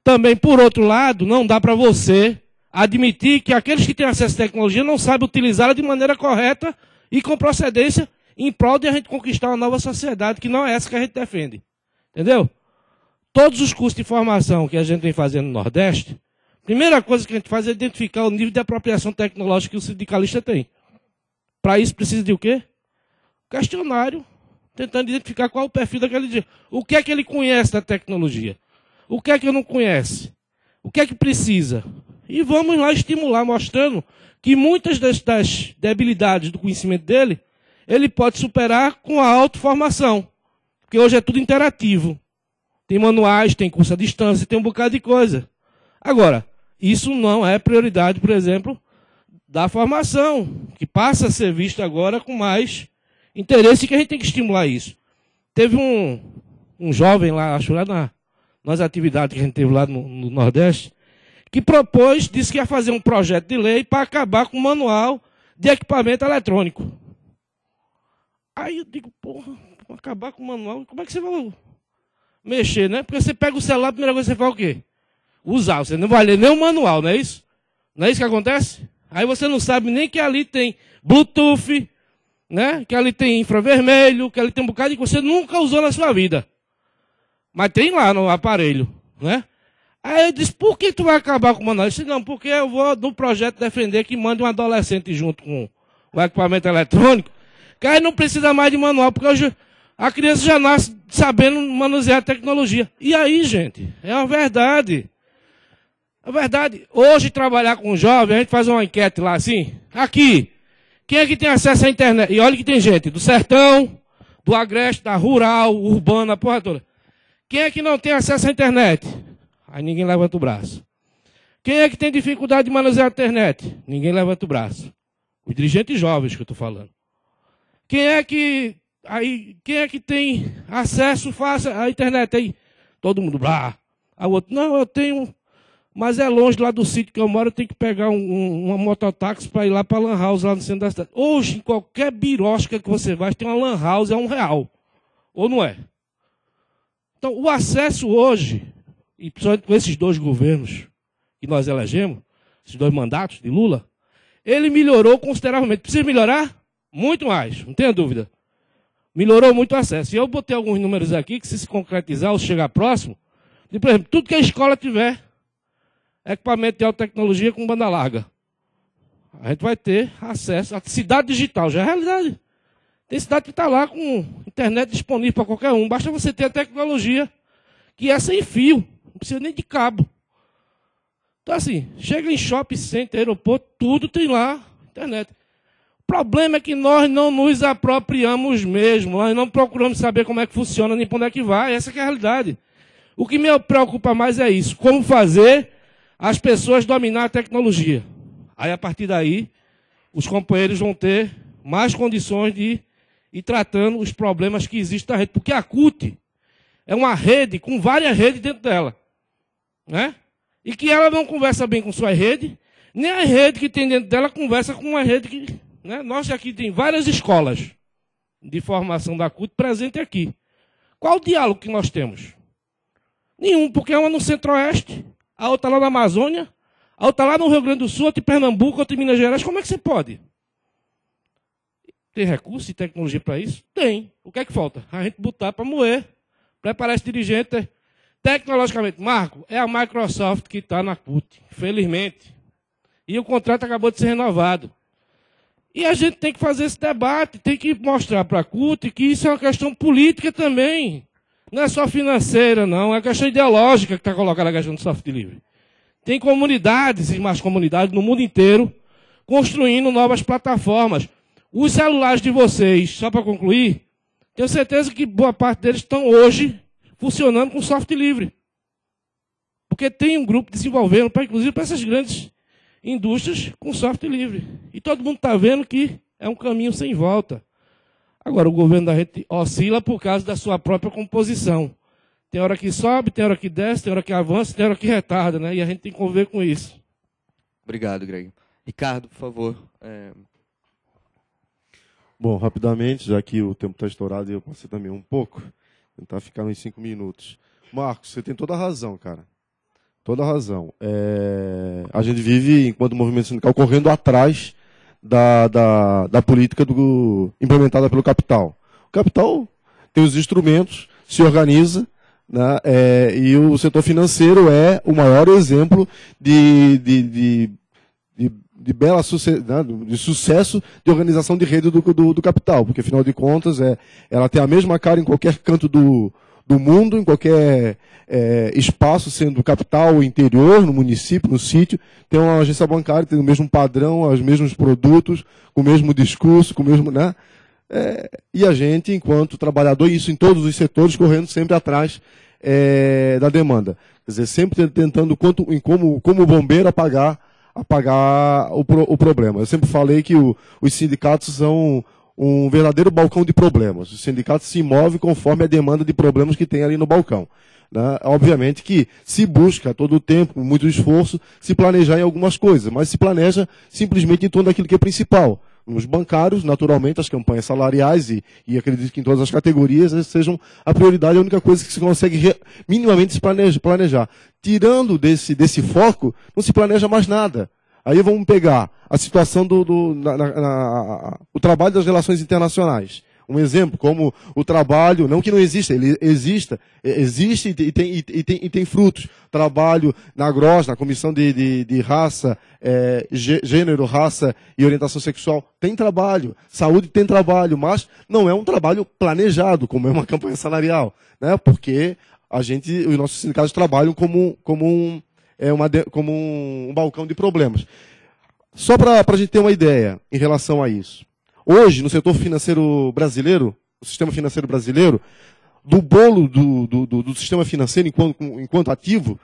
Também, por outro lado, não dá para você admitir que aqueles que têm acesso à tecnologia não sabem utilizá-la de maneira correta e com procedência em prol de a gente conquistar uma nova sociedade, que não é essa que a gente defende. Entendeu? Todos os cursos de formação que a gente vem fazendo no Nordeste, a primeira coisa que a gente faz é identificar o nível de apropriação tecnológica que o sindicalista tem. Para isso precisa de o quê? Questionário, tentando identificar qual é o perfil daquele dia. O que é que ele conhece da tecnologia? O que é que ele não conhece? O que é que precisa? E vamos lá estimular, mostrando que muitas das debilidades do conhecimento dele, ele pode superar com a autoformação. Porque hoje é tudo interativo. Tem manuais, tem curso à distância, tem um bocado de coisa. Agora, isso não é prioridade, por exemplo, da formação, que passa a ser vista agora com mais interesse, que a gente tem que estimular isso. Teve um jovem lá, acho lá nas atividades que a gente teve lá no Nordeste, que propôs, disse que ia fazer um projeto de lei para acabar com o manual de equipamento eletrônico. Aí eu digo, porra, acabar com o manual, como é que você vai mexer, né? Porque você pega o celular, a primeira coisa que você faz o quê? Usar, você não vai ler nem o manual, não é isso? Não é isso que acontece? Aí você não sabe nem que ali tem Bluetooth, né? Que ali tem infravermelho, que ali tem um bocado que você nunca usou na sua vida. Mas tem lá no aparelho, né? Aí eu disse, por que tu vai acabar com o manual? Eu disse, não, porque eu vou no projeto defender que mande um adolescente junto com o equipamento eletrônico, que aí não precisa mais de manual, porque hoje a criança já nasce sabendo manusear a tecnologia. E aí, gente, é uma verdade. É verdade. Hoje, trabalhar com jovem, a gente faz uma enquete lá assim, aqui, quem é que tem acesso à internet? E olha que tem gente do sertão, do agreste, da rural, urbana, porra toda. Quem é que não tem acesso à internet? Aí ninguém levanta o braço. Quem é que tem dificuldade de manusear a internet? Ninguém levanta o braço. Os dirigentes jovens que eu estou falando. Quem é que tem acesso fácil à internet? Aí todo mundo, blá. Aí o outro, não, eu tenho, mas é longe lá do sítio que eu moro, eu tenho que pegar uma mototáxi para ir lá para a Lan House, lá no centro da cidade. Hoje, em qualquer birosca que você vai, tem uma Lan House, é R$1. Ou não é? Então, o acesso hoje, e principalmente com esses dois governos que nós elegemos, esses dois mandatos de Lula, ele melhorou consideravelmente. Precisa melhorar? Muito mais, não tenha dúvida. Melhorou muito o acesso. E eu botei alguns números aqui que, se concretizar ou se chegar próximo, por exemplo, tudo que a escola tiver equipamento de alta tecnologia com banda larga, a gente vai ter acesso à cidade digital, já é realidade. Tem cidade que está lá com internet disponível para qualquer um. Basta você ter a tecnologia, que é sem fio, não precisa nem de cabo. Então, assim, chega em shopping center, aeroporto, tudo tem lá internet. O problema é que nós não nos apropriamos mesmo, nós não procuramos saber como é que funciona, nem para onde é que vai, essa que é a realidade. O que me preocupa mais é isso, como fazer as pessoas dominar a tecnologia. Aí, a partir daí, os companheiros vão ter mais condições de ir tratando os problemas que existem na rede. Porque a CUT é uma rede com várias redes dentro dela, né? E que ela não conversa bem com sua rede, nem a rede que tem dentro dela conversa com uma rede que... Né? Nós aqui tem várias escolas de formação da CUT presente aqui. Qual o diálogo que nós temos? Nenhum, porque é uma no Centro-Oeste, a outra lá na Amazônia, a outra lá no Rio Grande do Sul, outra em Pernambuco, outra em Minas Gerais. Como é que você pode? Tem recurso e tecnologia para isso? Tem. O que é que falta? A gente botar para moer, preparar esse dirigente tecnologicamente. Marco, é a Microsoft que está na CUT, infelizmente. E o contrato acabou de ser renovado. E a gente tem que fazer esse debate, tem que mostrar para a CUT que isso é uma questão política também. Não é só financeira, não. É uma questão ideológica que está colocada a questão do software livre. Tem comunidades e mais comunidades no mundo inteiro construindo novas plataformas. Os celulares de vocês, só para concluir, tenho certeza que boa parte deles estão hoje funcionando com software livre. Porque tem um grupo desenvolvendo, inclusive para essas grandes indústrias, com software livre. E todo mundo está vendo que é um caminho sem volta. Agora, o governo da gente oscila por causa da sua própria composição. Tem hora que sobe, tem hora que desce, tem hora que avança, tem hora que retarda, né? E a gente tem que conviver com isso. Obrigado, Greg. Ricardo, por favor. Bom, rapidamente, já que o tempo está estourado e eu passei também um pouco, tentar ficar nos 5 minutos. Marcos, você tem toda a razão, cara. Toda a razão. A gente vive, enquanto movimento sindical, correndo atrás da política implementada pelo capital. O capital tem os instrumentos, se organiza, né, e o setor financeiro é o maior exemplo de sucesso de organização de rede do capital, porque, afinal de contas, ela tem a mesma cara em qualquer canto do mundo, em qualquer espaço, sendo capital, interior, no município, no sítio, tem uma agência bancária, tem o mesmo padrão, os mesmos produtos, com o mesmo discurso, com o mesmo, né? E a gente, enquanto trabalhador, isso em todos os setores, correndo sempre atrás da demanda. Quer dizer, sempre tentando, como bombeiro, apagar o problema. Eu sempre falei que os sindicatos são um verdadeiro balcão de problemas. Os sindicatos se movem conforme a demanda de problemas que tem ali no balcão. Né? Obviamente que se busca todo o tempo, com muito esforço, se planejar em algumas coisas, mas se planeja simplesmente em torno daquilo que é principal. Nos bancários, naturalmente, as campanhas salariais e acredito que em todas as categorias sejam a prioridade, a única coisa que se consegue minimamente se planejar. Tirando desse foco, não se planeja mais nada. Aí vamos pegar a situação o trabalho das relações internacionais. Um exemplo, como o trabalho, não que não exista, ele existe e tem frutos. Trabalho na GROS, na Comissão de Raça, Gênero, Raça e Orientação Sexual, tem trabalho. Saúde tem trabalho, mas não é um trabalho planejado, como é uma campanha salarial, né? Porque os nossos sindicatos trabalham como um balcão de problemas. Só para a gente ter uma ideia em relação a isso. Hoje, no setor financeiro brasileiro, o sistema financeiro brasileiro, do bolo do sistema financeiro enquanto ativo,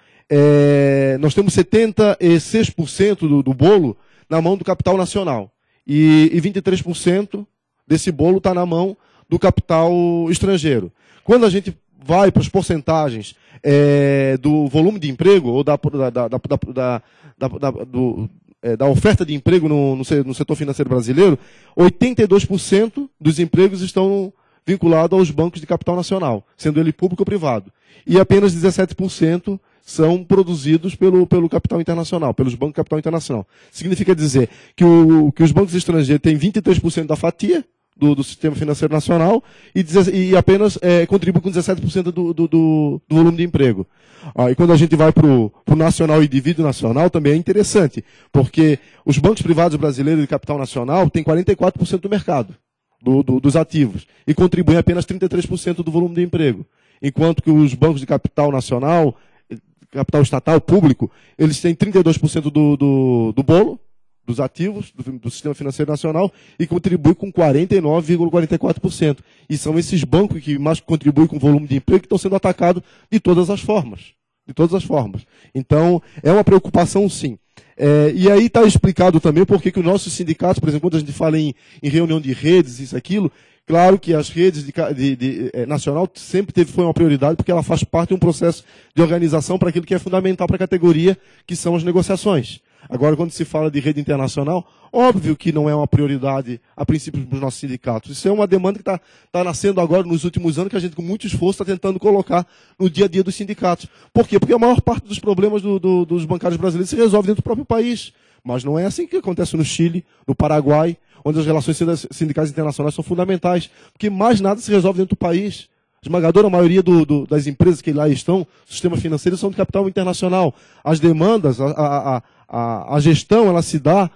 nós temos 76% do bolo na mão do capital nacional. E 23% desse bolo está na mão do capital estrangeiro. Quando a gente vai para as porcentagens do volume de emprego ou da oferta de emprego no setor financeiro brasileiro, 82% dos empregos estão vinculados aos bancos de capital nacional, sendo ele público ou privado. E apenas 17% são produzidos pelo capital internacional, pelos bancos de capital internacional. Significa dizer que os bancos estrangeiros têm 23% da fatia do sistema financeiro nacional e apenas contribui com 17% do volume de emprego. E quando a gente vai para o nacional e divide o nacional, também é interessante, porque os bancos privados brasileiros de capital nacional têm 44% do mercado, dos ativos, e contribuem apenas 33% do volume de emprego. Enquanto que os bancos de capital nacional, capital estatal, público, eles têm 32% do bolo, dos ativos do sistema financeiro nacional e contribui com 49,44%. E são esses bancos que mais contribuem com o volume de emprego que estão sendo atacados de todas as formas. De todas as formas. Então, é uma preocupação, sim. E aí está explicado também por que os nossos sindicatos, por exemplo, quando a gente fala em reunião de redes, isso, aquilo, claro que as redes nacional sempre foi uma prioridade, porque ela faz parte de um processo de organização para aquilo que é fundamental para a categoria, que são as negociações. Agora, quando se fala de rede internacional, óbvio que não é uma prioridade a princípio para os nossos sindicatos. Isso é uma demanda que está nascendo agora nos últimos anos, que a gente com muito esforço está tentando colocar no dia a dia dos sindicatos. Por quê? Porque a maior parte dos problemas dos bancários brasileiros se resolve dentro do próprio país. Mas não é assim que acontece no Chile, no Paraguai, onde as relações sindicais internacionais são fundamentais. Porque mais nada se resolve dentro do país. A esmagadora maioria das empresas que lá estão, sistemas financeiros, são de capital internacional. As demandas, a gestão, ela se dá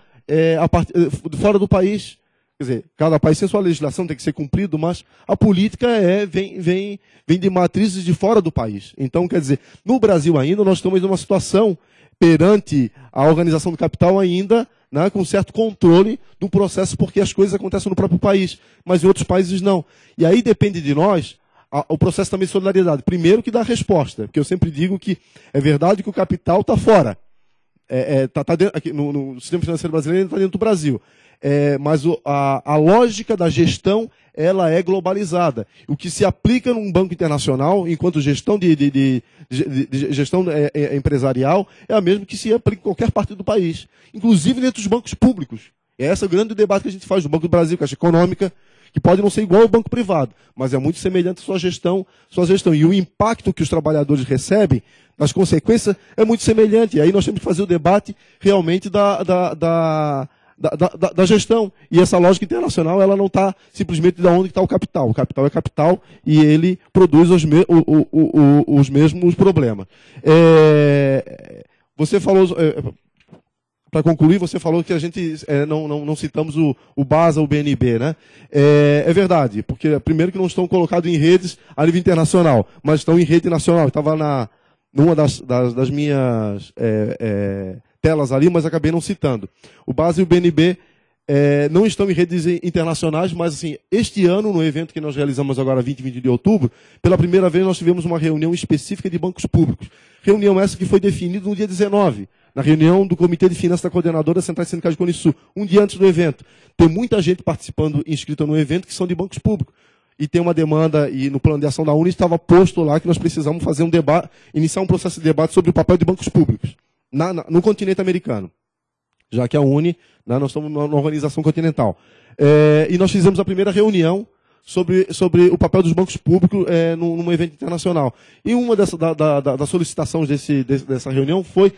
fora do país. Quer dizer, cada país tem sua legislação, tem que ser cumprido, mas a política vem de matrizes de fora do país. Então, quer dizer, no Brasil ainda, nós estamos numa situação perante a organização do capital ainda, né, com certo controle do processo, porque as coisas acontecem no próprio país, mas em outros países não. E aí depende de nós o processo também de solidariedade. Primeiro que dá a resposta, porque eu sempre digo que é verdade que o capital está fora. Tá dentro, aqui, no sistema financeiro brasileiro está dentro do Brasil. Mas a lógica da gestão ela é globalizada. O que se aplica num banco internacional, enquanto gestão gestão empresarial, é a mesma que se aplica em qualquer parte do país, inclusive dentro dos bancos públicos. Esse é o grande debate que a gente faz do Banco do Brasil, Caixa Econômica, que pode não ser igual ao banco privado, mas é muito semelhante à sua gestão. E o impacto que os trabalhadores recebem, as consequências, é muito semelhante. E aí nós temos que fazer o debate realmente da gestão. E essa lógica internacional, ela não está simplesmente de onde está o capital. O capital é capital e ele produz os mesmos problemas. Você falou, para concluir, você falou que a gente não citamos o BASA, o BNB, né? É verdade, porque primeiro que não estão colocados em redes a nível internacional, mas estão em rede nacional. Estava numa das minhas telas ali, mas acabei não citando. O BASA e o BNB não estão em redes internacionais, mas assim, este ano, no evento que nós realizamos agora, 20 e 20 de outubro, pela primeira vez nós tivemos uma reunião específica de bancos públicos. Reunião essa que foi definida no dia 19, na reunião do Comitê de Finanças da Coordenadora Centrais Sindicais de Cone Sul, um dia antes do evento. Tem muita gente participando, inscrita no evento, que são de bancos públicos. E tem uma demanda, e no plano de ação da UNE estava posto lá que nós precisamos fazer um debate, iniciar um processo de debate sobre o papel de bancos públicos no continente americano. Já que a UNE, nós estamos numa organização continental. E nós fizemos a primeira reunião sobre o papel dos bancos públicos num evento internacional. E uma das solicitações dessa reunião foi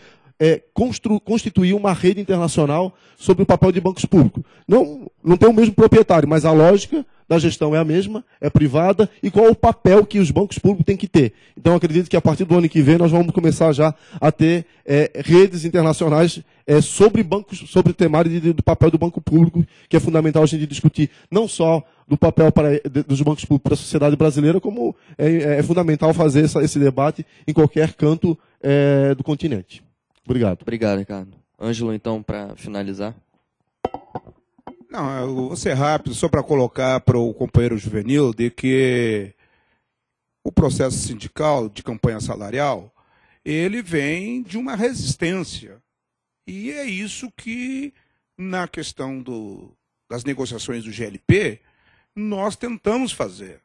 constituir uma rede internacional sobre o papel de bancos públicos. Não tem o mesmo proprietário, mas a lógica da gestão é a mesma, é privada, e qual é o papel que os bancos públicos têm que ter. Então, acredito que a partir do ano que vem nós vamos começar já a ter redes internacionais sobre bancos, sobre o temário do papel do banco público, que é fundamental a gente discutir, não só do papel dos bancos públicos para a sociedade brasileira, como é fundamental fazer esse debate em qualquer canto do continente. Obrigado. Obrigado, Ricardo. Ângelo, então, para finalizar. Não, eu vou ser rápido, só para colocar para o companheiro juvenil de que o processo sindical de campanha salarial, ele vem de uma resistência. E é isso que, na questão das negociações do GLP, nós tentamos fazer.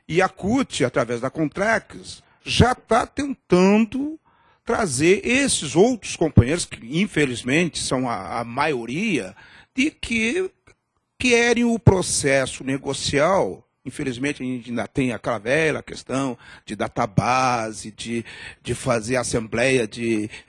E a CUT, através da Contrax, já está tentando trazer esses outros companheiros, que infelizmente são a maioria, de que querem o processo negocial. Infelizmente, a gente ainda tem aquela velha questão de database, de fazer assembleia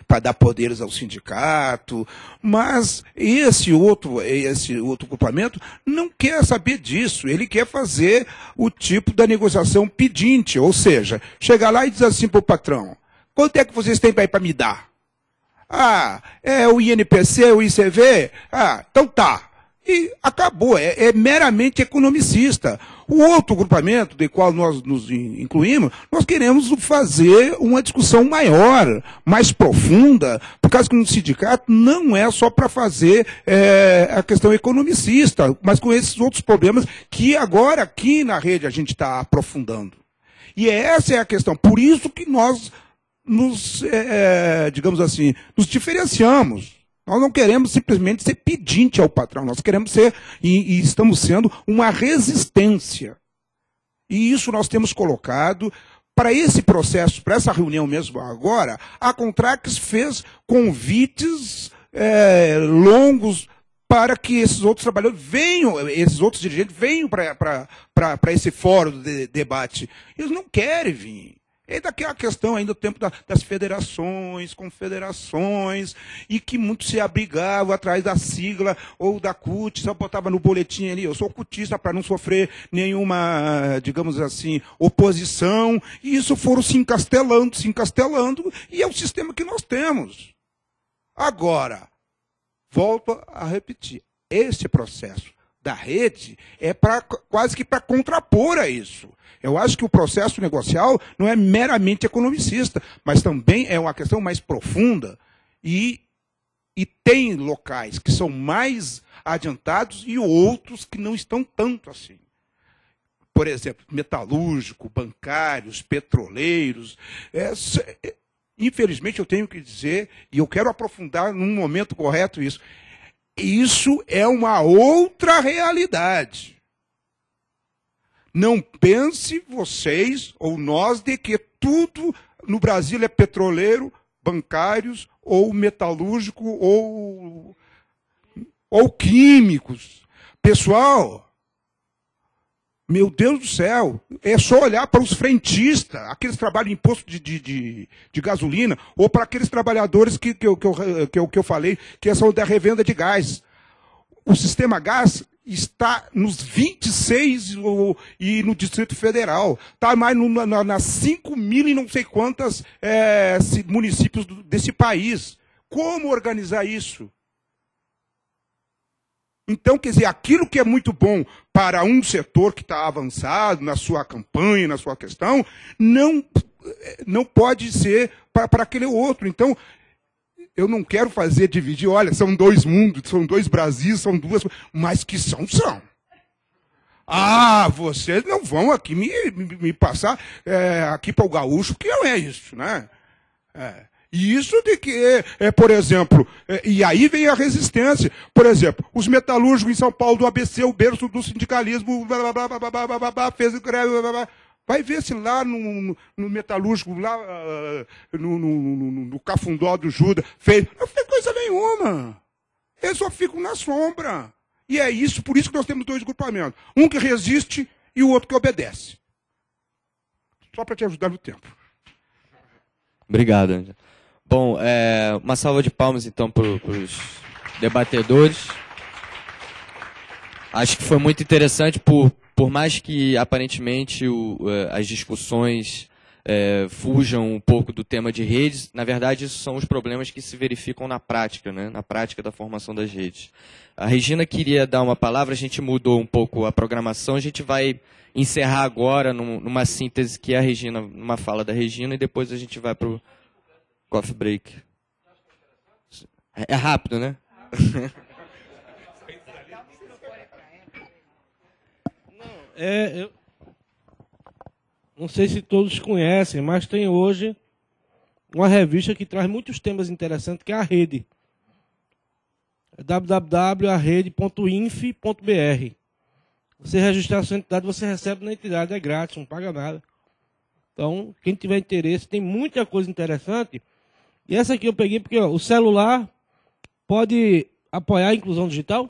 para dar poderes ao sindicato, mas esse outro grupamento não quer saber disso, ele quer fazer o tipo da negociação pedinte, ou seja, chegar lá e dizer assim para o patrão: quanto é que vocês têm para me dar? É o INPC, o ICV? Então tá. E acabou, é meramente economicista. O outro grupamento, do qual nós nos incluímos, nós queremos fazer uma discussão maior, mais profunda, por causa que um sindicato não é só para fazer a questão economicista, mas com esses outros problemas que agora aqui na rede a gente está aprofundando. E essa é a questão. Por isso que nós digamos assim, nos diferenciamos. Nós não queremos simplesmente ser pedinte ao patrão, nós queremos ser, e estamos sendo, uma resistência. E isso nós temos colocado para esse processo, para essa reunião mesmo agora. A Contrax fez convites longos para que esses outros trabalhadores venham, esses outros dirigentes venham para esse fórum de debate. Eles não querem vir. E daqui a questão ainda do tempo das federações, confederações, e que muito se abrigavam atrás da sigla ou da CUT, só botava no boletim ali, eu sou cutista para não sofrer nenhuma, digamos assim, oposição, e isso foram se encastelando, e é o sistema que nós temos. Agora, volto a repetir, esse processo da rede é quase que para contrapor a isso. Eu acho que o processo negocial não é meramente economicista, mas também é uma questão mais profunda e tem locais que são mais adiantados e outros que não estão tanto assim. Por exemplo, metalúrgico, bancários, petroleiros. Infelizmente, eu tenho que dizer, e eu quero aprofundar num momento correto isso, isso é uma outra realidade. Não pense vocês ou nós de que tudo no Brasil é petroleiro, bancários, ou metalúrgico, ou químicos. Pessoal, meu Deus do céu, é só olhar para os frentistas, aqueles que trabalham em posto de gasolina, ou para aqueles trabalhadores que eu falei, que são da revenda de gás. O sistema gás está nos 26 e no Distrito Federal. Está mais nas 5 mil e não sei quantos municípios desse país. Como organizar isso? Então, quer dizer, aquilo que é muito bom para um setor que está avançado na sua campanha, na sua questão, não pode ser para aquele outro. Então, eu não quero dividir, olha, são dois mundos, são dois Brasis, são duas, mas que são. Ah, vocês não vão aqui me passar aqui para o gaúcho, que não é isso, né? E isso de que, por exemplo, e aí vem a resistência. Por exemplo, os metalúrgicos em São Paulo, do ABC, o berço do sindicalismo, fez greve, vai ver se lá no metalúrgico, lá no Cafundó do Judas, não fez coisa nenhuma. Eles só ficam na sombra. E é isso, por isso que nós temos dois grupamentos. Um que resiste e o outro que obedece. Só para te ajudar no tempo. Obrigado, Ângelo. Bom, uma salva de palmas, então, para os debatedores. Acho que foi muito interessante, por mais que, aparentemente, as discussões fujam um pouco do tema de redes, na verdade, isso são os problemas que se verificam na prática, né? Na prática da formação das redes. A Regina queria dar uma palavra, a gente mudou um pouco a programação, a gente vai encerrar agora numa síntese que é a Regina, numa fala da Regina, e depois a gente vai para o coffee break. É rápido, né? Eu não sei se todos conhecem, mas tem hoje uma revista que traz muitos temas interessantes, que é a Rede. É www.arede.inf.br. Você registrar a sua entidade, você recebe na entidade, é grátis, não paga nada. Então, quem tiver interesse, tem muita coisa interessante. E essa aqui eu peguei porque o celular pode apoiar a inclusão digital?